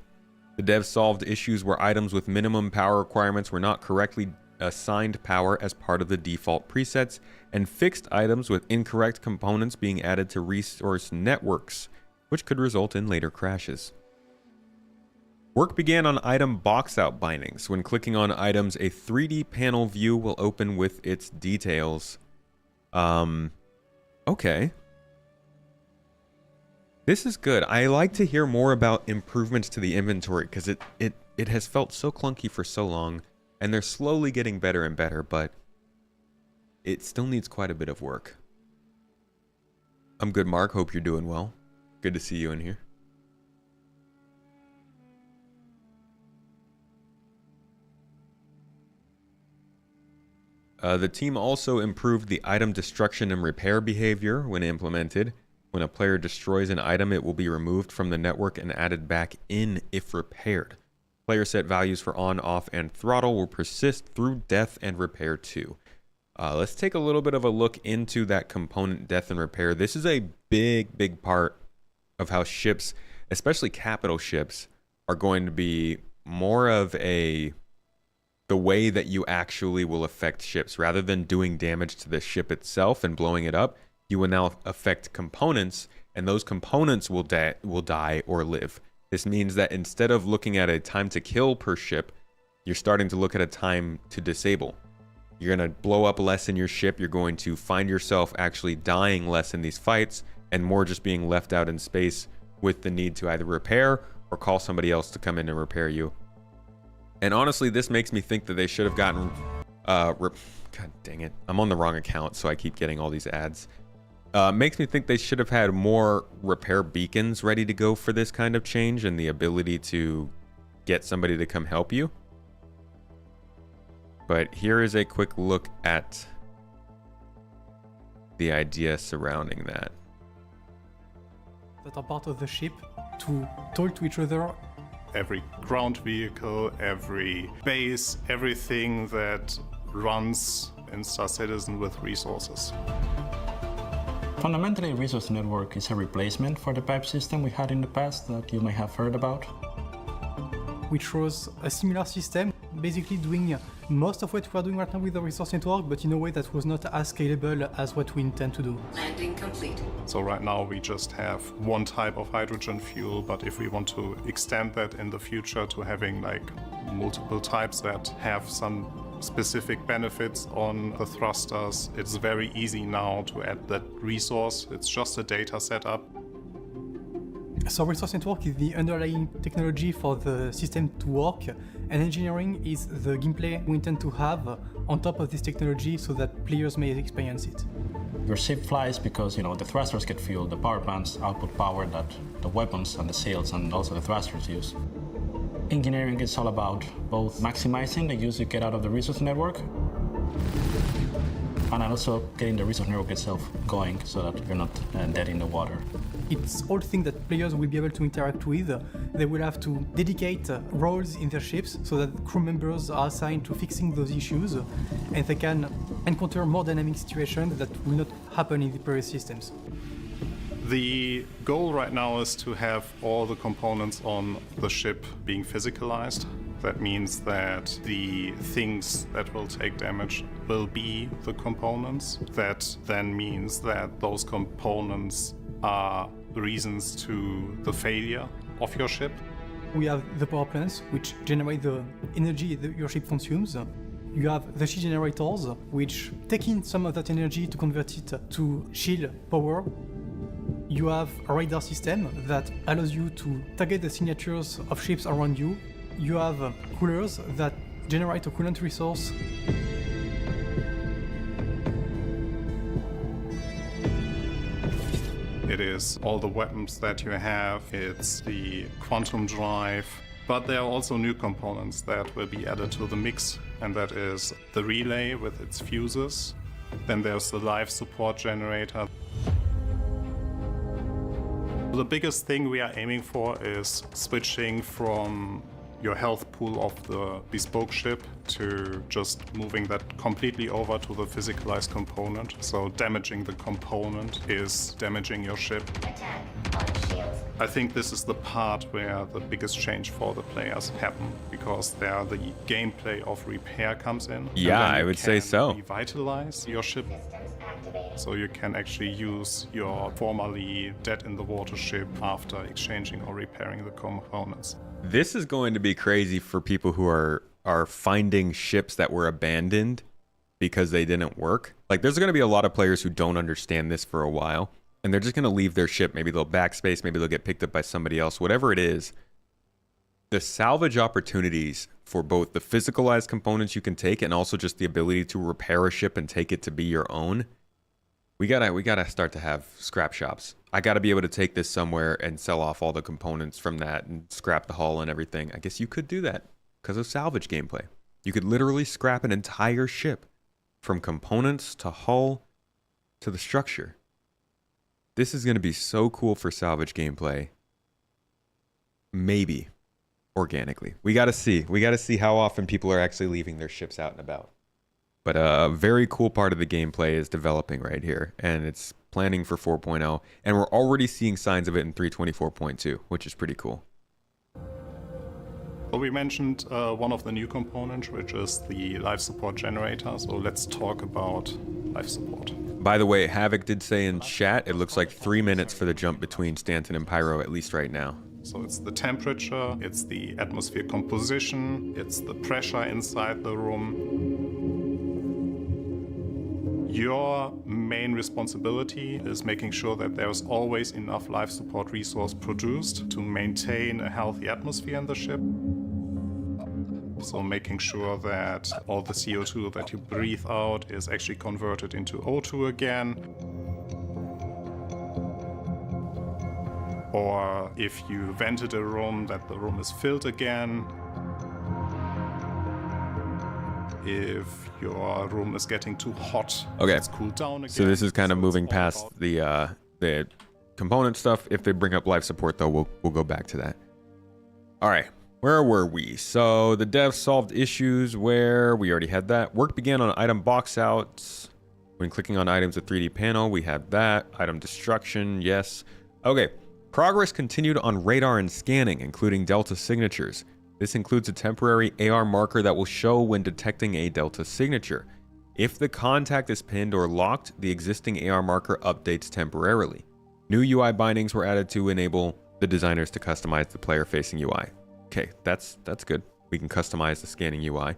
The devs solved issues where items with minimum power requirements were not correctly assigned power as part of the default presets, and fixed items with incorrect components being added to resource networks, which could result in later crashes. Work began on item box out bindings. When clicking on items, a 3D panel view will open with its details. Okay. This is good. I like to hear more about improvements to the inventory, because it has felt so clunky for so long, and they're slowly getting better and better, but it still needs quite a bit of work. I'm good, Mark. Hope you're doing well. Good to see you in here. The team also improved the item destruction and repair behavior when implemented. When a player destroys an item, it will be removed from the network and added back in if repaired. Player set values for on, off, and throttle will persist through death and repair too. Let's take a little bit of a look into that component death and repair. This is a big part of how ships, especially capital ships, are going to be more of the way that you actually will affect ships. Rather than doing damage to the ship itself and blowing it up, you will now affect components, and those components will die or live. This means that instead of looking at a time to kill per ship, you're starting to look at a time to disable. You're going to blow up less in your ship. You're going to find yourself actually dying less in these fights and more just being left out in space with the need to either repair or call somebody else to come in and repair you. And honestly, this makes me think that they should have gotten... God dang it. I'm on the wrong account, so I keep getting all these ads. Makes me think they should have had more repair beacons ready to go for this kind of change and the ability to get somebody to come help you. But here is a quick look at the idea surrounding that. That are part of the ship to talk to each other. Every ground vehicle, every base, everything that runs in Star Citizen with resources. Fundamentally, Resource Network is a replacement for the pipe system we had in the past that you may have heard about. We chose a similar system, basically doing most of what we're doing right now with the Resource Network, but in a way that was not as scalable as what we intend to do. Landing complete. So right now we just have one type of hydrogen fuel, but if we want to extend that in the future to having like multiple types that have some specific benefits on the thrusters, it's very easy now to add that resource. It's just a data setup. So Resource Network is the underlying technology for the system to work, and engineering is the gameplay we intend to have on top of this technology so that players may experience it. Your ship flies because, the thrusters get fuel, the power plants output power that the weapons and the sails and also the thrusters use. Engineering is all about both maximizing the use you get out of the Resource Network And also getting the resource network itself going so that you're not dead in the water. It's all things that players will be able to interact with. They will have to dedicate roles in their ships so that crew members are assigned to fixing those issues, and they can encounter more dynamic situations that will not happen in the previous systems. The goal right now is to have all the components on the ship being physicalized. That means that the things that will take damage will be the components. That then means that those components are reasons to the failure of your ship. We have the power plants, which generate the energy that your ship consumes. You have the shield generators, which take in some of that energy to convert it to shield power. You have a radar system that allows you to target the signatures of ships around you. You have coolers that generate a coolant resource. It is all the weapons that you have, it's the quantum drive, but there are also new components that will be added to the mix, and that is the relay with its fuses. Then there's the life support generator. The biggest thing we are aiming for is switching from your health pool of the bespoke ship to just moving that completely over to the physicalized component. So damaging the component is damaging your ship. I think this is the part where the biggest change for the players happen, because there the gameplay of repair comes in. Yeah, I would say so. Revitalize your ship. So you can actually use your formerly dead-in-the-water ship after exchanging or repairing the components. This is going to be crazy for people who are finding ships that were abandoned because they didn't work. Like, there's going to be a lot of players who don't understand this for a while, and they're just going to leave their ship. Maybe they'll backspace, maybe they'll get picked up by somebody else, whatever it is. The salvage opportunities for both the physicalized components you can take and also just the ability to repair a ship and take it to be your own. We gotta start to have scrap shops. I gotta be able to take this somewhere and sell off all the components from that and scrap the hull and everything. I guess you could do that because of salvage gameplay. You could literally scrap an entire ship from components to hull to the structure. This is gonna be so cool for salvage gameplay. Maybe organically. We gotta see. We gotta see how often people are actually leaving their ships out and about. But a very cool part of the gameplay is developing right here, and it's planning for 4.0, and we're already seeing signs of it in 3.24.2, which is pretty cool. Well, we mentioned one of the new components, which is the life support generator, so let's talk about life support. By the way, Havoc did say in chat, it looks like 3 minutes for the jump between Stanton and Pyro, at least right now. So it's the temperature, it's the atmosphere composition, it's the pressure inside the room. Your main responsibility is making sure that there's always enough life support resource produced to maintain a healthy atmosphere in the ship. So making sure that all the CO2 that you breathe out is actually converted into O2 again. Or if you vented a room, that the room is filled again. If your room is getting too hot, okay, it's cooled down again. So this is kind of moving past the component stuff. If they bring up life support, though, we'll go back to that. All right, where were we? So the devs solved issues where we already had that. Work began on item box outs. When clicking on items, a 3D panel, we had that. Item destruction, yes. Okay, progress continued on radar and scanning, including Delta signatures. This includes a temporary AR marker that will show when detecting a Delta signature. If the contact is pinned or locked, the existing AR marker updates temporarily. New UI bindings were added to enable the designers to customize the player-facing UI. Okay, that's good. We can customize the scanning UI.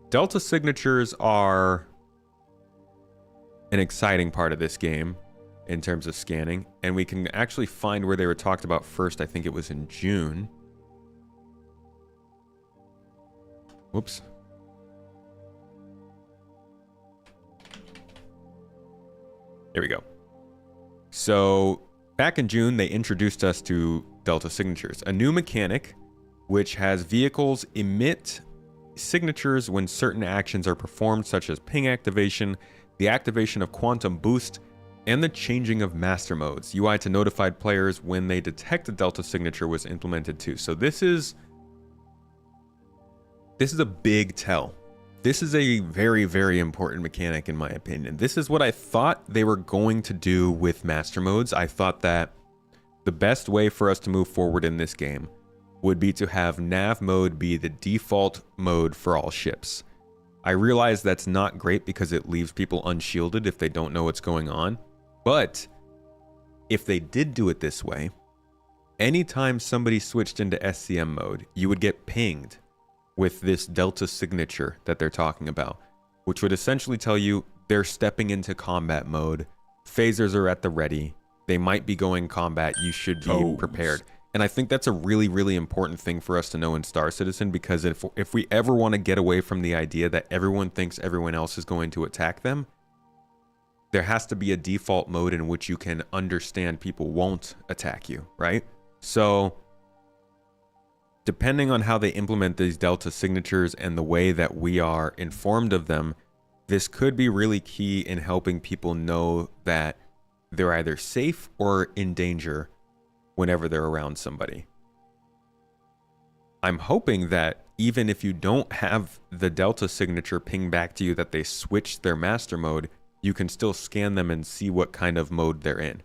Delta signatures are an exciting part of this game in terms of scanning, and we can actually find where they were talked about first. I think it was in June. Whoops. There we go. So back in June, they introduced us to Delta signatures, a new mechanic which has vehicles emit signatures when certain actions are performed, such as ping activation, the activation of quantum boost, and the changing of master modes. UI to notified players when they detect a delta signature was implemented too. So this is a big tell. This is a very, very important mechanic in my opinion. This is what I thought they were going to do with master modes. I thought that the best way for us to move forward in this game would be to have nav mode be the default mode for all ships. I realize that's not great because it leaves people unshielded if they don't know what's going on. But if they did do it this way, anytime somebody switched into SCM mode, you would get pinged with this delta signature that they're talking about, which would essentially tell you they're stepping into combat mode. Phasers are at the ready. They might be going combat. You should be prepared. And I think that's a really, really important thing for us to know in Star Citizen, because if we ever want to get away from the idea that everyone thinks everyone else is going to attack them, there has to be a default mode in which you can understand people won't attack you, right? So depending on how they implement these delta signatures and the way that we are informed of them, this could be really key in helping people know that they're either safe or in danger whenever they're around somebody. I'm hoping that even if you don't have the delta signature ping back to you that they switched their master mode, you can still scan them and see what kind of mode they're in.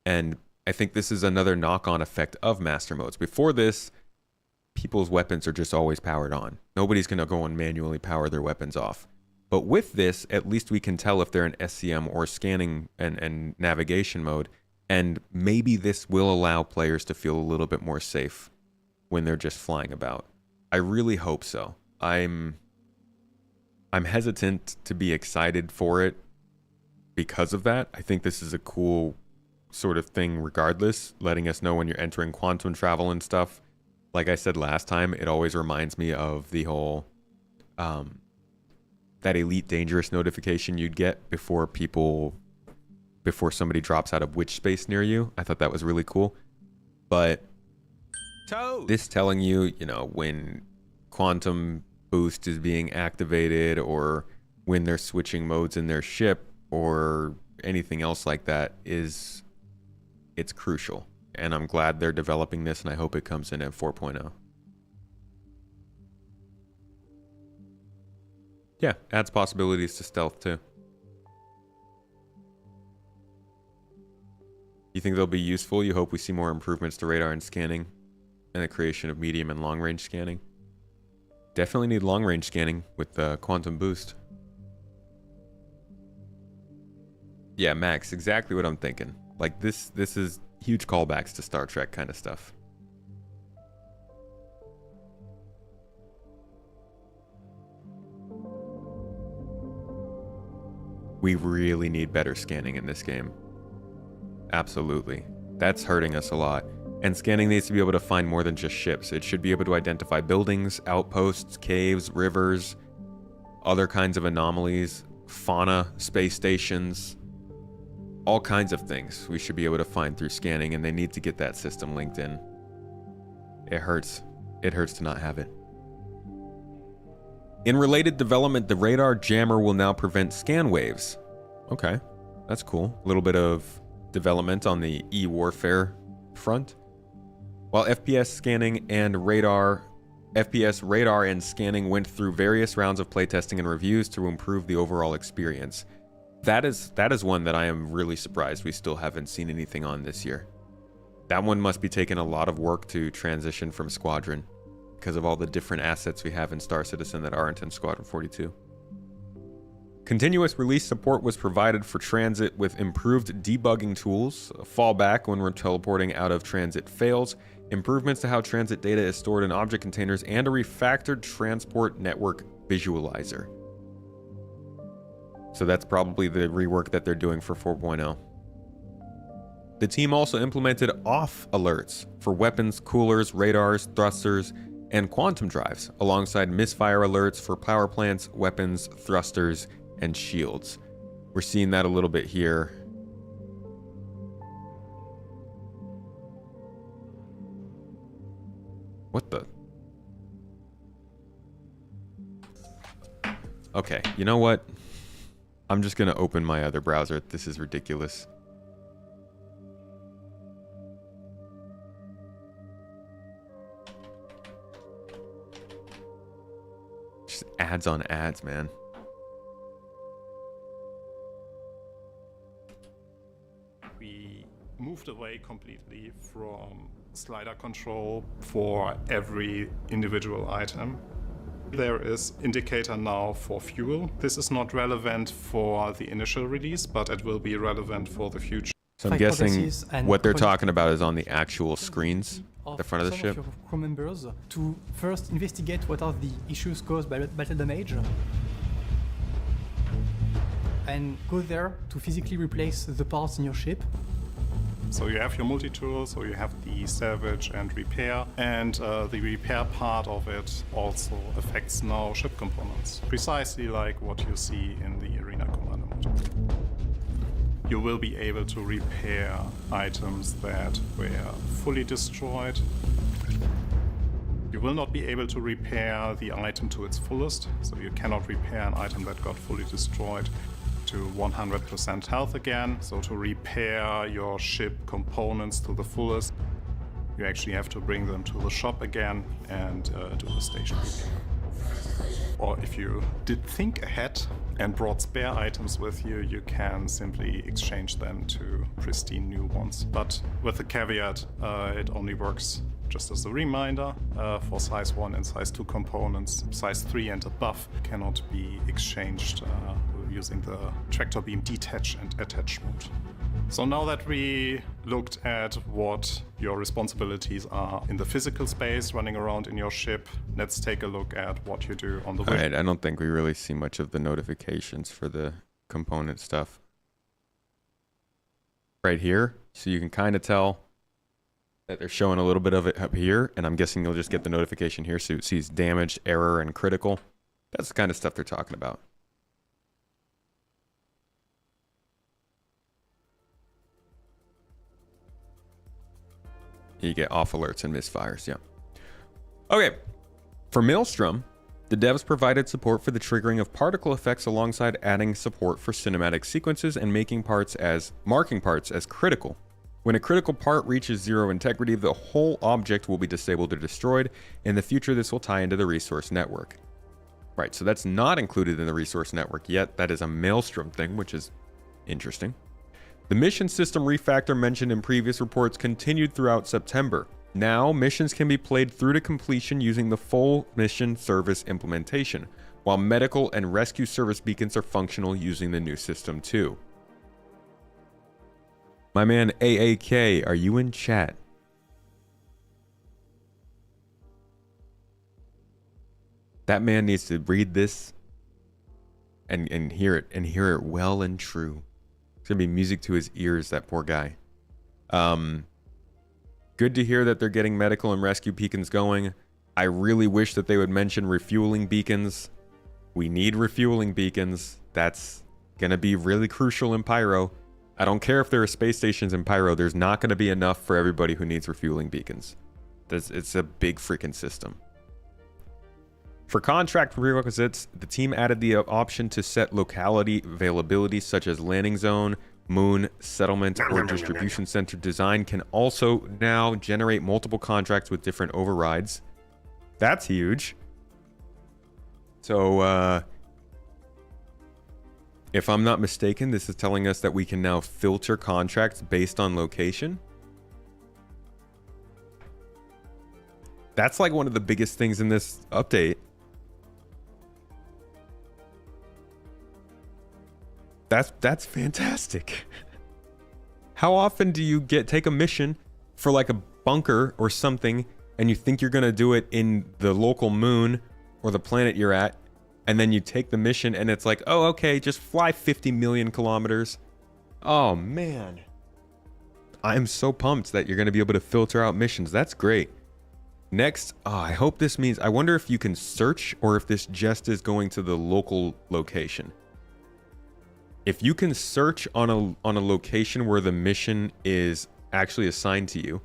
And I think this is another knock-on effect of master modes. Before this, people's weapons are just always powered on. Nobody's going to go and manually power their weapons off. But with this, at least we can tell if they're in SCM or scanning and navigation mode. And maybe this will allow players to feel a little bit more safe when they're just flying about. I really hope so. I'm hesitant to be excited for it because of that. I think this is a cool sort of thing regardless, letting us know when you're entering quantum travel and stuff. Like I said last time, it always reminds me of the whole that Elite Dangerous notification you'd get before somebody drops out of witch space near you. I thought that was really cool. But this telling you, when quantum boost is being activated or when they're switching modes in their ship or anything else like that, it's crucial. And I'm glad they're developing this, and I hope it comes in at 4.0. Yeah, adds possibilities to stealth too. You think they'll be useful? You hope we see more improvements to radar and scanning and the creation of medium and long range scanning. Definitely need long range scanning with the quantum boost. Yeah, Max, exactly what I'm thinking. Like this is huge callbacks to Star Trek kind of stuff. We really need better scanning in this game. Absolutely. That's hurting us a lot. And scanning needs to be able to find more than just ships. It should be able to identify buildings, outposts, caves, rivers, other kinds of anomalies, fauna, space stations, all kinds of things we should be able to find through scanning, and they need to get that system linked in. It hurts. It hurts to not have it. In related development, the radar jammer will now prevent scan waves. Okay, that's cool. A little bit of development on the e-warfare front. While FPS radar and scanning went through various rounds of playtesting and reviews to improve the overall experience. That is one that I am really surprised we still haven't seen anything on this year. That one must be taking a lot of work to transition from Squadron because of all the different assets we have in Star Citizen that aren't in Squadron 42. Continuous release support was provided for transit with improved debugging tools, a fallback when we're teleporting out of transit fails, improvements to how transit data is stored in object containers, and a refactored transport network visualizer. So that's probably the rework that they're doing for 4.0. The team also implemented off alerts for weapons, coolers, radars, thrusters, and quantum drives, alongside misfire alerts for power plants, weapons, thrusters, and shields. We're seeing that a little bit here. What the? Okay, you know what? I'm just gonna open my other browser. This is ridiculous. Just ads on ads, man. We moved away completely from slider control for every individual item. There is indicator now for fuel. This is not relevant for the initial release, but it will be relevant for the future. So I'm guessing what they're talking about is on the actual screens at the front of the ship. Some of your crew members to first investigate what are the issues caused by battle damage and go there to physically replace the parts in your ship. So you have your multi-tool, so you have the salvage and repair, and the repair part of it also affects now ship components, precisely like what you see in the Arena Commander module. You will be able to repair items that were fully destroyed. You will not be able to repair the item to its fullest, so you cannot repair an item that got fully destroyed to 100% health again. So to repair your ship components to the fullest, you actually have to bring them to the shop again and do the station repair. Or if you did think ahead and brought spare items with you, you can simply exchange them to pristine new ones. But with the caveat, it only works, just as a reminder, for size 1 and size 2 components. Size 3 and above cannot be exchanged using the tractor beam detach and attach mode. So now that we looked at what your responsibilities are in the physical space running around in your ship, let's take a look at what you do on the All right, I don't think we really see much of the notifications for the component stuff. Right here, so you can kind of tell that they're showing a little bit of it up here, and I'm guessing you'll just get the notification here so it sees damaged, error, and critical. That's the kind of stuff they're talking about. You get off alerts and misfires, yeah. Okay, for Maelstrom, the devs provided support for the triggering of particle effects alongside adding support for cinematic sequences and marking parts as critical. When a critical part reaches 0 integrity, the whole object will be disabled or destroyed. In the future, this will tie into the resource network. Right, so that's not included in the resource network yet. That is a Maelstrom thing, which is interesting. The mission system refactor mentioned in previous reports continued throughout September. Now, missions can be played through to completion using the full mission service implementation, while medical and rescue service beacons are functional using the new system too. My man AAK, are you in chat? That man needs to read this and hear it well and true. It's gonna be music to his ears, that poor guy. Good to hear that they're getting medical and rescue beacons going. I really wish that they would mention refueling beacons. We need refueling beacons. That's gonna be really crucial in Pyro. I don't care if there are space stations in Pyro. There's not gonna be enough for everybody who needs refueling beacons. It's a big freaking system. For contract prerequisites, the team added the option to set locality availability such as landing zone, moon, settlement, or distribution center design can also now generate multiple contracts with different overrides. That's huge. So, if I'm not mistaken, this is telling us that we can now filter contracts based on location. That's like one of the biggest things in this update. That's fantastic. How often do you take a mission for like a bunker or something and you think you're gonna do it in the local moon or the planet you're at, and then you take the mission and it's like, oh, okay, just fly 50 million kilometers. Oh man. I'm so pumped that you're gonna be able to filter out missions. That's great. Next, I hope this means, I wonder if you can search or if this just is going to the local location. If you can search on a location where the mission is actually assigned to you,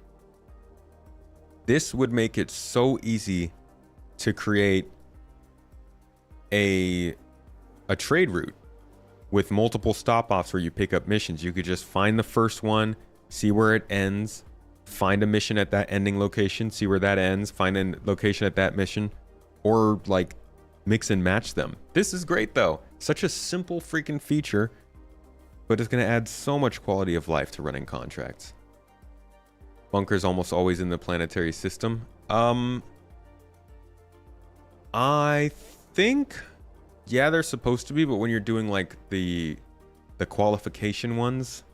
this would make it so easy to create a a trade route with multiple stop-offs where you pick up missions. You could just find the first one, see where it ends, find a mission at that ending location, see where that ends, find a location at that mission, or like mix and match them. This is great though. Such a simple freaking feature, but it's going to add so much quality of life to running contracts. Bunkers almost always in the planetary system. I think, yeah, they're supposed to be, but when you're doing like the qualification ones,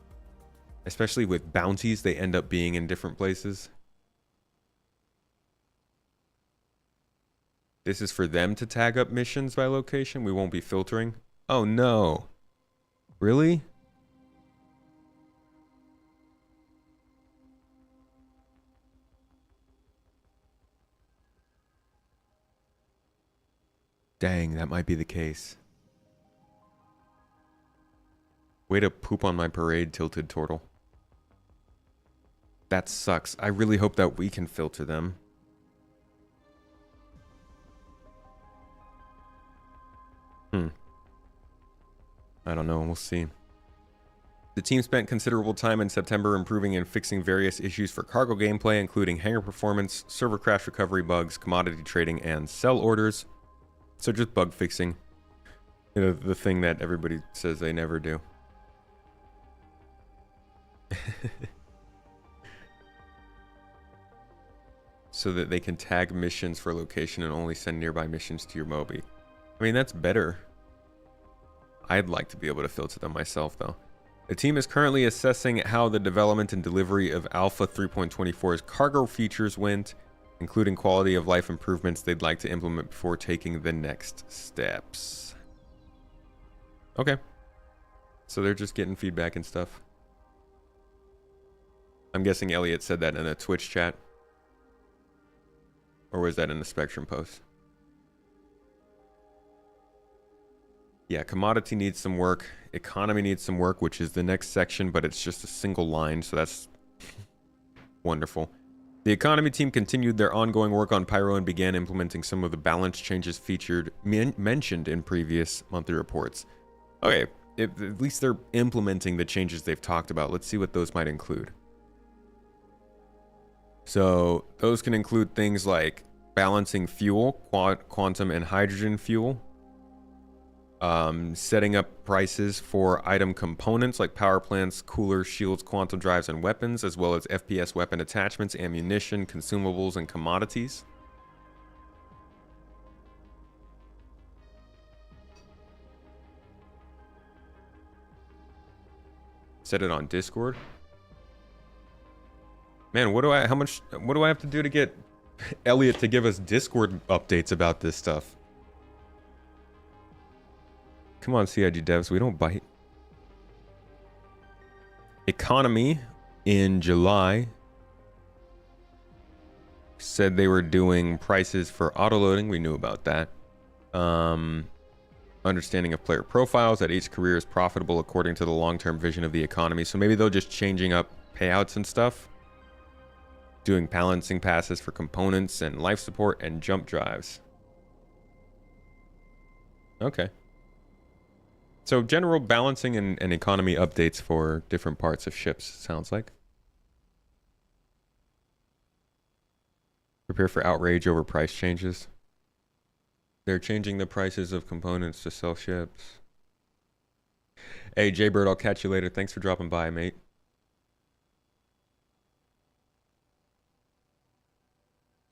especially with bounties, they end up being in different places. This is for them to tag up missions by location. We won't be filtering. Oh no. Really? Dang, that might be the case. Way to poop on my parade, Tilted Turtle. That sucks. I really hope that we can filter them. I don't know. We'll see. The team spent considerable time in September improving and fixing various issues for cargo gameplay, including hangar performance, server crash recovery bugs, commodity trading, and sell orders. So just bug fixing. You know, the thing that everybody says they never do. So that they can tag missions for location and only send nearby missions to your Moby. I mean, that's better. I'd like to be able to filter them myself, though. The team is currently assessing how the development and delivery of Alpha 3.24's cargo features went, including quality of life improvements they'd like to implement before taking the next steps. Okay. So they're just getting feedback and stuff. I'm guessing Elliot said that in a Twitch chat. Or was that in the Spectrum post? Yeah, commodity needs some work. Economy needs some work, which is the next section, but it's just a single line, so that's wonderful. The economy team continued their ongoing work on Pyro and began implementing some of the balance changes mentioned in previous monthly reports. Okay, at least they're implementing the changes they've talked about. Let's see what those might include. So those can include things like balancing fuel, quantum and hydrogen fuel, setting up prices for item components like power plants, coolers, shields, quantum drives, and weapons, as well as FPS weapon attachments, ammunition, consumables, and commodities. Set it on Discord. Man, what do I have to do to get Elliot to give us Discord updates about this stuff? Come on, CIG devs, we don't bite. Economy in July said they were doing prices for autoloading. We knew about that. Understanding of player profiles, that each career is profitable according to the long-term vision of the economy. So maybe they'll just changing up payouts and stuff. Doing balancing passes for components and life support and jump drives. Okay. So general balancing and economy updates for different parts of ships, sounds like. Prepare for outrage over price changes. They're changing the prices of components to sell ships. Hey, Jaybird, I'll catch you later. Thanks for dropping by, mate.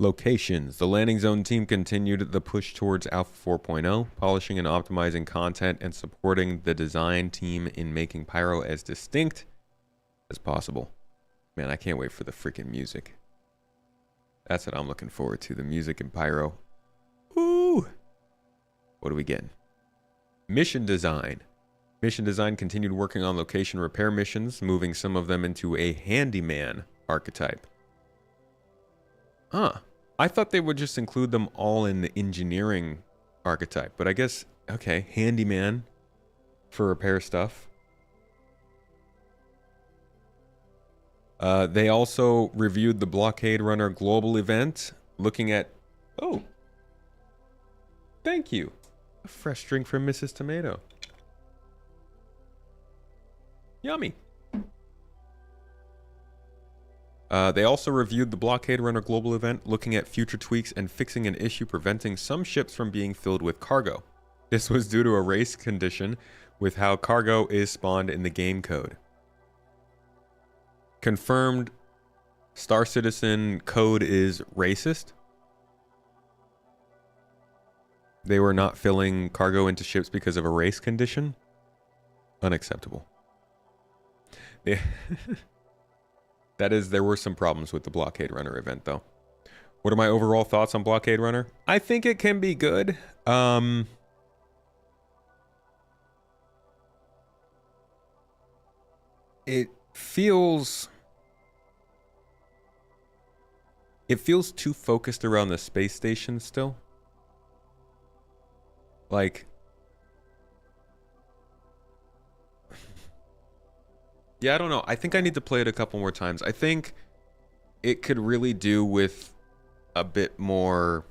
Locations. The landing zone team continued the push towards Alpha 4.0, polishing and optimizing content and supporting the design team in making Pyro as distinct as possible. Man, I can't wait for the freaking music. That's what I'm looking forward to, the music in Pyro. Ooh! What are we getting? Mission design. Mission design continued working on location repair missions, moving some of them into a handyman archetype. Huh. I thought they would just include them all in the engineering archetype, but I guess, okay, handyman for repair stuff. They also reviewed the Blockade Runner global event, looking at... Oh. Thank you. A fresh drink from Mrs. Tomato. Yummy. They also reviewed the Blockade Runner global event, looking at future tweaks and fixing an issue preventing some ships from being filled with cargo. This was due to a race condition with how cargo is spawned in the game code. Confirmed Star Citizen code is racist. They were not filling cargo into ships because of a race condition. Unacceptable. Yeah. There were some problems with the Blockade Runner event, though. What are my overall thoughts on Blockade Runner? I think it can be good. It feels too focused around the space station still. Like, yeah, I don't know. I think I need to play it a couple more times. I think it could really do with a bit more.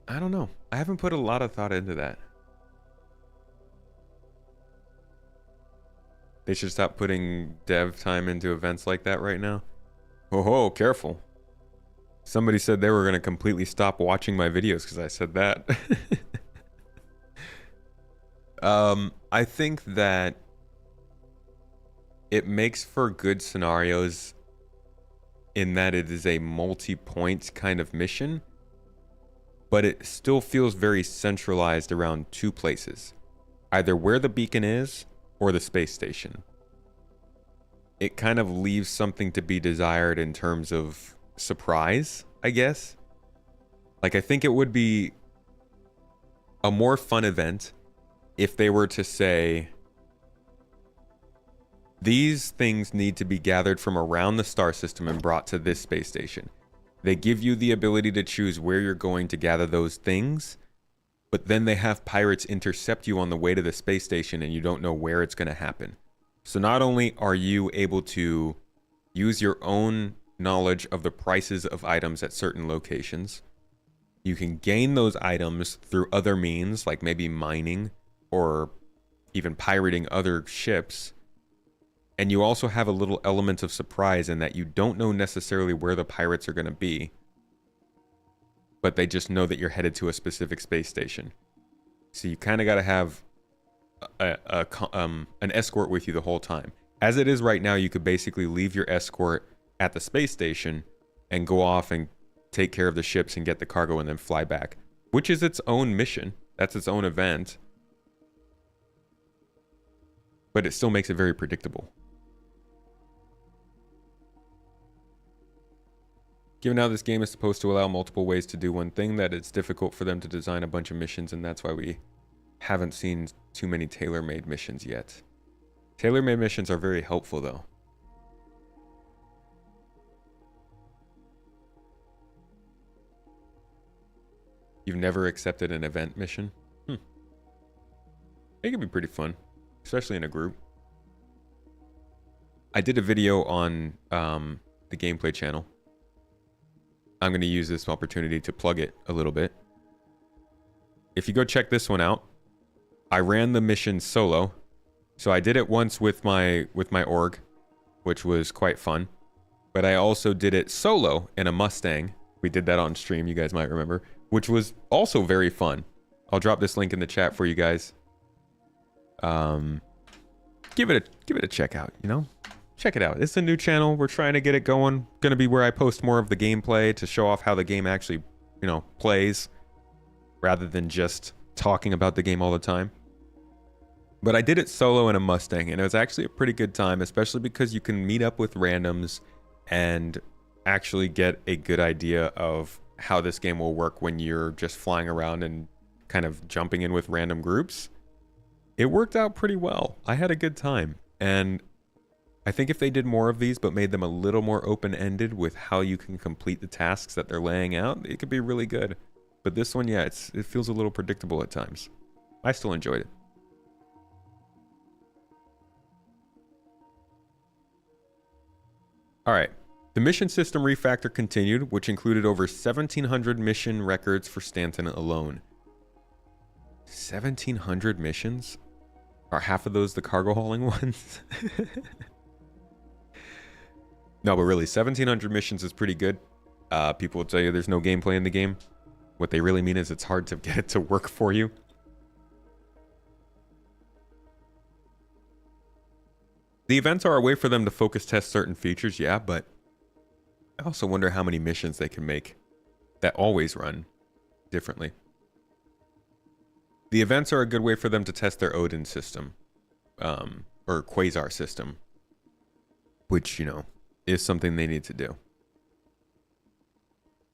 I don't know. I haven't put a lot of thought into that. They should stop putting dev time into events like that right now. Oh, careful. Somebody said they were going to completely stop watching my videos because I said that. I think that it makes for good scenarios in that it is a multi-point kind of mission, but it still feels very centralized around two places, either where the beacon is or the space station. It kind of leaves something to be desired in terms of surprise, I guess. Like, I think it would be a more fun event if they were to say, these things need to be gathered from around the star system and brought to this space station. They give you the ability to choose where you're going to gather those things, but then they have pirates intercept you on the way to the space station and you don't know where it's going to happen. So not only are you able to use your own knowledge of the prices of items at certain locations, you can gain those items through other means, like maybe mining or even pirating other ships. And you also have a little element of surprise in that you don't know necessarily where the pirates are going to be, but they just know that you're headed to a specific space station. So you kind of got to have an escort with you the whole time. As it is right now, you could basically leave your escort at the space station and go off and take care of the ships and get the cargo and then fly back, which is its own mission. That's its own event. But it still makes it very predictable. Given how this game is supposed to allow multiple ways to do one thing, that it's difficult for them to design a bunch of missions, and that's why we haven't seen too many tailor-made missions yet. Tailor-made missions are very helpful, though. You've never accepted an event mission? It can be pretty fun, especially in a group. I did a video on the gameplay channel. I'm going to use this opportunity to plug it a little bit. If you go check this one out, I ran the mission solo. So I did it once with my org, which was quite fun. But I also did it solo in a Mustang. We did that on stream, you guys might remember, which was also very fun. I'll drop this link in the chat for you guys. Give it a check out, you know? Check it out. It's a new channel. We're trying to get it going. Gonna be where I post more of the gameplay to show off how the game actually, you know, plays, rather than just talking about the game all the time. But I did it solo in a Mustang, and it was actually a pretty good time, especially because you can meet up with randoms and actually get a good idea of how this game will work when you're just flying around and kind of jumping in with random groups. It worked out pretty well. I had a good time, and I think if they did more of these but made them a little more open-ended with how you can complete the tasks that they're laying out, it could be really good. But this one, yeah, it feels a little predictable at times. I still enjoyed it. All right. The mission system refactor continued, which included over 1,700 mission records for Stanton alone. 1,700 missions? Are half of those the cargo hauling ones? No, but really, 1,700 missions is pretty good. People will tell you there's no gameplay in the game. What they really mean is it's hard to get it to work for you. The events are a way for them to focus test certain features, yeah, but I also wonder how many missions they can make that always run differently. The events are a good way for them to test their Odin system, or Quasar system, which, you know, is something they need to do.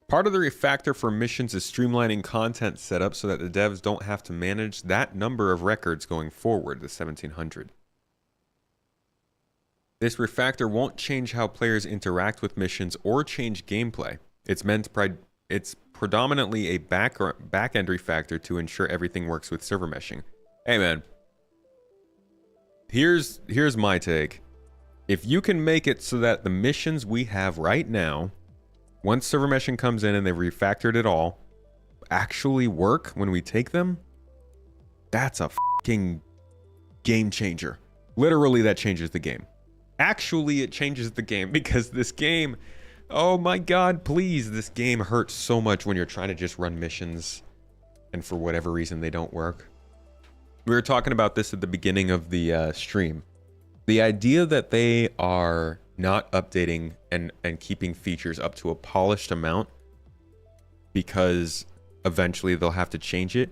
Part of the refactor for missions is streamlining content setup so that the devs don't have to manage that number of records going forward, the 1,700. This refactor won't change how players interact with missions or change gameplay. It's predominantly a back-end refactor to ensure everything works with server meshing. Hey man, here's my take. If you can make it so that the missions we have right now, once server meshing comes in and they've refactored it all, actually work when we take them, that's a fucking game changer. Literally, that changes the game. Actually, it changes the game, because this game, oh my god, please, this game hurts so much when you're trying to just run missions and for whatever reason they don't work. We were talking about this at the beginning of the stream. The idea that they are not updating and keeping features up to a polished amount because eventually they'll have to change it,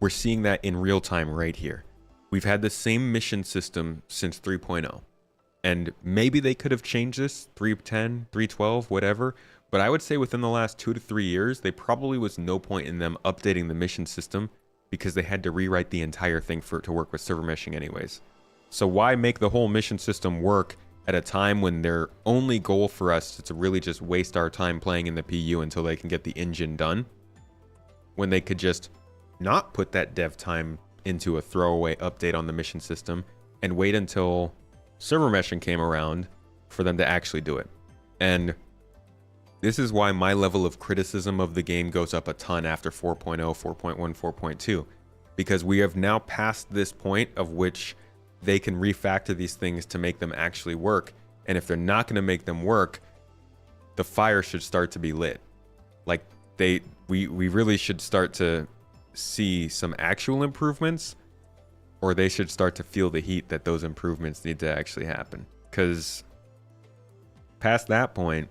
we're seeing that in real time right here. We've had the same mission system since 3.0. And maybe they could have changed this 3.10, 3.12, whatever. But I would say within the last 2 to 3 years, there probably was no point in them updating the mission system because they had to rewrite the entire thing for it to work with server meshing anyways. So why make the whole mission system work at a time when their only goal for us is to really just waste our time playing in the PU until they can get the engine done, when they could just not put that dev time into a throwaway update on the mission system and wait until server meshing came around for them to actually do it. And this is why my level of criticism of the game goes up a ton after 4.0, 4.1, 4.2, because we have now passed this point of which they can refactor these things to make them actually work. And if they're not going to make them work, the fire should start to be lit. Like we really should start to see some actual improvements, or they should start to feel the heat that those improvements need to actually happen. Because past that point,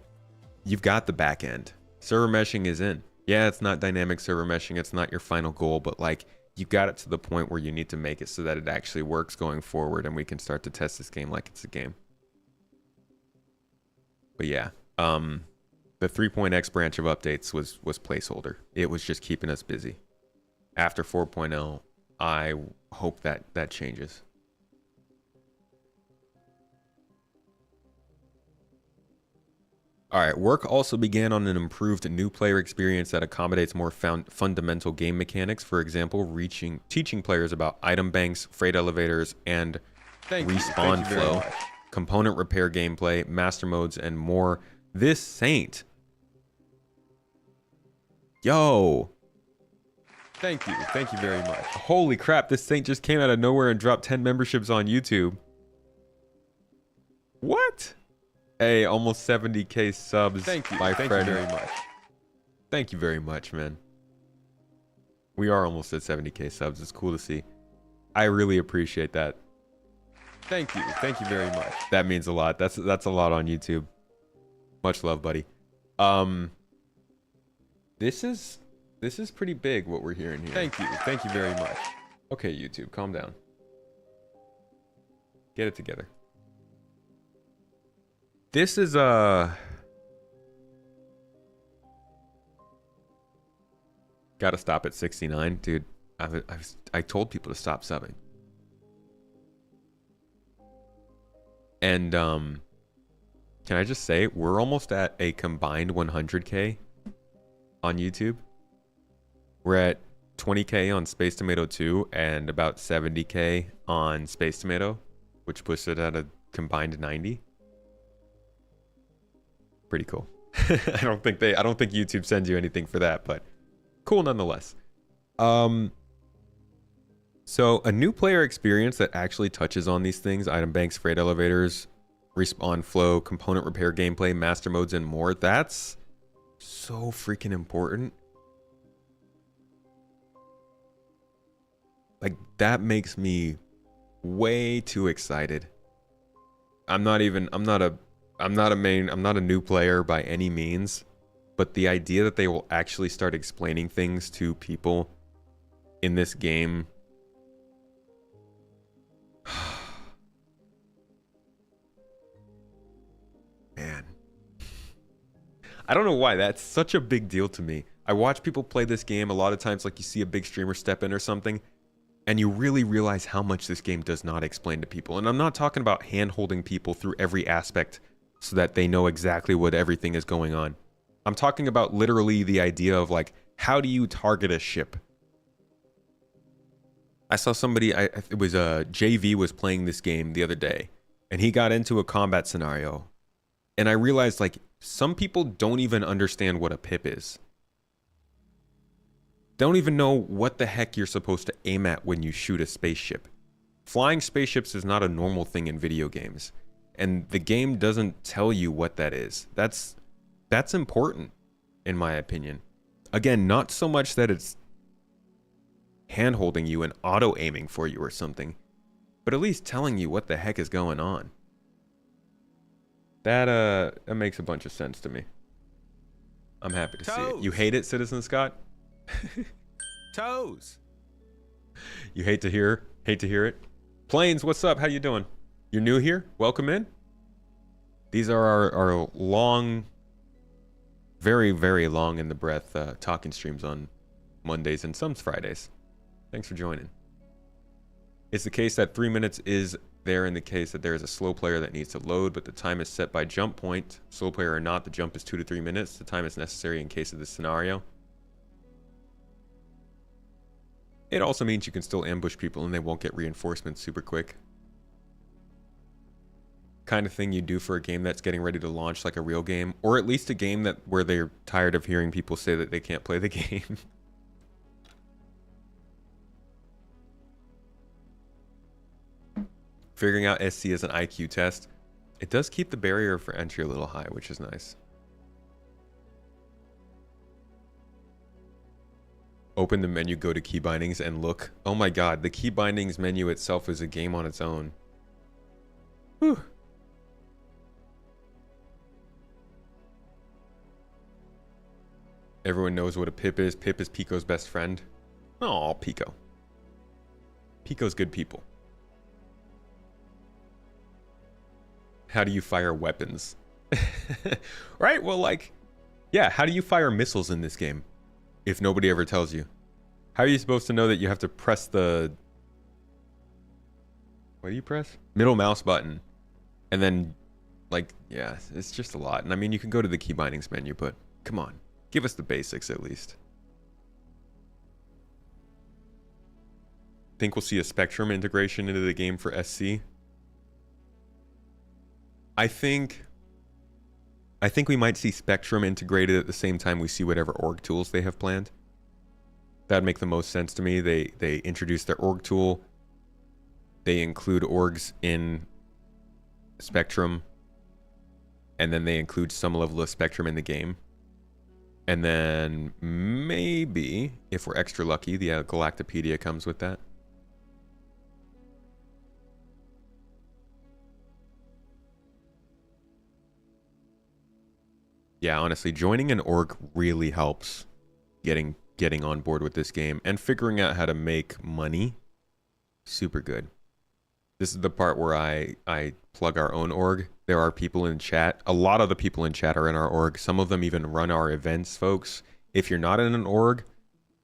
you've got the back end. Server meshing is in. Yeah, it's not dynamic server meshing. It's not your final goal, but like you got it to the point where you need to make it so that it actually works going forward and we can start to test this game like it's a game. But yeah, the 3.x branch of updates was placeholder. It was just keeping us busy. After 4.0, I hope that changes. All right, work also began on an improved new player experience that accommodates more fundamental game mechanics. For example, teaching players about item banks, freight elevators, and respawn flow, component repair gameplay, master modes, and more. This saint. Yo. Thank you very much. Holy crap, this saint just came out of nowhere and dropped 10 memberships on YouTube. What? Hey, almost 70k subs. Thank you very much. Thank you very much, man. We are almost at 70k subs. It's cool to see. I really appreciate that. Thank you very much. That means a lot. That's a lot on YouTube. Much love, buddy. This is pretty big what we're hearing here. Thank you very much. Okay, YouTube, calm down. Get it together. This is gotta stop at 69, dude. I told people to stop subbing. And can I just say we're almost at a combined 100k on YouTube. We're at 20k on Space Tomato 2 and about 70k on Space Tomato, which puts it at a combined 90. Pretty cool. I don't think YouTube sends you anything for that, but cool nonetheless. So a new player experience that actually touches on these things: item banks, freight elevators, respawn flow, component repair gameplay, master modes, and more. That's so freaking important. Like, that makes me way too excited. I'm not a new player by any means, but the idea that they will actually start explaining things to people in this game, man, I don't know why that's such a big deal to me. I watch people play this game a lot of times, like you see a big streamer step in or something, and you really realize how much this game does not explain to people. And I'm not talking about hand-holding people through every aspect so that they know exactly what everything is going on. I'm talking about literally the idea of, like, how do you target a ship? I saw somebody, it was JV was playing this game the other day, and he got into a combat scenario, and I realized, like, some people don't even understand what a pip is. Don't even know what the heck you're supposed to aim at when you shoot a spaceship. Flying spaceships is not a normal thing in video games, and the game doesn't tell you what that is. That's important, in my opinion. Again, not so much that it's hand-holding you and auto-aiming for you or something, but at least telling you what the heck is going on. That makes a bunch of sense to me. I'm happy to see it. You hate it, Citizen Scott? Toes. You hate to hear it. Planes, what's up? How you doing? You're new here? Welcome in. These are our long, very, very long in the breath talking streams on Mondays and some Fridays. Thanks for joining. It's the case that 3 minutes is there in the case that there is a slow player that needs to load, but the time is set by jump point. Slow player or not, the jump is 2 to 3 minutes. The time is necessary in case of this scenario. It also means you can still ambush people and they won't get reinforcements super quick. Kind of thing you do for a game that's getting ready to launch like a real game, or at least a game that where they're tired of hearing people say that they can't play the game. Figuring out SC as an IQ test. It does keep the barrier for entry a little high, which is nice. Open the menu, go to key bindings, and look. Oh my god, the key bindings menu itself is a game on its own. Whew. Everyone knows what a pip is. Pip is Pico's best friend. Oh, Pico. Pico's good people. How do you fire weapons? Right? Well, like, yeah, how do you fire missiles in this game? If nobody ever tells you. How are you supposed to know that you have to press the... What do you press? Middle mouse button. And then, like, yeah, it's just a lot. And I mean, you can go to the key bindings menu, but come on. Give us the basics at least. Think we'll see a Spectrum integration into the game for SC? I think we might see Spectrum integrated at the same time we see whatever org tools they have planned. That'd make the most sense to me. They introduce their org tool. They include orgs in Spectrum. And then they include some level of Spectrum in the game. And then maybe, if we're extra lucky, the Galactopedia comes with that. Yeah, honestly, joining an org really helps getting on board with this game and figuring out how to make money. Super good. This is the part where I plug our own org. There are people in chat. A lot of the people in chat are in our org. Some of them even run our events, folks. If you're not in an org,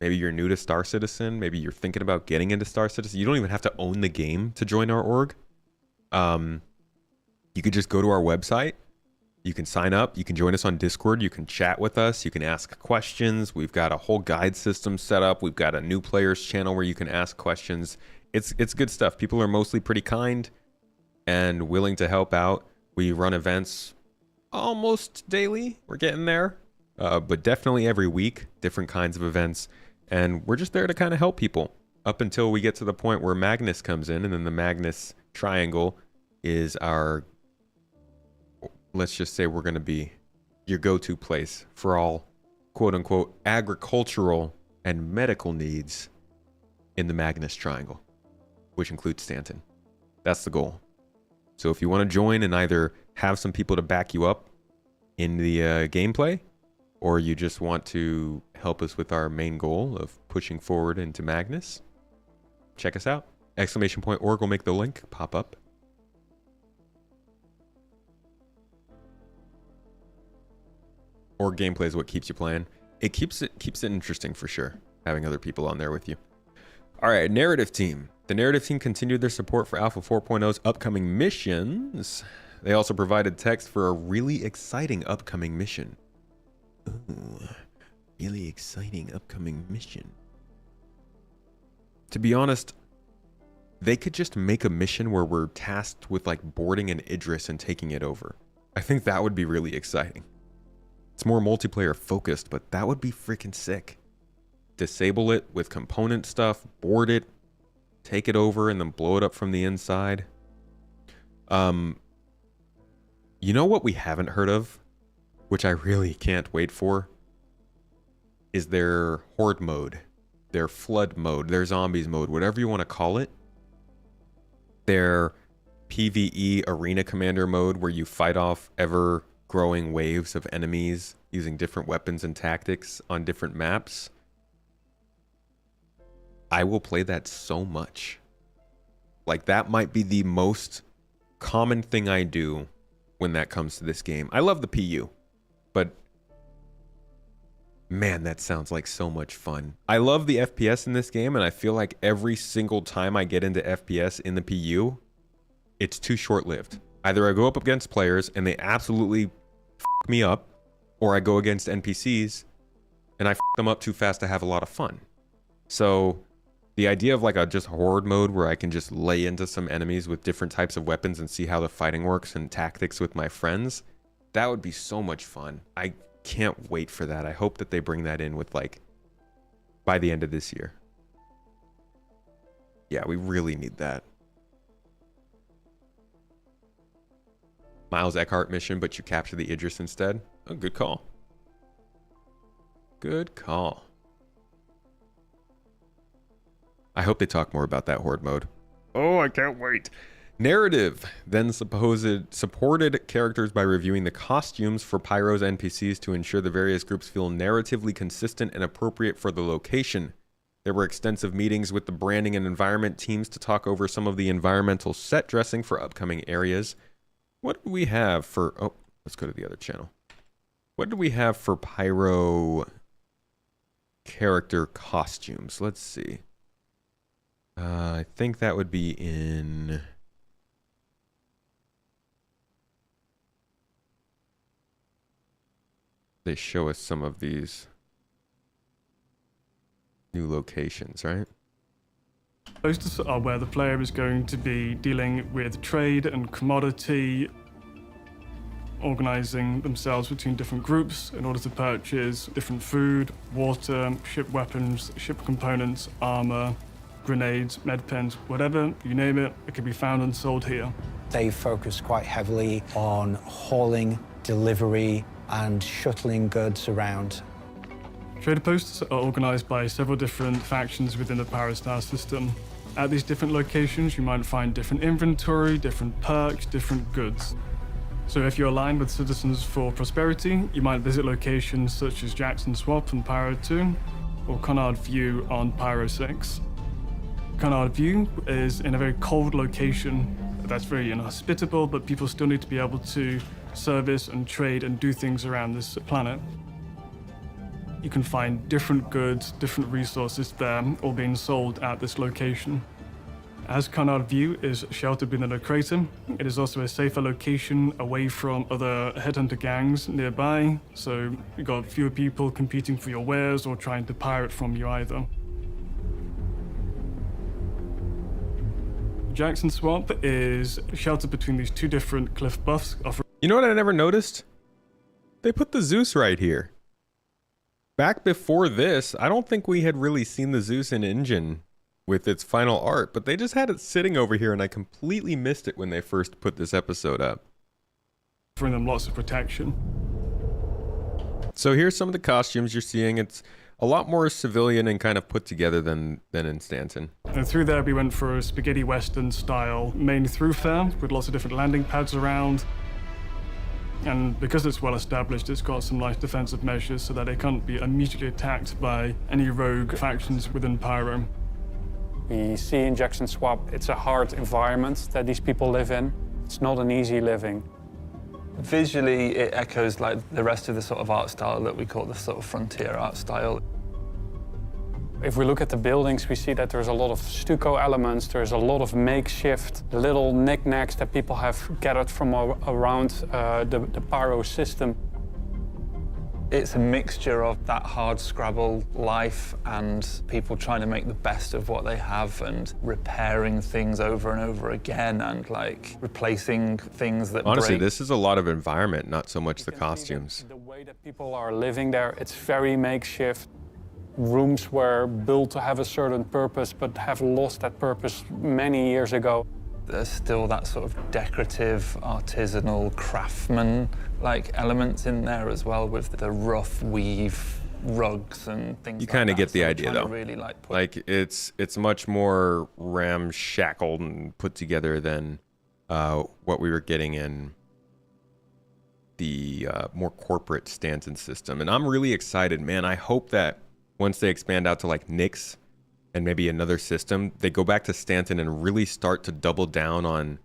maybe you're new to Star Citizen, maybe you're thinking about getting into Star Citizen, you don't even have to own the game to join our org. You could just go to our website. You can sign up. You can join us on Discord. You can chat with us. You can ask questions. We've got a whole guide system set up. We've got a new players channel where you can ask questions. It's good stuff. People are mostly pretty kind and willing to help out. We run events almost daily. We're getting there. But definitely every week, different kinds of events. And we're just there to kind of help people up until we get to the point where Magnus comes in. And then the Magnus Triangle is our, let's just say we're going to be your go-to place for all quote unquote agricultural and medical needs in the Magnus Triangle, which includes Stanton. That's the goal. So if you want to join and either have some people to back you up in the gameplay, or you just want to help us with our main goal of pushing forward into Magnus, check us out. !org will make the link pop up. Or gameplay is what keeps you playing. It keeps it interesting for sure, having other people on there with you. All right, narrative team. The narrative team continued their support for Alpha 4.0's upcoming missions. They also provided text for a really exciting upcoming mission. Ooh, really exciting upcoming mission. To be honest, they could just make a mission where we're tasked with like boarding an Idris and taking it over. I think that would be really exciting. It's more multiplayer focused, but that would be freaking sick. Disable it with component stuff, board it, take it over, and then blow it up from the inside. You know what we haven't heard of, which I really can't wait for, is their horde mode, their flood mode, their zombies mode, whatever you want to call it. Their PvE arena commander mode, where you fight off ever-growing waves of enemies using different weapons and tactics on different maps. I will play that so much. Like, that might be the most common thing I do when that comes to this game. I love the PU, but man, that sounds like so much fun. I love the FPS in this game, and I feel like every single time I get into FPS in the PU, it's too short-lived. Either I go up against players and they absolutely f me up, or I go against NPCs and I f them up too fast to have a lot of fun. So the idea of like a just horde mode where I can just lay into some enemies with different types of weapons and see how the fighting works and tactics with my friends, that would be so much fun. I can't wait for that. I hope that they bring that in with like by the end of this year. Yeah, we really need that. Miles Eckhart mission, but you capture the Idris instead. Oh, good call. Good call. I hope they talk more about that horde mode. Oh, I can't wait. Narrative then supported characters by reviewing the costumes for Pyro's NPCs to ensure the various groups feel narratively consistent and appropriate for the location. There were extensive meetings with the branding and environment teams to talk over some of the environmental set dressing for upcoming areas. What do we have for... Oh, let's go to the other channel. What do we have for Pyro character costumes? Let's see. I think that would be in... They show us some of these new locations, right? Posters are where the player is going to be dealing with trade and commodity, organizing themselves between different groups in order to purchase different food, water, ship weapons, ship components, armor, grenades, med pens, whatever, you name it, it can be found and sold here. They focus quite heavily on hauling, delivery, and shuttling goods around. Trader posts are organized by several different factions within the Pyrostar system. At these different locations, you might find different inventory, different perks, different goods. So if you're aligned with Citizens for Prosperity, you might visit locations such as Jackson Swamp on Pyro 2, or Conard View on Pyro 6. Conard View is in a very cold location that's very inhospitable, but people still need to be able to service and trade and do things around this planet. You can find different goods, different resources there, all being sold at this location. As Conard View is sheltered within a crater, it is also a safer location away from other headhunter gangs nearby, so you've got fewer people competing for your wares or trying to pirate from you either. Jackson Swamp is sheltered between these two different cliff bluffs. You know what I never noticed? they put the Zeus right here. Back before this, I don't think we had really seen the Zeus in engine with its final art, but they just had it sitting over here and I completely missed it when they first put this episode up. Offering them lots of protection. So here's some of the costumes you're seeing. It's a lot more civilian and kind of put together than in Stanton. And through there we went for a spaghetti western style main thoroughfare with lots of different landing pads around. And because it's well established, it's got some nice defensive measures so that it can't be immediately attacked by any rogue factions within Pyro. We see injection swap. It's a hard environment that these people live in. It's not an easy living. Visually, it echoes like the rest of the sort of art style that we call the sort of frontier art style. If we look at the buildings, we see that there's a lot of stucco elements, there's a lot of makeshift little knickknacks that people have gathered from around the Pyro system. It's a mixture of that hard Scrabble life and people trying to make the best of what they have and repairing things over and over again and like replacing things that Honestly, break. this is a lot of environment, not so much the costumes. The way that people are living there, it's very makeshift. Rooms were built to have a certain purpose but have lost that purpose many years ago. There's still that sort of decorative, artisanal, craftsman-like elements in there as well with the rough weave rugs and things You kind of get the So we're idea, trying though. to really, like, It's much more ramshackled and put together than what we were getting in the more corporate Stanton system. And I'm really excited, man. I hope that once they expand out to like Nyx and maybe another system, they go back to Stanton and really start to double down on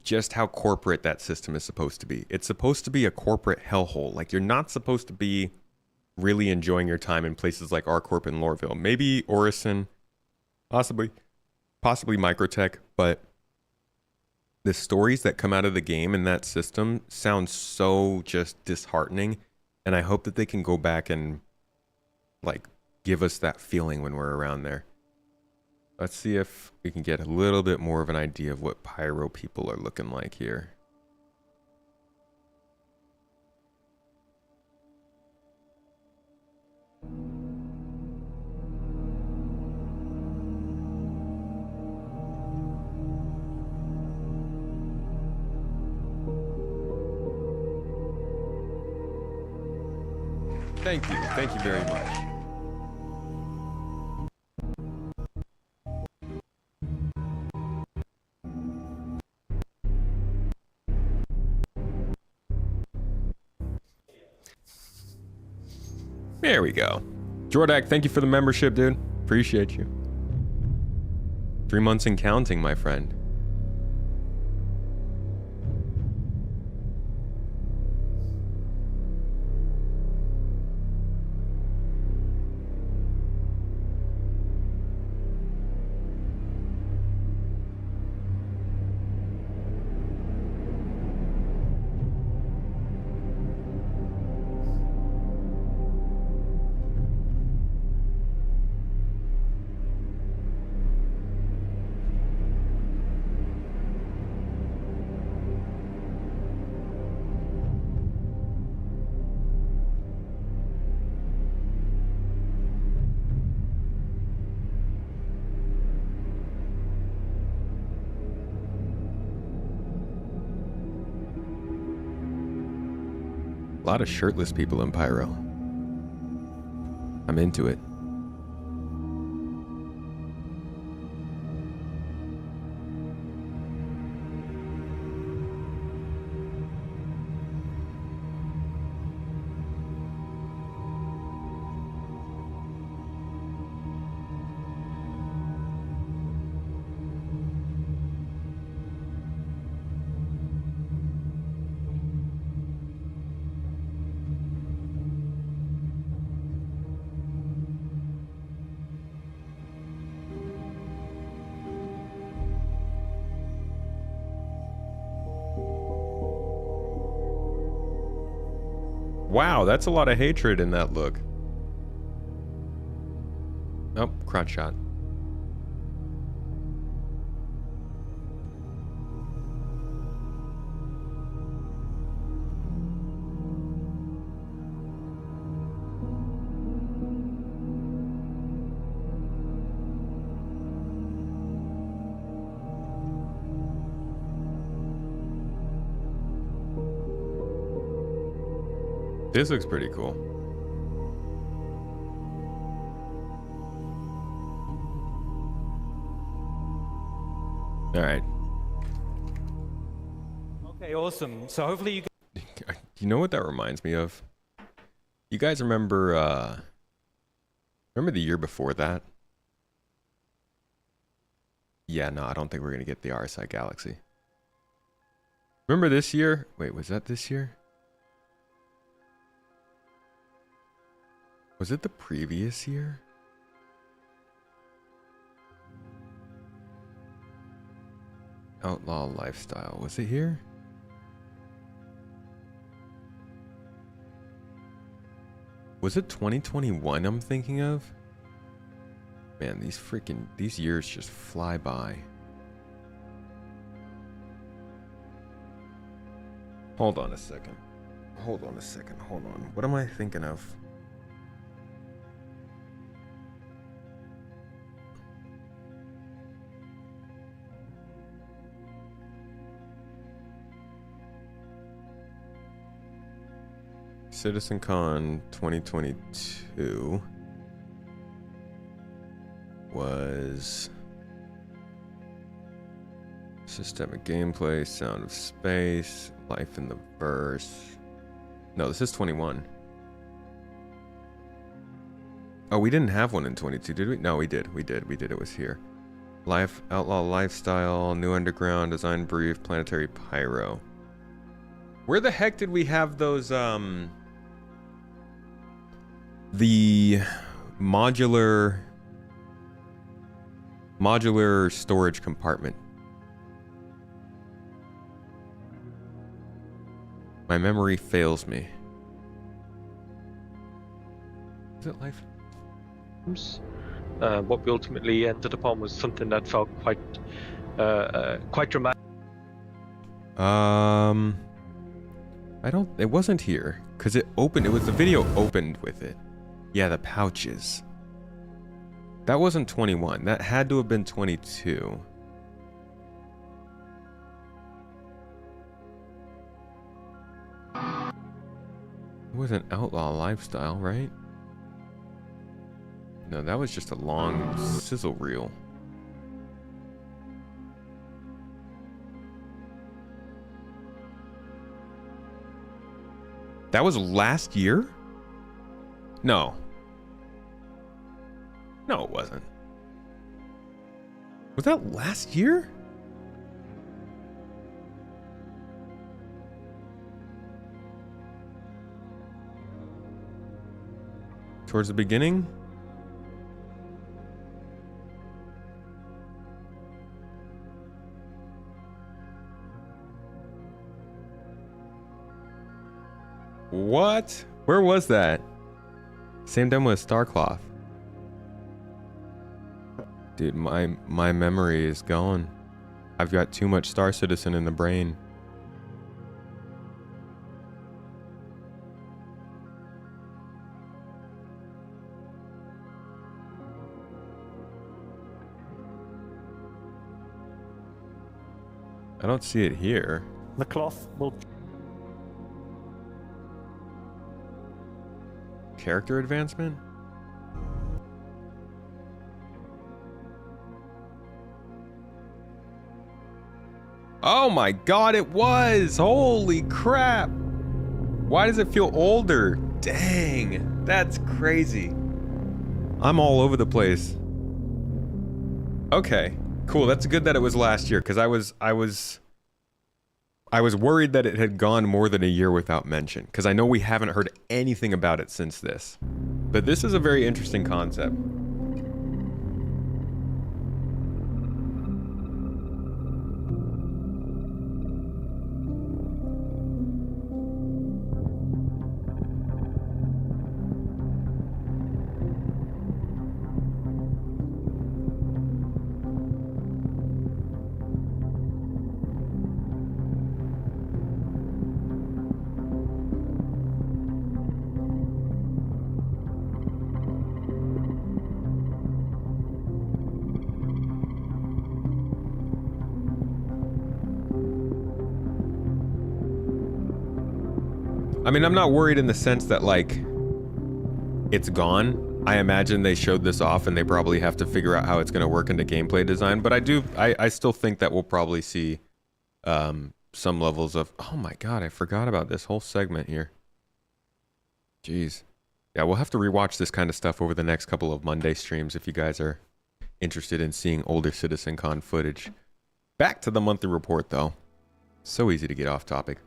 just how corporate that system is supposed to be. It's supposed to be a corporate hellhole. Like, you're not supposed to be really enjoying your time in places like ArcCorp and Lorville. Maybe Orison, possibly Microtech, but the stories that come out of the game in that system sound so just disheartening. And I hope that they can go back and like give us that feeling when we're around there. Let's see if we can get a little bit more of an idea of what Pyro people are looking like here. Thank you very much. There we go. Jordak, thank you for the membership, dude. Appreciate you. 3 months and counting, my friend. A lot of shirtless people in Pyro. I'm into it. Wow, that's a lot of hatred in that look. Oh, crotch shot. This looks pretty cool. All right. Okay, awesome. So hopefully you. You know what that reminds me of? You guys remember remember the year before that? Yeah, no, I don't think we're gonna get the RSI Galaxy. Remember this year? Wait, was that this year? Was it the previous year? Outlaw Lifestyle. Was it here? Was it 2021 I'm thinking of? Man, these years just fly by. Hold on a second. Hold on. What am I thinking of? CitizenCon 2022 was systemic gameplay, Sound of Space, Life in the Verse. No, this is 21. Oh, we didn't have one in 22, did we? No, we did. It was here. Outlaw Lifestyle, New Underground, Design Brief, Planetary Pyro. Where the heck did we have those, the modular storage compartment? My memory fails me. Is it Life? What we ultimately ended upon was something that felt quite dramatic. It wasn't here, because it was the video opened with it. Yeah, the pouches. That wasn't 21. That had to have been 22. It was an Outlaw Lifestyle, right? No, that was just a long sizzle reel. That was last year? No. No, it wasn't. Was that last year? Towards the beginning? What? Where was that? Same demo as Starcloth. Dude, my memory is gone. I've got too much Star Citizen in the brain. I don't see it here. The cloth will. Character advancement? Oh my god, it was! Holy crap! Why does it feel older? Dang, that's crazy. I'm all over the place. Okay, cool. That's good that it was last year, because I was worried that it had gone more than a year without mention, because I know we haven't heard anything about it since this. But this is a very interesting concept. I mean, I'm not worried in the sense that, like, it's gone. I imagine they showed this off and they probably have to figure out how it's going to work into gameplay design. But I still think that we'll probably see some levels of... Oh my god, I forgot about this whole segment here. Jeez. Yeah, we'll have to rewatch this kind of stuff over the next couple of Monday streams if you guys are interested in seeing older CitizenCon footage. Back to the monthly report, though. So easy to get off topic.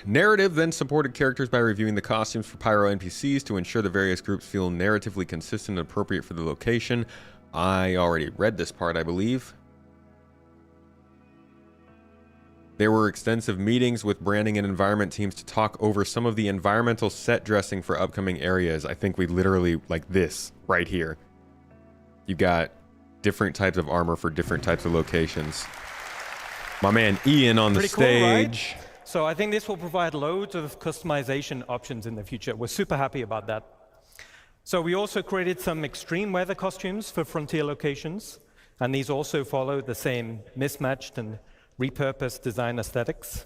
Narrative then supported characters by reviewing the costumes for Pyro NPCs to ensure the various groups feel narratively consistent and appropriate for the location. I already read this part, I believe. There were extensive meetings with branding and environment teams to talk over some of the environmental set dressing for upcoming areas. I think we literally, like this, right here. You got different types of armor for different types of locations. My man Ian on the Pretty cool, stage. right? So I think this will provide loads of customization options in the future. We're super happy about that. So we also created some extreme weather costumes for frontier locations, and these also follow the same mismatched and repurposed design aesthetics.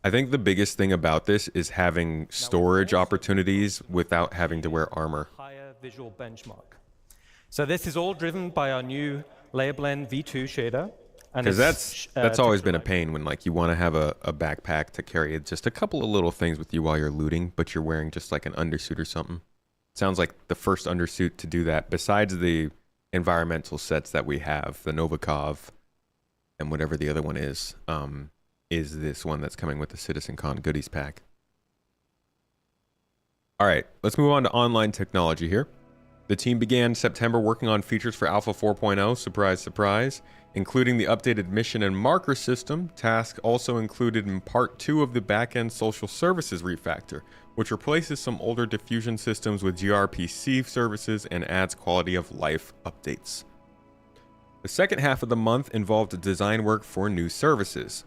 I think the biggest thing about this is having storage opportunities without having to wear armor. Higher visual benchmark. So this is all driven by our new Layer Blend V2 shader. Because that's always been a pain when, like, you want to have a backpack to carry just a couple of little things with you while you're looting, but you're wearing just like an undersuit or something. Sounds like the first undersuit to do that, besides the environmental sets that we have, the Novikov and whatever the other one is this one that's coming with the CitizenCon goodies pack. All right, let's move on to online technology here. The team began September working on features for Alpha 4.0, surprise, surprise, including the updated mission and marker system. Task also included in part 2 of the backend social services refactor, which replaces some older diffusion systems with gRPC services and adds quality of life updates. The second half of the month involved design work for new services.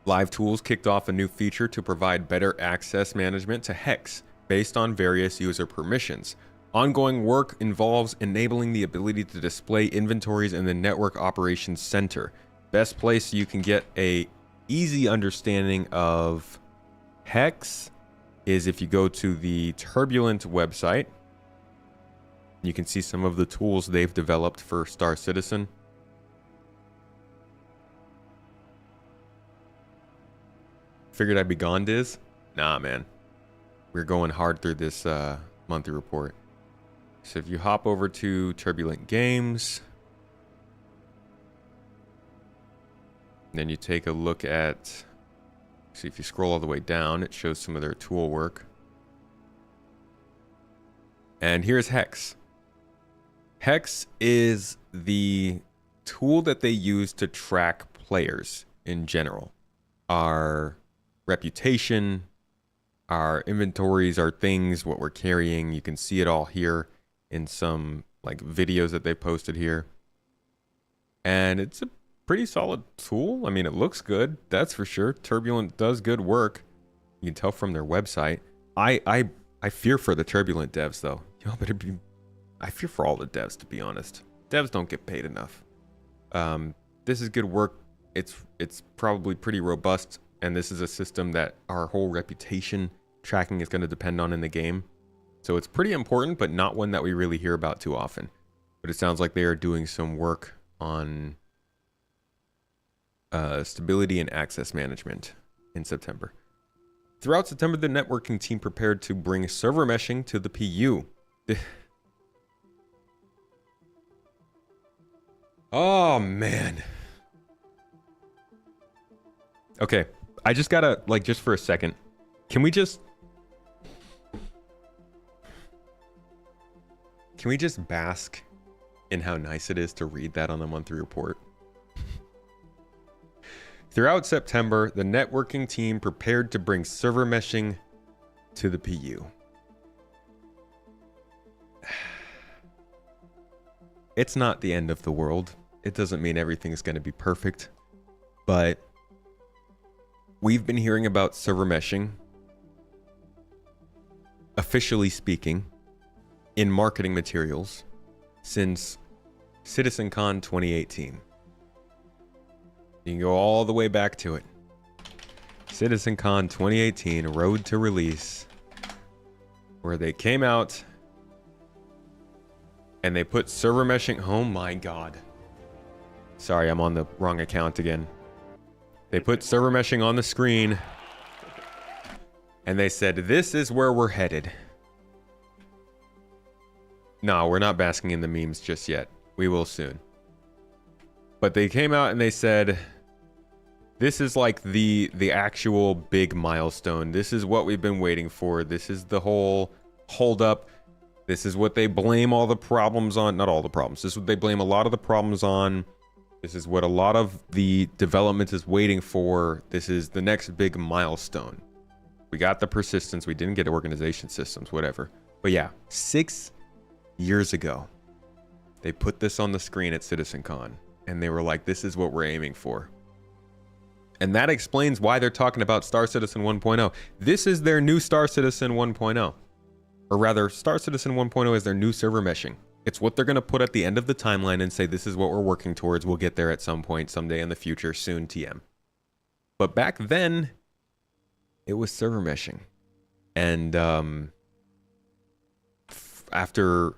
Live Tools kicked off a new feature to provide better access management to Hex based on various user permissions. Ongoing work involves enabling the ability to display inventories in the Network Operations Center. Best place you can get a easy understanding of Hex is if you go to the Turbulent website. You can see some of the tools they've developed for Star Citizen. Figured I'd be gone, Diz? Nah, man. We're going hard through this monthly report. So if you hop over to Turbulent Games, then you take a look at, see if you scroll all the way down, it shows some of their tool work. And here's Hex. Hex is the tool that they use to track players in general. Our reputation, our inventories, our things, what we're carrying. You can see it all here in some like videos that they posted here. And it's a pretty solid tool. I mean, it looks good, that's for sure. Turbulent does good work. You can tell from their website. I fear for the Turbulent devs though. Y'all better be, I fear for all the devs, to be honest. Devs don't get paid enough. This is good work. It's probably pretty robust, and this is a system that our whole reputation tracking is going to depend on in the game. So it's pretty important, but not one that we really hear about too often. But it sounds like they are doing some work on stability and access management in September. Throughout September, the networking team prepared to bring server meshing to the PU. Oh, man. Okay, I just gotta, like, just for a second, can we just bask in how nice it is to read that on the monthly report? Throughout September, the networking team prepared to bring server meshing to the PU. It's not the end of the world. It doesn't mean everything's going to be perfect, but we've been hearing about server meshing, officially speaking, in marketing materials since CitizenCon 2018. You can go all the way back to it. CitizenCon 2018, Road to Release, where they came out and they put server meshing. Oh my god. Sorry, I'm on the wrong account again. They put server meshing on the screen and they said, this is where we're headed. No, we're not basking in the memes just yet. We will soon. But they came out and they said, this is like the actual big milestone. This is what we've been waiting for. This is the whole hold up. This is what they blame all the problems on. Not all the problems. This is what they blame a lot of the problems on. This is what a lot of the development is waiting for. This is the next big milestone. We got the persistence. We didn't get organization systems, whatever. But yeah, 6 years ago, they put this on the screen at CitizenCon. And they were like, this is what we're aiming for. And that explains why they're talking about Star Citizen 1.0. This is their new Star Citizen 1.0. Or rather, Star Citizen 1.0 is their new server meshing. It's what they're going to put at the end of the timeline and say, this is what we're working towards. We'll get there at some point, someday in the future, soon, TM. But back then, it was server meshing. And after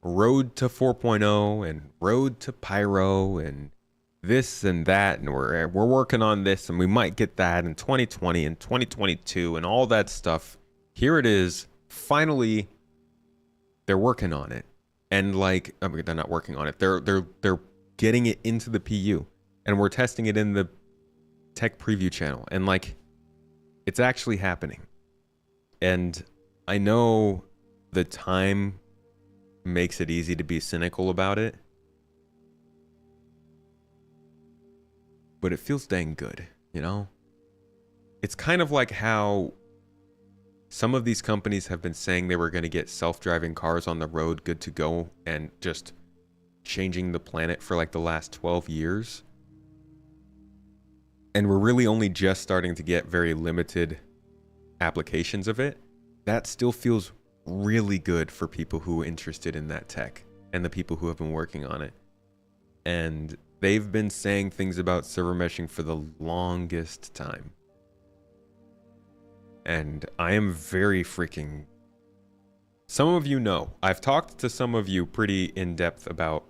Road to 4.0 and Road to Pyro and this and that, and we're working on this, and we might get that in 2020 and 2022 and all that stuff. Here it is. Finally, they're working on it. And like, I mean, they're not working on it. They're getting it into the PU, and we're testing it in the tech preview channel. And like, it's actually happening. And I know the time makes it easy to be cynical about it, but it feels dang good, you know? It's kind of like how some of these companies have been saying they were going to get self-driving cars on the road good to go and just changing the planet for like the last 12 years. And we're really only just starting to get very limited applications of it. That still feels really good for people who are interested in that tech and the people who have been working on it. And they've been saying things about server meshing for the longest time. And I am very freaking... Some of you know. I've talked to some of you pretty in depth about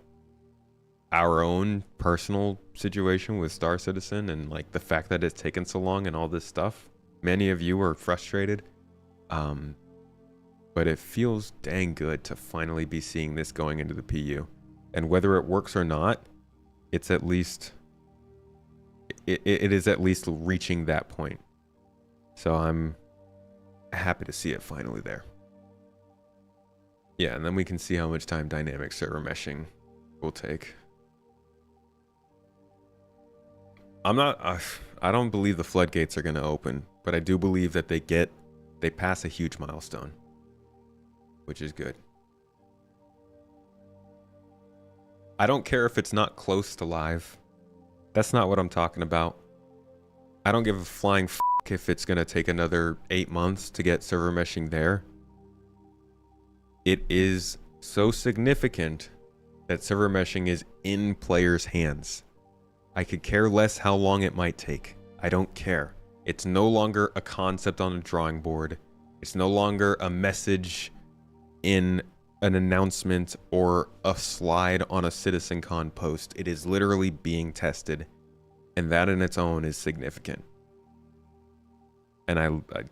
our own personal situation with Star Citizen and like the fact that it's taken so long and all this stuff. Many of you are frustrated. But it feels dang good to finally be seeing this going into the PU. And whether it works or not, it's at least... It is at least reaching that point. So I'm happy to see it finally there. Yeah, and then we can see how much time dynamic server meshing will take. I don't believe the floodgates are going to open, but I do believe that they pass a huge milestone, which is good. I don't care if it's not close to live. That's not what I'm talking about. I don't give a flying f if it's going to take another 8 months to get server meshing there. It is so significant that server meshing is in players' hands. I could care less how long it might take. I don't care. It's no longer a concept on a drawing board. It's no longer a message in an announcement or a slide on a CitizenCon post. It is literally being tested, and that in its own is significant. And I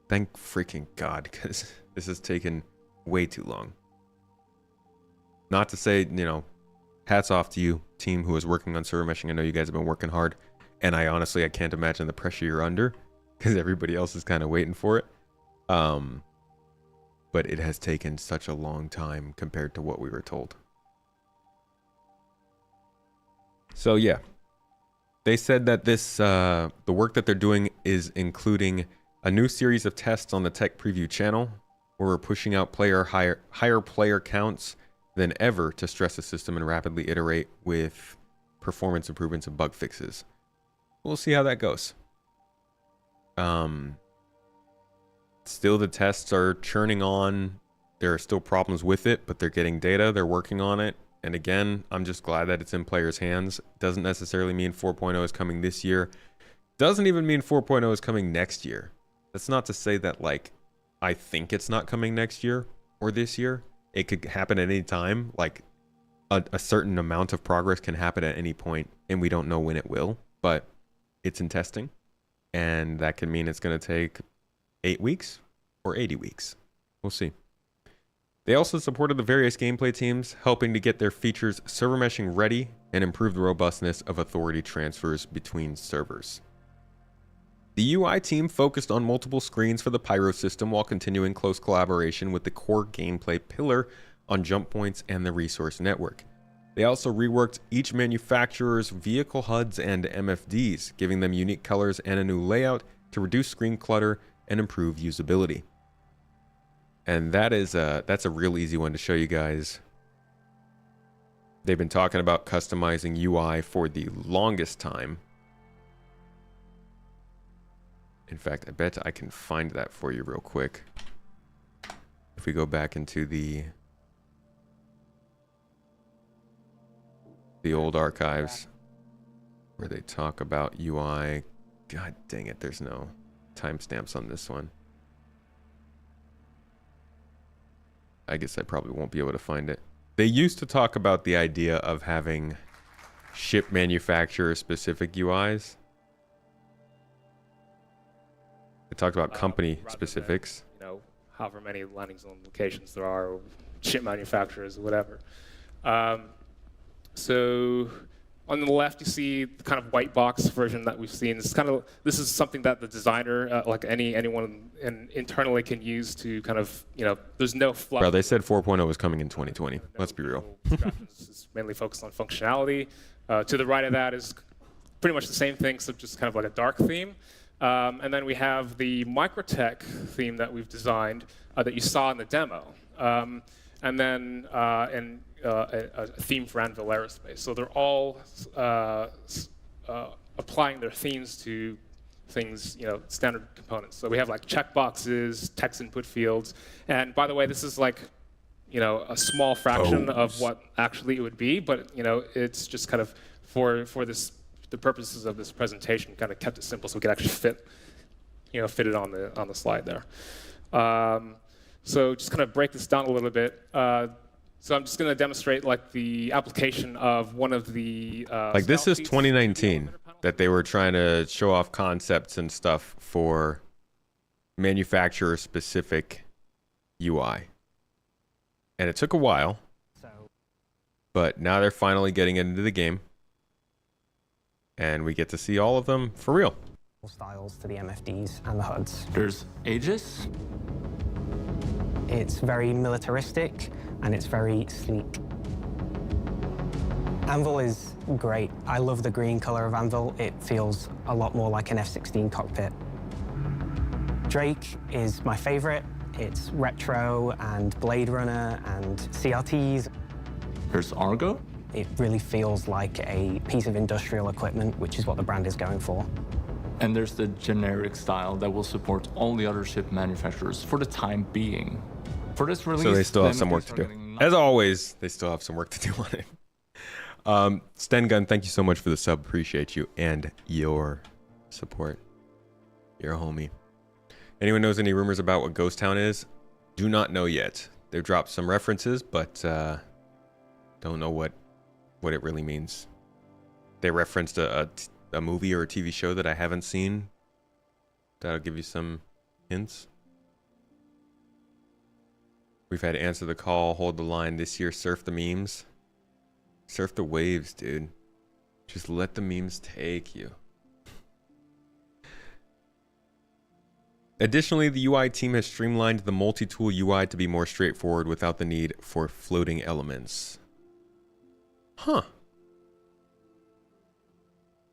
thank freaking God, because this has taken way too long. Not to say, you know, hats off to you, team who is working on server meshing. I know you guys have been working hard, and I can't imagine the pressure you're under, because everybody else is kind of waiting for it. But it has taken such a long time compared to what we were told. So yeah, they said that this the work that they're doing is including a new series of tests on the tech preview channel, where we're pushing out higher player counts than ever to stress the system and rapidly iterate with performance improvements and bug fixes. We'll see how that goes. Still, the tests are churning on. There are still problems with it, but they're getting data. They're working on it. And again, I'm just glad that it's in players' hands. Doesn't necessarily mean 4.0 is coming this year. Doesn't even mean 4.0 is coming next year. That's not to say that, like, I think it's not coming next year or this year. It could happen at any time. Like, a certain amount of progress can happen at any point, and we don't know when it will. But it's in testing, and that can mean it's going to take 8 weeks or 80 weeks. We'll see. They also supported the various gameplay teams, helping to get their features server meshing ready and improve the robustness of authority transfers between servers. The UI team focused on multiple screens for the Pyro system while continuing close collaboration with the core gameplay pillar on jump points and the resource network. They also reworked each manufacturer's vehicle HUDs and MFDs, giving them unique colors and a new layout to reduce screen clutter and improve usability. And that's a real easy one to show you guys. They've been talking about customizing UI for the longest time. In fact, I bet I can find that for you real quick. If we go back into the old archives where they talk about UI. God dang it, there's no timestamps on this one. I guess I probably won't be able to find it. They used to talk about the idea of having ship manufacturer specific UIs. They talked about company specifics. You know, however many landing zone locations there are, or ship manufacturers, or whatever. So on the left, you see the kind of white box version that we've seen. This is something that the designer, like anyone internally, can use to kind of, you know, there's no fluff. Bro, they said 4.0 was coming in 2020. Let's be real. It's mainly focused on functionality. To the right of that is pretty much the same thing, so just kind of like a dark theme. And then we have the Microtech theme that we've designed that you saw in the demo. And then a theme for Anvil Aerospace. So they're all applying their themes to things, you know, standard components. So we have like checkboxes, text input fields. And by the way, this is like, you know, a small fraction of what actually it would be, but, you know, it's just kind of for the purposes of this presentation, kind of kept it simple so we could actually fit it on the slide there. So just kind of break this down a little bit. So I'm just going to demonstrate like the application of one of the like this is 2019 that they were trying to show off concepts and stuff for manufacturer specific UI. And it took a while, but now they're finally getting into the game. And we get to see all of them for real. Styles to the MFDs and the HUDs. There's Aegis. It's very militaristic and it's very sleek. Anvil is great. I love the green color of Anvil. It feels a lot more like an F-16 cockpit. Drake is my favorite. It's retro and Blade Runner and CRTs. There's Argo. It really feels like a piece of industrial equipment, which is what the brand is going for. And there's the generic style that will support all the other ship manufacturers for the time being. For this release, so they still have some work to do. As always, they still have some work to do on it. Sten Gun, thank you so much for the sub. Appreciate you and your support. You're a homie. Anyone knows any rumors about what Ghost Town is? Do not know yet. They've dropped some references, but don't know what it really means. They referenced a movie or a TV show that I haven't seen. That'll give you some hints. We've had Answer the Call, Hold the Line this year, Surf the Memes. Surf the waves, dude. Just let the memes take you. Additionally, the UI team has streamlined the multi-tool UI to be more straightforward without the need for floating elements. Huh.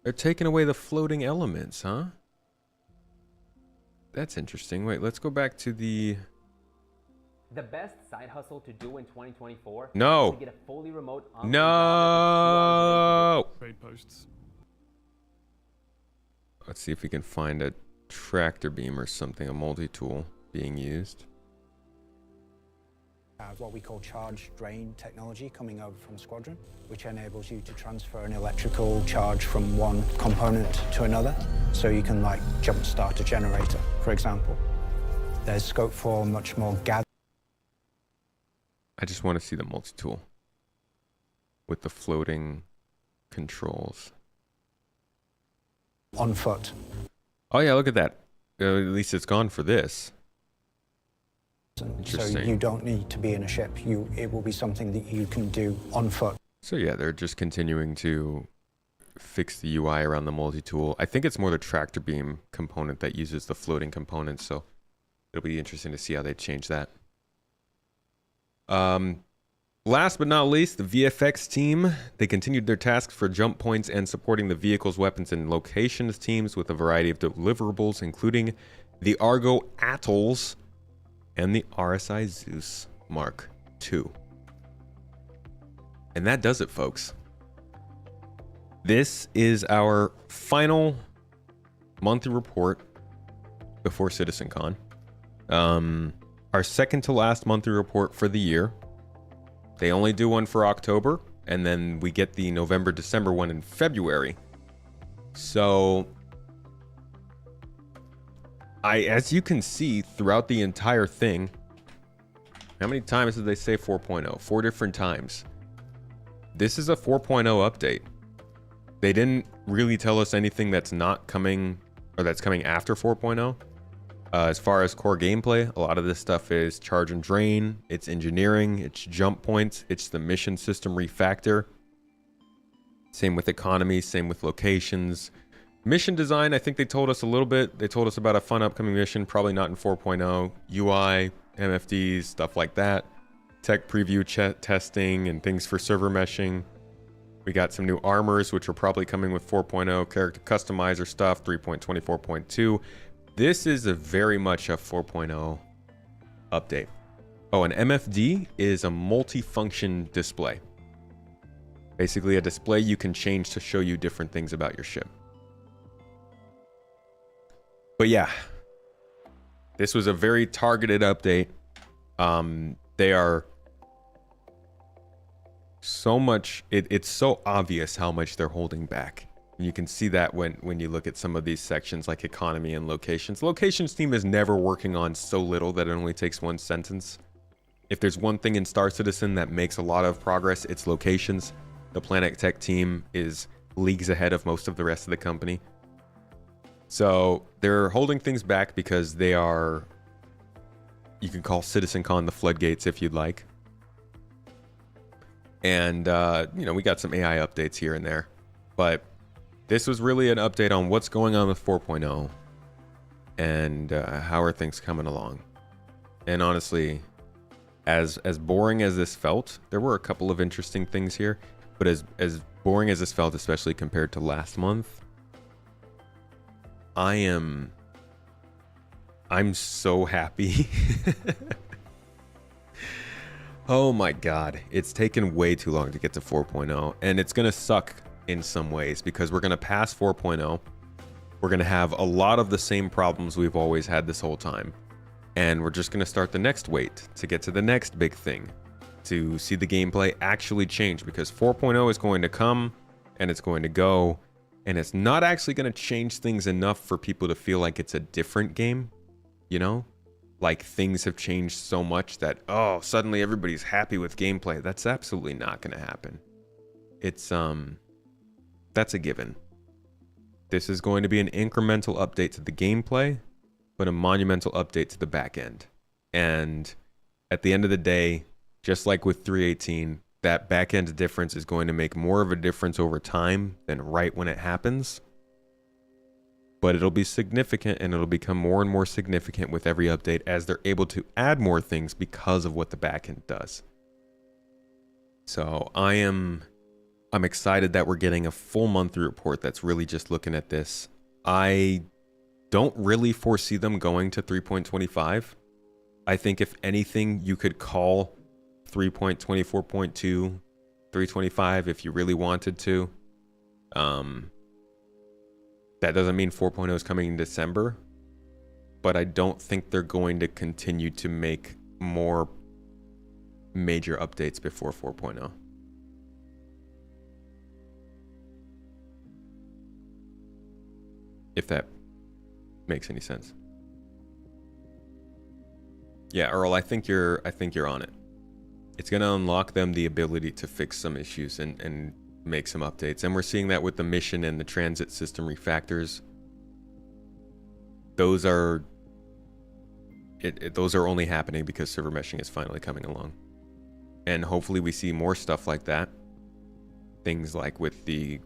They're taking away the floating elements, huh? That's interesting. Wait, let's go back to the best side hustle to do in 2024 No. is to get a fully remote No. Trade posts. Let's see if we can find a tractor beam or something, a multi-tool being used. have what we call charge drain technology coming over from Squadron, which enables you to transfer an electrical charge from one component to another. So you can like jump start a generator, for example. There's scope for much more gather. I just want to see the multi-tool with the floating controls. On foot. Oh yeah, look at that. At least it's gone for this. So Interesting. you don't need to be in a ship. It will be something that you can do on foot. So yeah, they're just continuing to fix the UI around the multi-tool. I think it's more the tractor beam component that uses the floating components, so it'll be interesting to see how they change that. Last but not least, the VFX team. They continued their tasks for jump points and supporting the vehicles, weapons, and locations teams with a variety of deliverables, including the Argo Atolls and the RSI Zeus Mark II. And that does it, folks. This is our final monthly report before CitizenCon. Our second to last monthly report for the year. They only do one for October, and then we get the November, December one in February. So, as you can see throughout the entire thing, how many times did they say 4.0? 4 different times. This is a 4.0 update. They didn't really tell us anything that's not coming, or that's coming after 4.0. As far as core gameplay, a lot of this stuff is charge and drain, it's engineering, it's jump points, it's the mission system refactor. Same with economy, same with locations. Mission design, I think they told us a little bit. They told us about a fun upcoming mission, probably not in 4.0. UI, MFDs, stuff like that. Tech preview testing and things for server meshing. We got some new armors, which are probably coming with 4.0. Character customizer stuff, 3.24.2. This is a very much a 4.0 update. Oh, an MFD is a multifunction display. Basically a display you can change to show you different things about your ship. But yeah, this was a very targeted update. They are so much, it's so obvious how much they're holding back. You can see that when you look at some of these sections like economy and locations. Locations team is never working on so little that it only takes one sentence. If there's one thing in Star Citizen that makes a lot of progress, it's locations. The Planet Tech team is leagues ahead of most of the rest of the company. So they're holding things back because they are, you can call CitizenCon the floodgates if you'd like. And, you know, we got some AI updates here and there. But this was really an update on what's going on with 4.0 and how are things coming along. And honestly, as boring as this felt, there were a couple of interesting things here. But as boring as this felt, especially compared to last month, I'm so happy. Oh my god, it's taken way too long to get to 4.0, and it's gonna suck in some ways because we're gonna pass 4.0. We're gonna have a lot of the same problems we've always had this whole time, and we're just gonna start the next wait to get to the next big thing, to see the gameplay actually change, because 4.0 is going to come and it's going to go, and it's not actually going to change things enough for people to feel like it's a different game, you know? Like things have changed so much that, oh, suddenly everybody's happy with gameplay. That's absolutely not going to happen. It's, that's a given. This is going to be an incremental update to the gameplay, but a monumental update to the back end. And at the end of the day, just like with 3.18, that back end difference is going to make more of a difference over time than right when it happens. But it'll be significant, and it'll become more and more significant with every update as they're able to add more things because of what the backend does. So I'm excited that we're getting a full monthly report that's really just looking at this. I don't really foresee them going to 3.25. I think if anything, you could call 3.24.2 325 if you really wanted to. That doesn't mean 4.0 is coming in December, but I don't think they're going to continue to make more major updates before 4.0. If that makes any sense. Yeah, Earl, I think you're on it. It's going to unlock them the ability to fix some issues and make some updates. And we're seeing that with the mission and the transit system refactors. Those are those are only happening because server meshing is finally coming along. And hopefully we see more stuff like that. Things like with the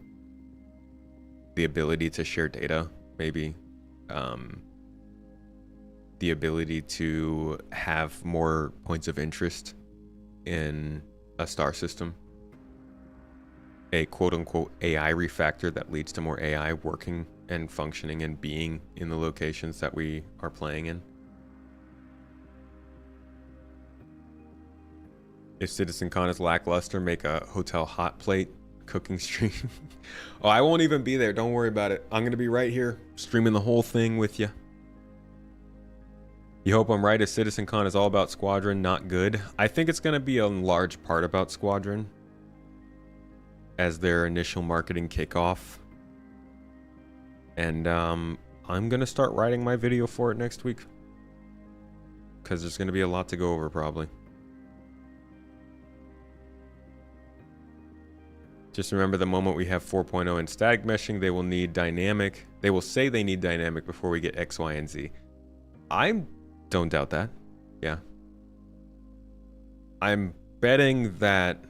ability to share data, maybe. The ability to have more points of interest in a star system. A quote-unquote AI refactor that leads to more AI working and functioning and being in the locations that we are playing in. If CitizenCon is lackluster, make a hotel hot plate cooking stream. Oh, I won't even be there. Don't worry about it. I'm going to be right here streaming the whole thing with you. You hope I'm right if CitizenCon is all about Squadron, not good. I think it's going to be a large part about Squadron as their initial marketing kickoff. And I'm going to start writing my video for it next week. Because there's going to be a lot to go over probably. Just remember the moment we have 4.0 and static meshing, they will need dynamic. They will say they need dynamic before we get X, Y, and Z. I don't doubt that. Yeah. I'm betting that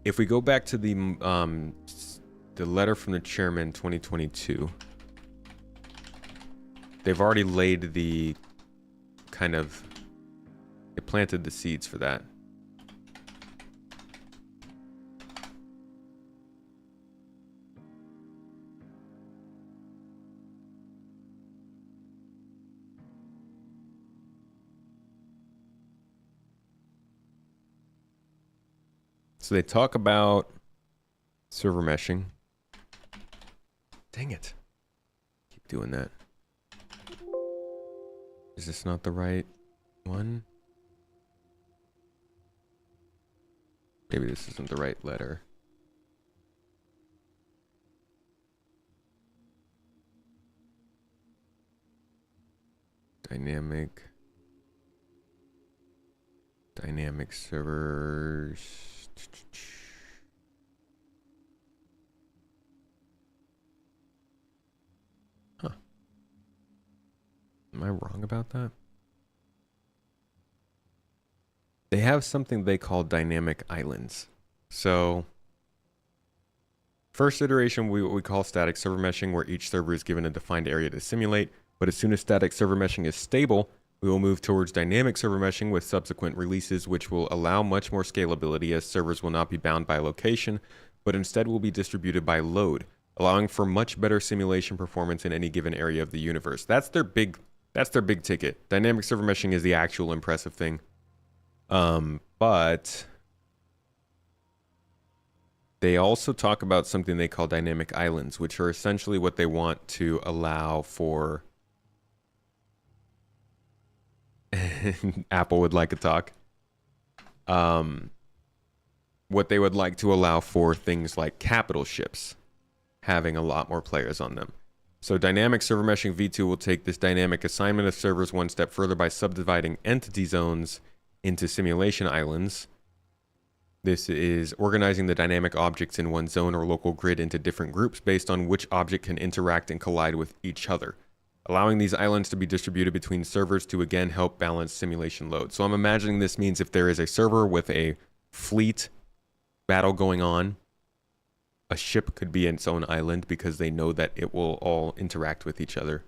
if we go back to the letter from the chairman 2022, they've already laid the kind of, they planted the seeds for that. So they talk about server meshing. Dang it. Keep doing that. Is this not the right one? Maybe this isn't the right letter. Dynamic servers. Huh. Am I wrong about that? They have something they call dynamic islands. So, first iteration, what we call static server meshing, where each server is given a defined area to simulate. But as soon as static server meshing is stable, we will move towards dynamic server meshing with subsequent releases, which will allow much more scalability as servers will not be bound by location, but instead will be distributed by load, allowing for much better simulation performance in any given area of the universe. That's their big ticket. Dynamic server meshing is the actual impressive thing. But they also talk about something they call dynamic islands, which are essentially what they want to allow for. Apple would like a talk. What they would like to allow for things like capital ships having a lot more players on them. So dynamic server meshing v2 will take this dynamic assignment of servers one step further by subdividing entity zones into simulation islands. This is organizing the dynamic objects in one zone or local grid into different groups based on which object can interact and collide with each other, allowing these islands to be distributed between servers to again help balance simulation load. So I'm imagining this means if there is a server with a fleet battle going on, a ship could be in its own island because they know that it will all interact with each other,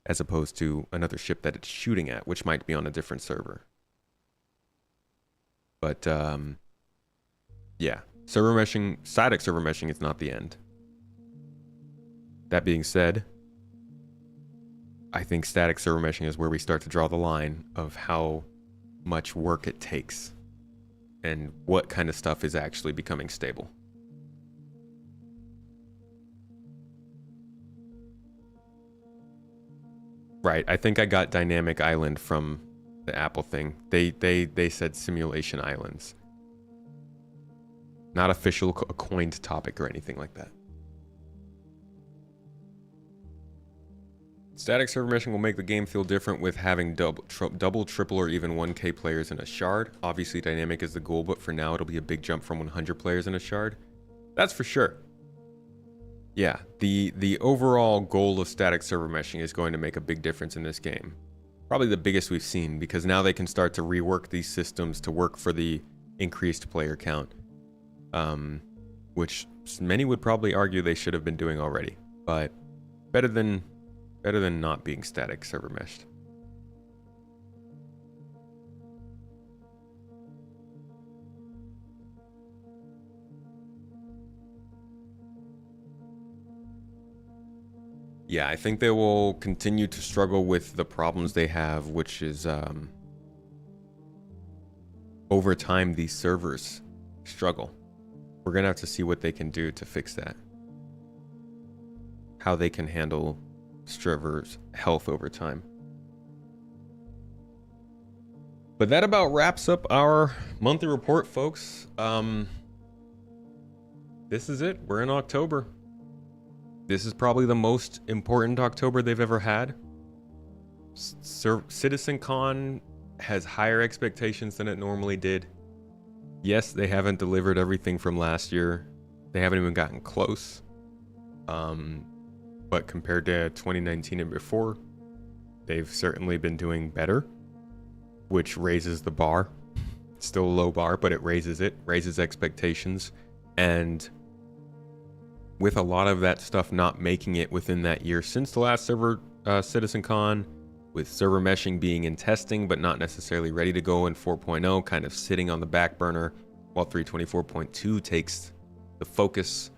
as opposed to another ship that it's shooting at, which might be on a different server. But yeah, server meshing, static server meshing is not the end. That being said, I think static server meshing is where we start to draw the line of how much work it takes and what kind of stuff is actually becoming stable. Right, I think I got dynamic island from the Apple thing. They said simulation islands. Not official a coined topic or anything like that. Static server meshing will make the game feel different with having double, triple, or even 1K players in a shard. Obviously, dynamic is the goal, but for now, it'll be a big jump from 100 players in a shard. That's for sure. Yeah, the overall goal of static server meshing is going to make a big difference in this game. Probably the biggest we've seen, because now they can start to rework these systems to work for the increased player count. Which many would probably argue they should have been doing already, but better than not being static server meshed. Yeah, I think they will continue to struggle with the problems they have, which is over time these servers struggle. We're gonna have to see what they can do to fix that. How they can handle servers' health over time. But that about wraps up our monthly report, folks. This is it. We're in October. This is probably the most important October they've ever had. CitizenCon has higher expectations than it normally did. Yes, they haven't delivered everything from last year. They haven't even gotten close. But compared to 2019 and before, they've certainly been doing better, which raises the bar. Still a low bar, but it raises expectations. And with a lot of that stuff not making it within that year since the last server CitizenCon, with server meshing being in testing but not necessarily ready to go in 4.0, kind of sitting on the back burner while 324.2 takes the focus.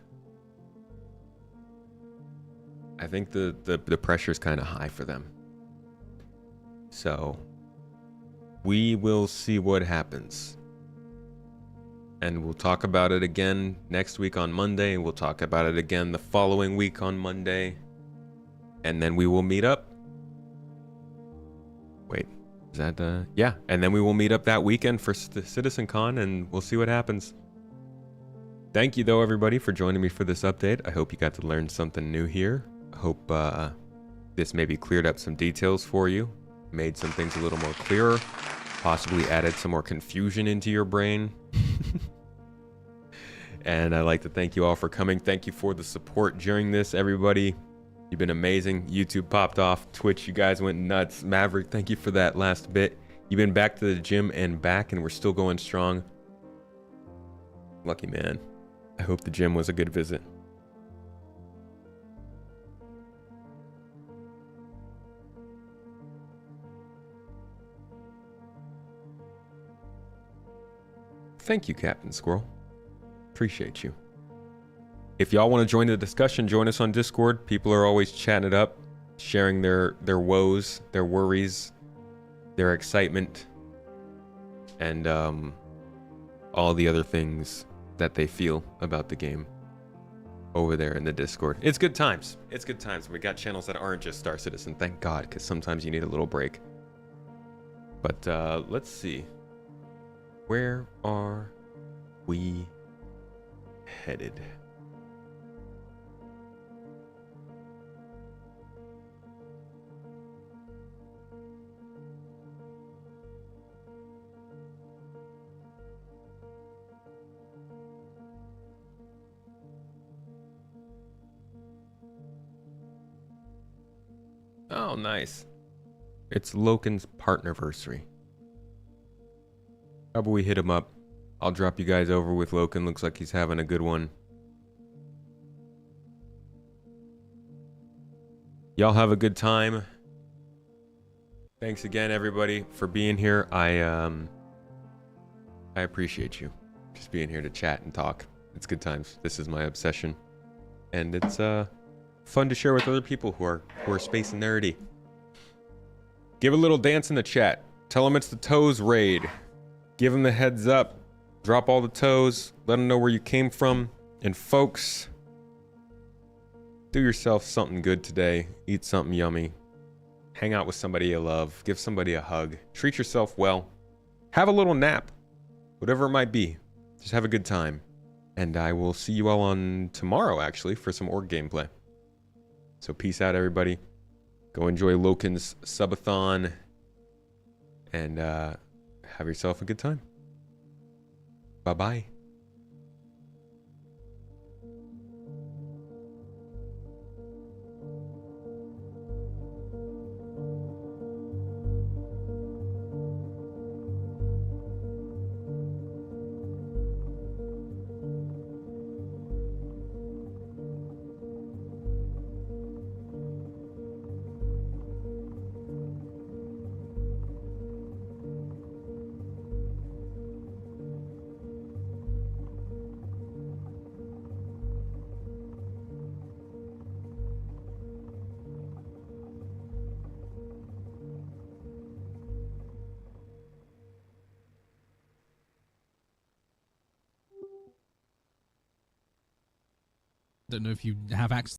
I think the pressure is kind of high for them. So we will see what happens. And we'll talk about it again next week on Monday, and we'll talk about it again the following week on Monday. And then we will meet up. Wait, is that, yeah. And then we will meet up that weekend for CitizenCon, and we'll see what happens. Thank you, though, everybody, for joining me for this update. I hope you got to learn something new here. I hope this maybe cleared up some details for you, made some things a little more clearer, possibly added some more confusion into your brain. And I'd like to thank you all for coming. Thank you for the support during this, everybody. You've been amazing. YouTube popped off. Twitch, you guys went nuts. Maverick, thank you for that last bit. You've been back to the gym and back, and we're still going strong. Lucky man. I hope the gym was a good visit. Thank you, Captain Squirrel. Appreciate you. If y'all want to join the discussion, join us on Discord. People are always chatting it up, sharing their woes, their worries, their excitement, and all the other things that they feel about the game over there in the Discord. It's good times. It's good times. We got channels that aren't just Star Citizen, thank God, because sometimes you need a little break. But let's see. Where are we headed? Oh, nice. It's Loken's partnerversary. How about we hit him up? I'll drop you guys over with Loken. Looks like he's having a good one. Y'all have a good time. Thanks again, everybody, for being here. I appreciate you. Just being here to chat and talk. It's good times. This is my obsession. And it's fun to share with other people who are space and nerdy. Give a little dance in the chat. Tell them it's the Toes raid. Give them the heads up. Drop all the toes. Let them know where you came from. And folks, do yourself something good today. Eat something yummy. hang out with somebody you love, give somebody a hug, treat yourself well, have a little nap, whatever it might be. Just have a good time. And I will see you all on tomorrow, actually, for some org gameplay. So peace out, everybody. Go enjoy Loken's subathon. And have yourself a good time. Bye-bye. Don't know if you have access